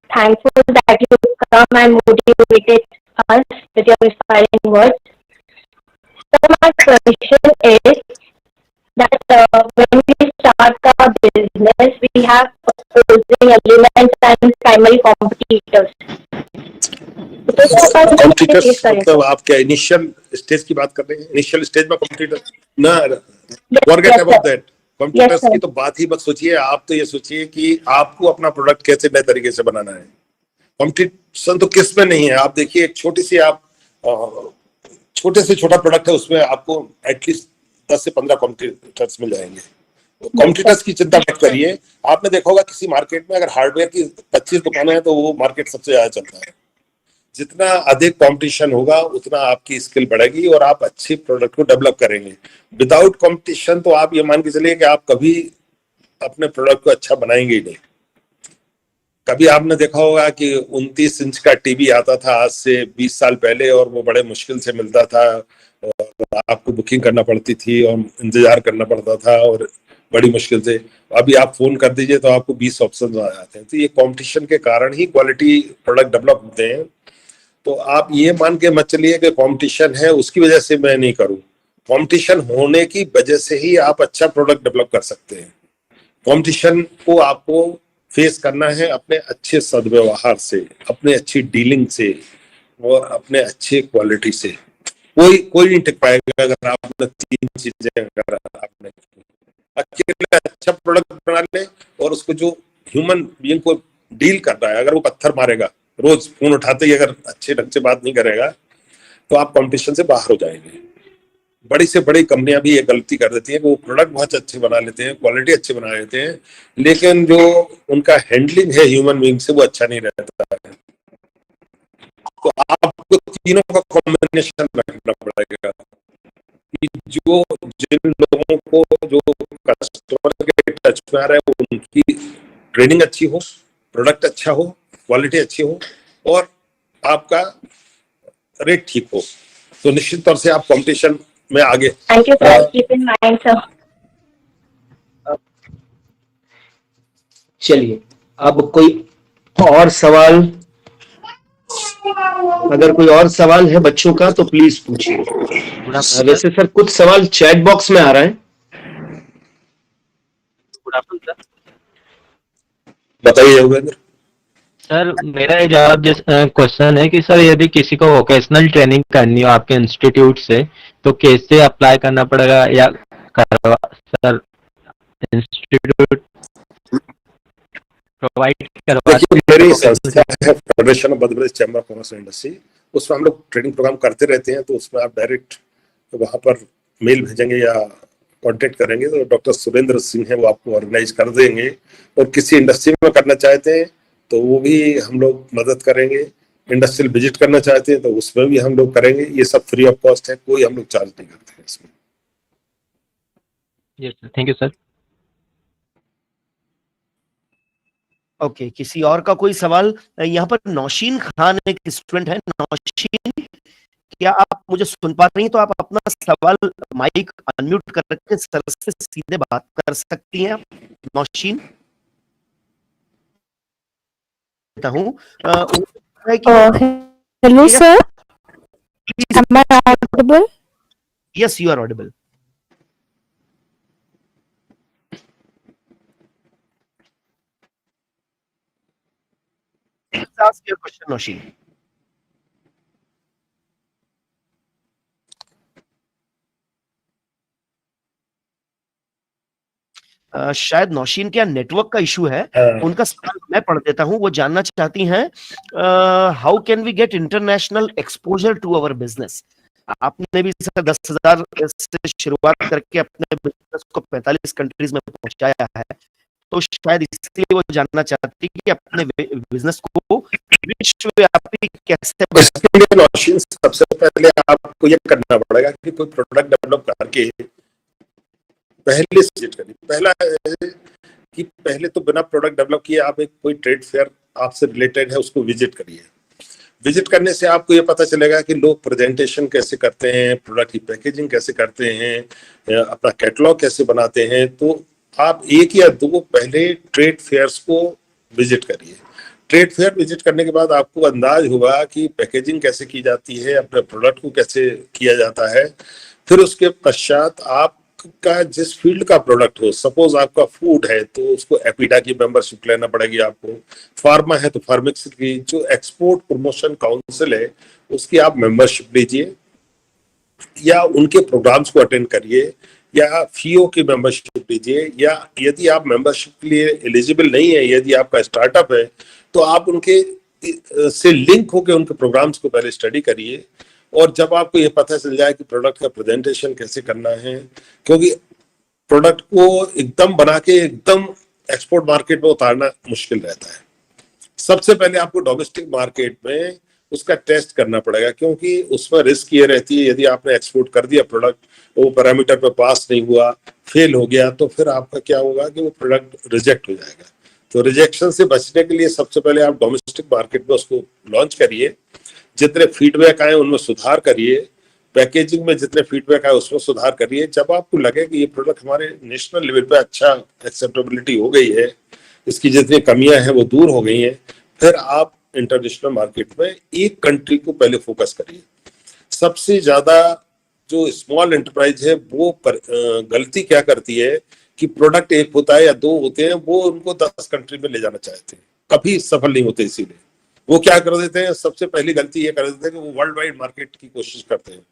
thankful that you come and motivated us with your inspiring words. So my question is that when we start our business, we have opposing elements and primary competitors. Competitors मतलब आप क्या initial stage की बात कर रहे हैं? Initial stage में competitor ना, फॉरगेट अबाउट दैट। कॉम्पिटिटर्स की तो बात ही मत सोचिए। आप तो ये सोचिए कि आपको अपना प्रोडक्ट कैसे नए तरीके से बनाना है। कॉम्पिटिशन तो किस में नहीं है। आप देखिए एक छोटी सी आप छोटे से छोटा प्रोडक्ट है, उसमें आपको एटलीस्ट 10 से 15 कॉम्पिटिटर्स मिल जाएंगे। कॉम्पिटिटर्स की चिंता मत करिए। आपने देखा होगा किसी मार्केट में अगर हार्डवेयर की 25 दुकानें हैं तो वो मार्केट सबसे ज्यादा चलता है। जितना अधिक कंपटीशन होगा उतना आपकी स्किल बढ़ेगी और आप अच्छे प्रोडक्ट को डेवलप करेंगे। विदाउट कंपटीशन तो आप ये मान के चलिए कि आप कभी अपने प्रोडक्ट को अच्छा बनाएंगे ही नहीं। कभी आपने देखा होगा कि 29 इंच का टीवी आता था आज से 20 साल पहले, और वो बड़े मुश्किल से मिलता था और आपको बुकिंग करना पड़ती थी और इंतजार करना पड़ता था और बड़ी मुश्किल से। अभी आप फोन कर दीजिए तो आपको 20 ऑप्शन आ जाते हैं। तो ये कंपटीशन के कारण ही क्वालिटी प्रोडक्ट डेवलप होते हैं। तो आप ये मान के मत चलिए कि कंपटीशन है उसकी वजह से मैं नहीं करूं। कंपटीशन होने की वजह से ही आप अच्छा प्रोडक्ट डेवलप कर सकते हैं। कंपटीशन को आपको फेस करना है अपने अच्छे सद्व्यवहार से, अपने अच्छी डीलिंग से और अपने अच्छे क्वालिटी से। कोई नहीं टिक पाएगा अगर आपने 3 चीजें अगर आपने अकेले अच्छा प्रोडक्ट बना ले और उसको जो ह्यूमन बीइंग को डील कर रहा है, अगर वो पत्थर मारेगा, रोज फोन उठाते ही अगर अच्छे ढंग से बात नहीं करेगा, तो आप कंपटीशन से बाहर हो जाएंगे। बड़ी से बड़ी कंपनियां भी ये गलती कर देती हैं कि वो प्रोडक्ट बहुत अच्छे बना लेते हैं, क्वालिटी अच्छी बना लेते हैं, लेकिन जो उनका हैंडलिंग है ह्यूमन बीइंग से वो अच्छा नहीं रहता है। तो आपको तीनों का कॉम्बिनेशन रखना पड़ेगा कि जो जिन लोगों को जो कस्टमर के टच में आ रहा है उनकी ट्रेनिंग अच्छी हो, प्रोडक्ट अच्छा हो, क्वालिटी अच्छी हो और आपका रेट ठीक हो, तो निश्चित तौर से आप कंपटीशन में आगे। Thank you sir, keep in mind sir. चलिए, अब कोई और सवाल, अगर कोई और सवाल है बच्चों का तो प्लीज पूछिए। वैसे सर कुछ सवाल चैट बॉक्स में आ रहा है। बताइए योगेंद्र। सर मेरा ये जवाब क्वेश्चन है कि सर यदि किसी को वोकेशनल ट्रेनिंग करनी हो आपके इंस्टीट्यूट से तो कैसे अप्लाई करना पड़ेगा या करवा सर इंस्टीट्यूट प्रोवाइड करवा? देखिए, मेरी संस्था है federation of Madhya Pradesh chamber of commerce and industry, उसमें हम लोग ट्रेनिंग प्रोग्राम करते रहते हैं। तो उसमें आप डायरेक्ट वहां पर मेल भेजेंगे या कांटेक्ट करेंगे तो डॉक्टर सुरेंद्र सिंह है वो आपको ऑर्गेनाइज कर देंगे। और किसी इंडस्ट्री में करना चाहते हैं तो वो भी हम लोग मदद करेंगे। इंडस्ट्रियल विजिट करना चाहते हैं तो उसमें भी हम लोग करेंगे। ये सब फ्री ऑफ कॉस्ट है, कोई हम लोग चार्ज नहीं करते हैं इसमें। Yes sir, thank you sir. Okay, किसी और का कोई सवाल? यहाँ पर नौशीन खान एक स्टूडेंट है। नौशीन, क्या आप मुझे सुन पा रही हैं? तो आप अपना सवाल माइक अनम्यूट करके सर से सीधे बात कर सकती हैं। नौशीन हूँ। Hello sir, am I audible? Yes, you are audible. Please ask your question, Nौशीन। शायद नौशीन क्या नेटवर्क का इशू है। उनका सवाल मैं पढ़ देता हूं। वो जानना चाहती हैं how can we get international exposure to our business. आपने भी सर 10,000 से शुरुआत करके अपने बिजनेस को 45 कंट्रीज में पहुंचाया है, तो शायद इसलिए वो जानना चाहती कि अपने बिजनेस को विश्वव्यापी कैसे। इसके लिए नौशीन सबसे पहले आपको ये करना पड़ेगा कि कोई प्रोडक्ट डेवलप करके पहले विजिट करिए। पहला है कि पहले तो बिना प्रोडक्ट डेवलप किए आप एक कोई ट्रेड फेयर आपसे रिलेटेड है उसको विजिट करिए। विजिट करने से आपको ये पता चलेगा कि लोग प्रेजेंटेशन कैसे करते हैं, प्रोडक्ट की पैकेजिंग कैसे करते हैं, अपना कैटलॉग कैसे बनाते हैं। तो आप 1 या 2 पहले ट्रेड फेयर्स को विजिट करिए। ट्रेड फेयर विजिट करने के बाद आपको अंदाज होगा कि पैकेजिंग कैसे की जाती है, अपने प्रोडक्ट को कैसे किया जाता है। फिर उसके पश्चात आप का जिस फील्ड का प्रोडक्ट हो, सपोज आपका फूड है तो उसको एपिडा की मेंबरशिप लेना पड़ेगी आपको। फार्मा है तो फार्मिक्स की जो एक्सपोर्ट प्रमोशन काउंसिल है उसकी आप मेंबरशिप लीजिए या उनके प्रोग्राम्स को अटेंड करिए या फीओ की मेंबरशिप लीजिए। या यदि आप मेंबरशिप के लिए एलिजिबल नहीं है, यदि आपका स्टार्टअप है तो आप उनके से लिंक होकर उनके प्रोग्राम्स को पहले स्टडी करिए। और जब आपको ये पता चल जाए कि प्रोडक्ट का प्रेजेंटेशन कैसे करना है, क्योंकि प्रोडक्ट को एकदम बना के एकदम एक्सपोर्ट मार्केट में उतारना मुश्किल रहता है। सबसे पहले आपको डोमेस्टिक मार्केट में उसका टेस्ट करना पड़ेगा, क्योंकि उसमें रिस्क ये रहती है, यदि आपने एक्सपोर्ट कर दिया प्रोडक्ट, वो पैरामीटर पे पास नहीं हुआ, फेल हो गया, तो फिर आपका क्या होगा कि वो प्रोडक्ट रिजेक्ट हो जाएगा। तो रिजेक्शन से बचने के लिए सबसे पहले आप डोमेस्टिक मार्केट में उसको लॉन्च करिए, जितने फीडबैक आए उनमें सुधार करिए, पैकेजिंग में जितने फीडबैक आए उसमें सुधार करिए। जब आपको लगे कि ये प्रोडक्ट हमारे नेशनल लेवल पे अच्छा एक्सेप्टेबिलिटी हो गई है, इसकी जितनी कमियां हैं वो दूर हो गई हैं, फिर आप इंटरनेशनल मार्केट में एक कंट्री को पहले फोकस करिए। सबसे ज्यादा जो स्मॉल एंटरप्राइज है वो गलती क्या करती है कि प्रोडक्ट एक होता है या दो होते हैं, वो उनको 10 कंट्री में ले जाना चाहते हैं, कभी सफल नहीं होते। इसीलिए वो क्या कर देते हैं, सबसे पहली गलती ये कर देते हैं कि वो वर्ल्ड वाइड मार्केट की कोशिश करते हैं।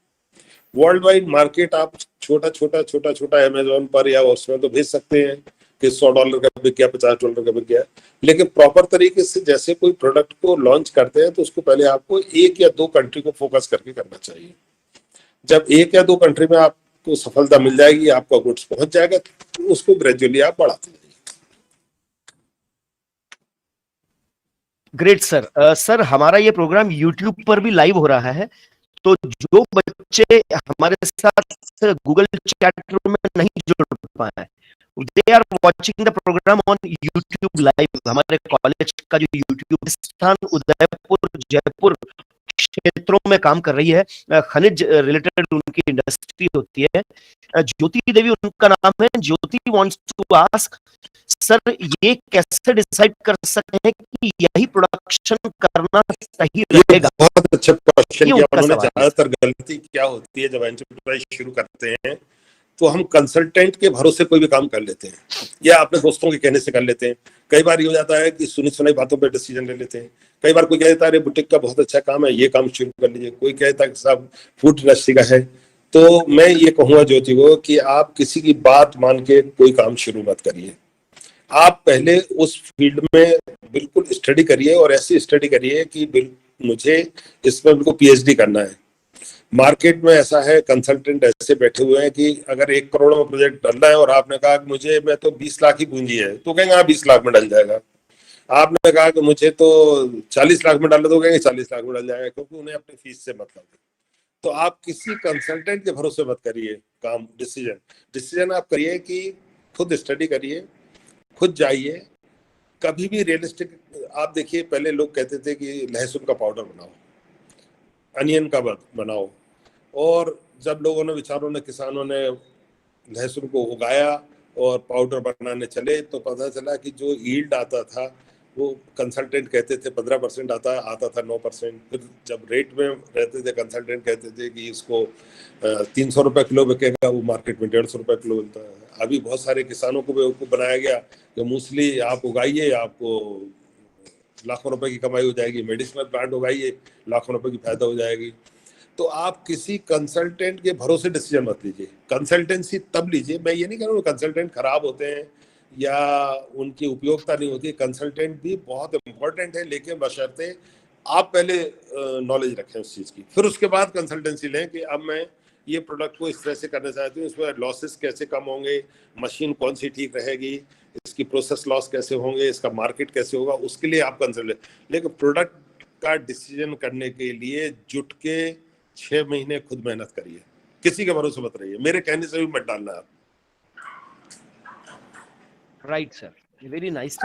वर्ल्ड वाइड मार्केट आप छोटा छोटा अमेजोन पर या उसमें तो भेज सकते हैं कि $100 का बिक गया, $50 का बिक गया, लेकिन प्रॉपर तरीके से जैसे कोई प्रोडक्ट को लॉन्च करते हैं तो उसको पहले आपको 1 या 2 कंट्री को फोकस करके करना चाहिए। जब 1 या 2 कंट्री में आपको सफलता मिल जाएगी, आपका गुड्स पहुंच जाएगा, तो उसको ग्रेजुअली आप बढ़ाते जाइए। Great sir. सर हमारा ये प्रोग्राम YouTube पर भी लाइव हो रहा है, तो जो बच्चे हमारे साथ गूगल चैट रूम में नहीं जुड़ पाए, they are watching the program on YouTube live. हमारे कॉलेज का जो YouTube स्थान उदयपुर जयपुर क्षेत्रों में काम कर रही है, खनिज रिलेटेड उनकी इंडस्ट्री होती है। ज्योति देवी उनका नाम है। ज्योति वांट्स टू आस्क सर, ये कैसे डिसाइड कर सकते हैं कि यही प्रोडक्शन करना सही रहेगा? बहुत अच्छा क्वेश्चन किया उन्होंने। ज्यादातर गलती क्या होती है जब एंटरप्राइज शुरू करते हैं, तो हम कंसल्टेंट के भरोसे कोई भी काम कर लेते हैं या अपने दोस्तों के कहने से कर लेते हैं। कई बार ये हो जाता है कि सुनी सुनाई बातों पे डिसीजन ले लेते हैं। कई बार कोई कहता है अरे बुटीक का बहुत अच्छा काम है, ये काम शुरू कर लीजिए। कोई कहता है कि साहब फूड इंडस्ट्री का है। तो मैं ये कहूंगा ज्योति को कि आप किसी की बात मान के कोई काम शुरू मत करिए। आप पहले उस फील्ड में बिल्कुल स्टडी करिए, और ऐसी स्टडी करिए कि मुझे इसमें बिल्कुल PhD करना है। मार्केट में ऐसा है, कंसल्टेंट ऐसे बैठे हुए हैं कि अगर 1 करोड़ में प्रोजेक्ट डलना है और आपने कहा कि मैं तो 20 लाख ही पूंजी है, तो कहेंगे हाँ 20 लाख में डल जाएगा। आपने कहा कि मुझे तो 40 लाख में डालना, तो कहेंगे 40 लाख में डल जाएगा, क्योंकि उन्हें अपनी फीस से मतलब है। तो आप किसी कंसल्टेंट के भरोसे मत करिए काम। डिसीजन आप करिए कि खुद स्टडी करिए, खुद जाइए। कभी भी रियलिस्टिक आप देखिए, पहले लोग कहते थे कि लहसुन का पाउडर बनाओ, अनियन का बनाओ, और जब लोगों ने विचारों ने किसानों ने लहसुन को उगाया और पाउडर बनाने चले, तो पता चला कि जो यील्ड आता था वो कंसल्टेंट कहते थे 15% आता था 9%। फिर जब रेट में रहते थे कंसल्टेंट कहते थे कि इसको 300 रुपये किलो बिकेगा, वो मार्केट में 150 रुपये किलो मिलता है। अभी बहुत सारे किसानों को बेवकूफ़ बनाया गया कि मूसली आप उगाइए, आपको लाखों रुपए की कमाई हो जाएगी, मेडिसिनल प्लांट उगाइए, लाखों रुपए की फायदा हो जाएगी। तो आप किसी कंसल्टेंट के भरोसे डिसीजन मत लीजिए। कंसल्टेंसी तब लीजिए, मैं ये नहीं कह रहा हूँ कंसल्टेंट खराब होते हैं या उनकी उपयोगिता नहीं होती। कंसल्टेंट भी बहुत इंपॉर्टेंट है, लेकिन बशर्ते आप पहले नॉलेज रखें उस चीज़ की, फिर उसके बाद कंसल्टेंसी लें कि अब मैं ये प्रोडक्ट को इस तरह से करना चाहती हूँ, इसमें लॉसेस कैसे कम होंगे, मशीन कौन सी ठीक रहेगी, इसकी प्रोसेस लॉस कैसे होंगे, इसका मार्केट कैसे होगा, उसके लिए आप कंसल्ट। लेकिन प्रोडक्ट का डिसीजन करने के लिए जुट के 6 महीने खुद मेहनत करिए, किसी के भरोसे मत रहिए, मेरे कहने से भी मत डालना आप। Right sir, very nice.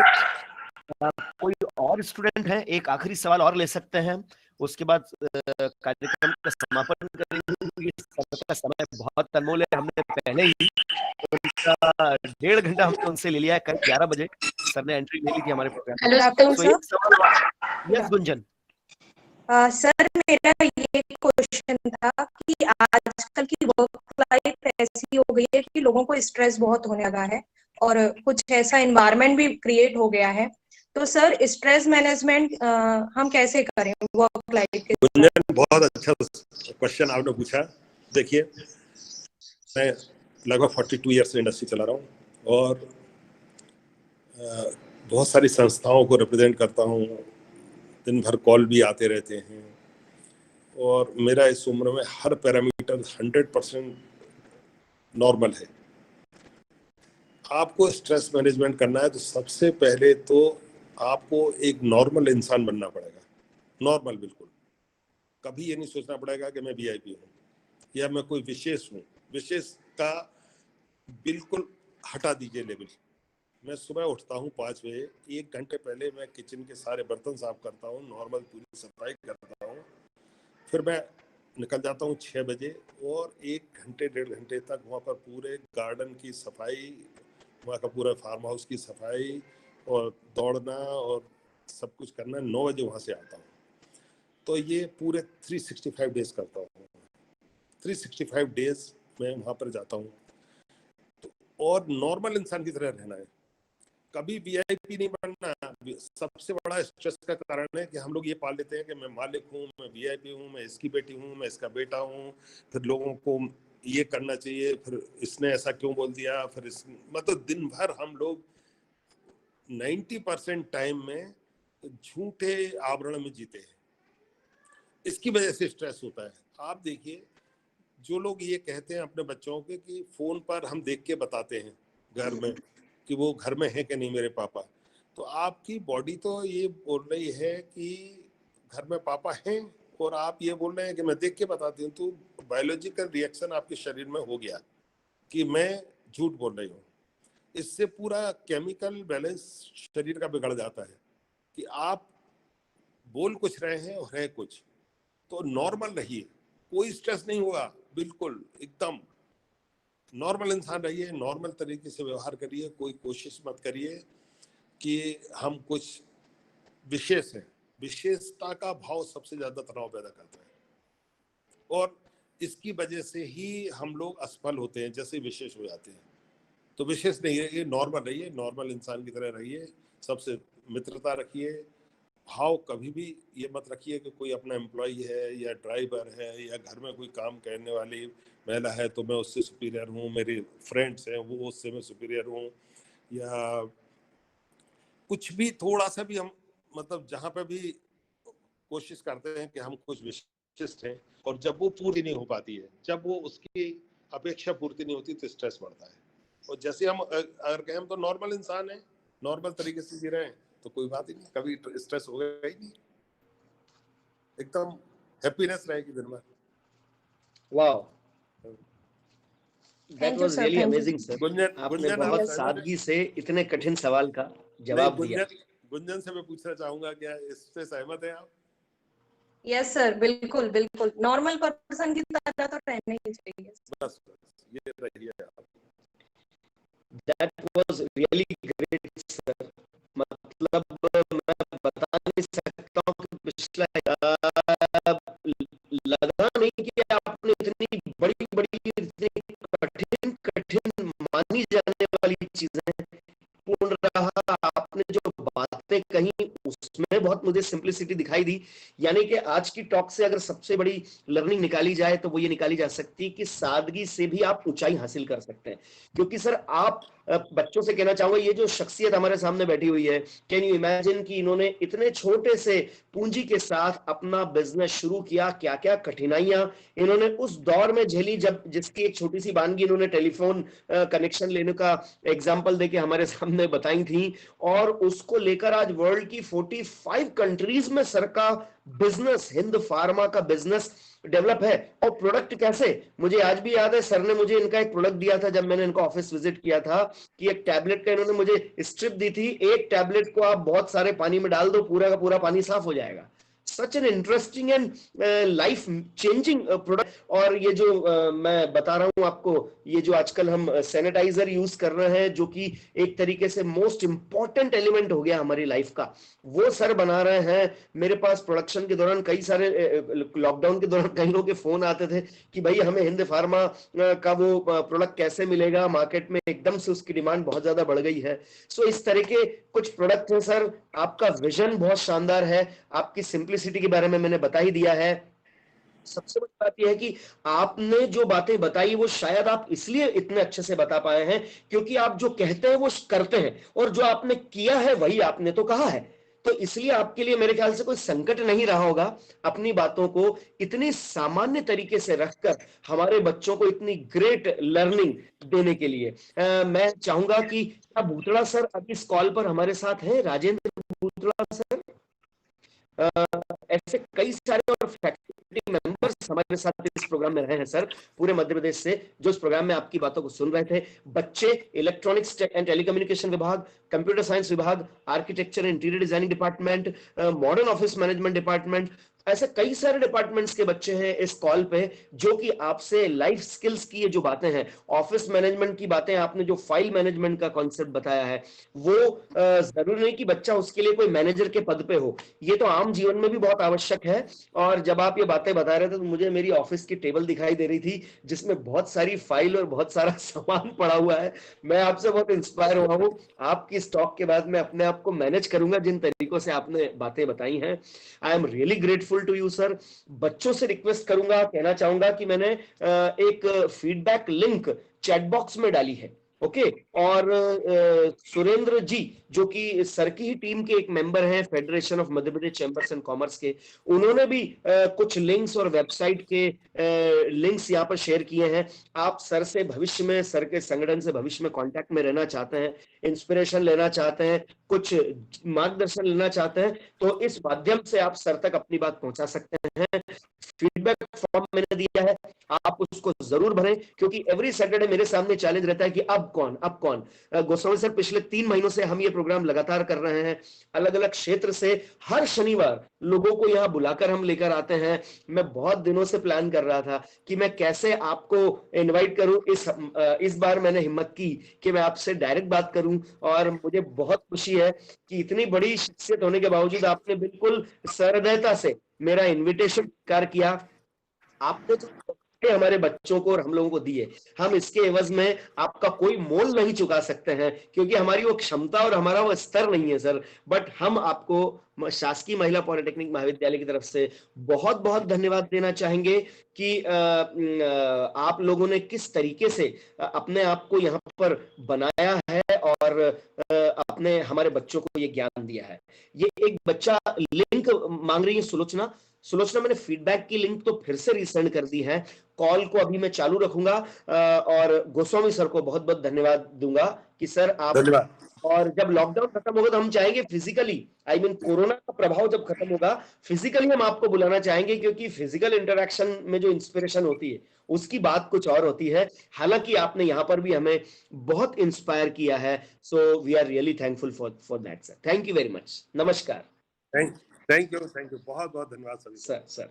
कोई और स्टूडेंट है? एक आखिरी सवाल और ले सकते हैं, उसके बाद कार्यक्रम का समापन करेंगे। का समय बहुत अनमोल है, हमने पहले ही उनका 1.5 घंटा हमने उनसे ले लिया है। कल 11 बजे सर ने एंट्री ले ली थी हमारे प्रोग्राम में। यस गुंजन। सर मेरा ये क्वेश्चन था कि आजकल की वर्क लाइफ ऐसी हो गई है कि लोगों को स्ट्रेस बहुत होने लगा है और कुछ ऐसा एनवायरनमेंट भी क्रिएट हो गया है, तो सर स्ट्रेस मैनेजमेंट हम कैसे करें वर्क लाइफ के? गुंजन, बहुत अच्छा क्वेश्चन आपने पूछा। देखिए, मैं लगभग 42 ईयर्स से इंडस्ट्री चला रहा हूँ और बहुत सारी संस्थाओं को रिप्रेजेंट करता हूँ। दिन भर कॉल भी आते रहते हैं और मेरा इस उम्र में हर पैरामीटर 100% नॉर्मल है। आपको स्ट्रेस मैनेजमेंट करना है तो सबसे पहले तो आपको एक नॉर्मल इंसान बनना पड़ेगा। नॉर्मल, बिल्कुल कभी ये नहीं सोचना पड़ेगा कि मैं वीआईपी हूँ या मैं कोई विशेष हूँ। विशेष का बिल्कुल हटा दीजिए लेवल। मैं सुबह उठता हूँ 5 बजे, 1 घंटे पहले मैं किचन के सारे बर्तन साफ करता हूँ, नॉर्मल पूरी सफाई करता हूँ, फिर मैं निकल जाता हूँ 6 बजे और 1 घंटे 1.5 घंटे तक वहाँ पर पूरे गार्डन की सफाई, वहाँ का पूरा फार्म हाउस की सफाई और दौड़ना और सब कुछ करना। 9 बजे वहाँ से आता हूँ। तो ये पूरे 365 डेज करता हूँ। 365 डेज मैं वहाँ पर जाता हूँ। तो और नॉर्मल इंसान की तरह रहना है, कभी वीआईपी नहीं बनना। सबसे बड़ा स्ट्रेस का कारण है कि हम लोग ये पाल लेते हैं कि मैं मालिक हूँ, मैं वीआईपी हूँ, मैं इसकी बेटी हूँ, मैं इसका बेटा हूँ, फिर लोगों को ये करना चाहिए, फिर इसने ऐसा क्यों बोल दिया, फिर इस मतलब दिन भर हम लोग 90% टाइम में झूठे आवरण में जीते हैं। इसकी वजह से स्ट्रेस होता है। आप देखिए, जो लोग ये कहते हैं अपने बच्चों के कि फोन पर हम देख के बताते हैं घर में कि वो घर में है कि नहीं मेरे पापा, तो आपकी बॉडी तो ये बोल रही है कि घर में पापा हैं और आप ये बोल रहे हैं कि मैं देख के बताती हूँ। तो बायोलॉजिकल रिएक्शन आपके शरीर में हो गया कि मैं झूठ बोल रही हूँ। इससे पूरा केमिकल बैलेंस शरीर का बिगड़ जाता है कि आप बोल कुछ रहे हैं और है कुछ। तो नॉर्मल रहिए, कोई स्ट्रेस नहीं होगा, बिल्कुल एकदम नॉर्मल इंसान रहिए, नॉर्मल तरीके से व्यवहार करिए। कोई कोशिश मत करिए कि हम कुछ विशेष हैं। विशेषता का भाव सबसे ज्यादा तनाव पैदा करता है और इसकी वजह से ही हम लोग असफल होते हैं जैसे विशेष हो जाते हैं। तो विशेष नहीं रहिए, नॉर्मल रहिए, नॉर्मल इंसान की तरह रहिए, सबसे मित्रता रखिए। भाव कभी भी ये मत रखिए कि कोई अपना एम्प्लॉय है या ड्राइवर है या घर में कोई काम करने वाली महिला है तो मैं उससे सुपीरियर हूँ, मेरे फ्रेंड्स हैं वो उससे मैं सुपीरियर हूँ, या कुछ भी थोड़ा सा भी हम मतलब जहाँ पे भी कोशिश करते हैं कि हम कुछ विशिष्ट हैं और जब वो पूरी नहीं हो पाती है, जब वो उसकी अपेक्षा पूर्ति नहीं होती तो स्ट्रेस बढ़ता है। और जैसे हम अगर कहें हम तो नॉर्मल इंसान हैं, नॉर्मल तरीके से जी रहे हैं तो कोई बात ही नहीं, कभी स्ट्रेस होगा ही नहीं, एकदम हैप्पीनेस रहेगी दिन भर। वाह, that was really amazing sir. Gunjan, आपने बहुत सादगी से इतने कठिन सवाल का जवाब दिया। गुंजन से मैं पूछना चाहूंगा, क्या इससे सहमत है आप? यस सर, बिल्कुल बिल्कुल, नॉर्मल पर्सन की तरह तो रहना ही चाहिए। बस ये रहिए आप। That was really great sir. मतलब मैं बता नहीं सकता हूँ कि पिछला लगा नहीं कि आपने इतनी बड़ी बड़ी इतनी कठिन कठिन मानी जाने वाली चीजें पूर्ण रहा। आपने जो बातें कही उसमें बहुत मुझे सिंप्लिसिटी दिखाई दी। यानी कि आज की टॉक से अगर सबसे बड़ी लर्निंग निकाली जाए तो वो ये निकाली जा सकती है कि सादगी से भी आप ऊंचाई हासिल कर सकते हैं। क्योंकि सर आप बच्चों से कहना चाहूंगा, ये जो शख्सियत हमारे सामने बैठी हुई है, कैन यू इमेजिन कि इन्होंने इतने छोटे से पूंजी के साथ अपना बिजनेस शुरू किया, क्या क्या कठिनाइयां इन्होंने उस दौर में झेली जब जिसकी एक छोटी सी वानगी इन्होंने टेलीफोन कनेक्शन लेने का एग्जाम्पल देके हमारे सामने बताई थी, और उसको लेकर आज वर्ल्ड की 45 कंट्रीज में सर का बिजनेस, हिंद फार्मा का बिजनेस डेवलप है। और प्रोडक्ट कैसे, मुझे आज भी याद है सर ने मुझे इनका एक प्रोडक्ट दिया था जब मैंने इनका ऑफिस विजिट किया था, कि एक टैबलेट का इन्होंने मुझे स्ट्रिप दी थी, एक टैबलेट को आप बहुत सारे पानी में डाल दो, पूरा का पूरा पानी साफ हो जाएगा। Such an interesting and life changing product. और ये जो मैं बता रहा हूं आपको, ये जो आजकल हम सैनिटाइजर यूज कर रहे हैं जो कि एक तरीके से मोस्ट इंपॉर्टेंट एलिमेंट हो गया हमारी लाइफ का, वो सर बना रहे हैं। मेरे पास प्रोडक्शन के दौरान कई सारे लॉकडाउन के दौरान कई लोगों के फोन आते थे कि भाई हमें हिंद फार्मा का वो प्रोडक्ट कैसे मिलेगा, मार्केट में एकदम से उसकी डिमांड बहुत ज्यादा बढ़ गई है। सो इस तरह के कुछ प्रोडक्ट हैं सर। आपका विजन बहुत शानदार है, आपकी सिंप्लिसिटी के बारे में मैंने बता ही दिया है। सबसे बड़ी बात यह है कि आपने जो बातें बताई वो शायद आप इसलिए इतने अच्छे से बता पाए हैं क्योंकि आप जो कहते हैं वो करते हैं, और जो आपने किया है वही आपने तो कहा है। तो इसलिए आपके लिए मेरे ख्याल से कोई संकट नहीं रहा होगा अपनी बातों को इतनी सामान्य तरीके से रखकर हमारे बच्चों को इतनी ग्रेट लर्निंग देने के लिए। मैं चाहूंगा कि क्या भूतड़ा सर अभी इस कॉल पर हमारे साथ हैं? राजेंद्र भूतड़ा सर, ऐसे कई सारे और फैकल्टी हमारे साथ इस प्रोग्राम में रहे हैं सर, पूरे मध्य प्रदेश से, जो इस प्रोग्राम में आपकी बातों को सुन रहे थे। बच्चे इलेक्ट्रॉनिक्स एंड टेलीकम्युनिकेशन विभाग, कंप्यूटर साइंस विभाग, architecture and interior designing department, modern office management department, ऐसे कई सारे डिपार्टमेंट्स के बच्चे हैं इस कॉल पे, जो कि आपसे लाइफ स्किल्स की ये जो बातें हैं, ऑफिस मैनेजमेंट की बातें, आपने जो फाइल मैनेजमेंट का कॉन्सेप्ट बताया है, वो जरूरी नहीं कि बच्चा उसके लिए कोई मैनेजर के पद पे हो, ये तो आम जीवन में भी बहुत आवश्यक है। और जब आप ये बातें बता रहे थे तो मुझे मेरी ऑफिस की टेबल दिखाई दे रही थी, जिसमें बहुत सारी फाइल और बहुत सारा सामान पड़ा हुआ है। मैं आपसे बहुत इंस्पायर हुआ हूँ। आपकी इस टॉक के बाद मैं अपने आप को मैनेज करूंगा जिन तरीकों से आपने बातें बताई हैं। I am really grateful to you sir. बच्चों से रिक्वेस्ट करूंगा, कहना चाहूंगा कि मैंने एक फीडबैक लिंक चैट बॉक्स में डाली है, ओके। और सुरेंद्र जी, जो कि सर की ही टीम के एक मेंबर हैं federation of Madhya Pradesh chambers and commerce के, उन्होंने भी कुछ लिंक्स और वेबसाइट के लिंक्स यहाँ पर शेयर किए हैं। आप सर से भविष्य में, सर के संगठन से भविष्य में कांटेक्ट में रहना चाहते हैं, इंस्पिरेशन लेना चाहते हैं, कुछ मार्गदर्शन लेना चाहते हैं, तो इस माध्यम से आप सर तक अपनी बात पहुंचा सकते हैं। फीडबैक फॉर्म मैंने दिया है, आप उसको जरूर भरें, क्योंकि एवरी सैटरडे मेरे सामने चैलेंज रहता है कि अब कौन। गोस्वामी सर, पिछले 3 महीनों से हम ये प्रोग्राम लगातार कर रहे हैं, अलग अलग क्षेत्र से हर शनिवार लोगों को यहां बुलाकर हम लेकर आते हैं। मैं बहुत दिनों से प्लान कर रहा था कि मैं कैसे आपको इनवाइट करूं। इस बार मैंने हिम्मत की कि मैं आपसे डायरेक्ट बात करूं, और मुझे बहुत खुशी है कि इतनी बड़ी शख्सियत होने के बावजूद आपने बिल्कुल सहृदयता से मेरा इन्विटेशन स्वीकार किया। आपने जो हमारे बच्चों को और हम लोगों को दिए, हम इसके एवज में आपका कोई मोल नहीं चुका सकते हैं, क्योंकि हमारी वो क्षमता और हमारा वो स्तर नहीं है सर। बट हम आपको शासकीय महिला पॉलिटेक्निक महाविद्यालय की तरफ से बहुत बहुत धन्यवाद देना चाहेंगे कि आप लोगों ने किस तरीके से अपने आप को यहाँ पर बनाया है और अपने हमारे बच्चों को ये ज्ञान दिया है। ये एक बच्चा लिंक मांग रही है सुलोचना, मैंने फीडबैक की लिंक तो फिर से रिसेंड कर दी है। कॉल को अभी मैं चालू रखूंगा और गोस्वामी सर को बहुत बहुत धन्यवाद दूंगा कि सर आप, और जब लॉकडाउन खत्म होगा तो हम चाहेंगे फिजिकली, कोरोना का प्रभाव जब खत्म होगा, फिजिकली हम आपको बुलाना चाहेंगे, क्योंकि फिजिकल इंटरेक्शन में जो इंस्पिरेशन होती है उसकी बात कुछ और होती है। हालांकि आपने यहाँ पर भी हमें बहुत इंस्पायर किया है, so we are really thankful for that sir. Thank you very much. नमस्कार। थैंक यू, बहुत बहुत धन्यवाद सर। सर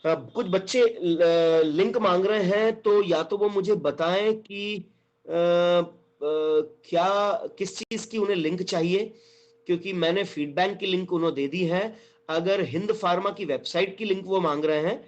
कुछ बच्चे लिंक मांग रहे हैं, तो या तो वो मुझे बताएं कि क्या किस चीज की उन्हें लिंक चाहिए, क्योंकि मैंने फीडबैक की लिंक उन्हें दे दी है। अगर हिंद फार्मा की वेबसाइट की लिंक वो मांग रहे हैं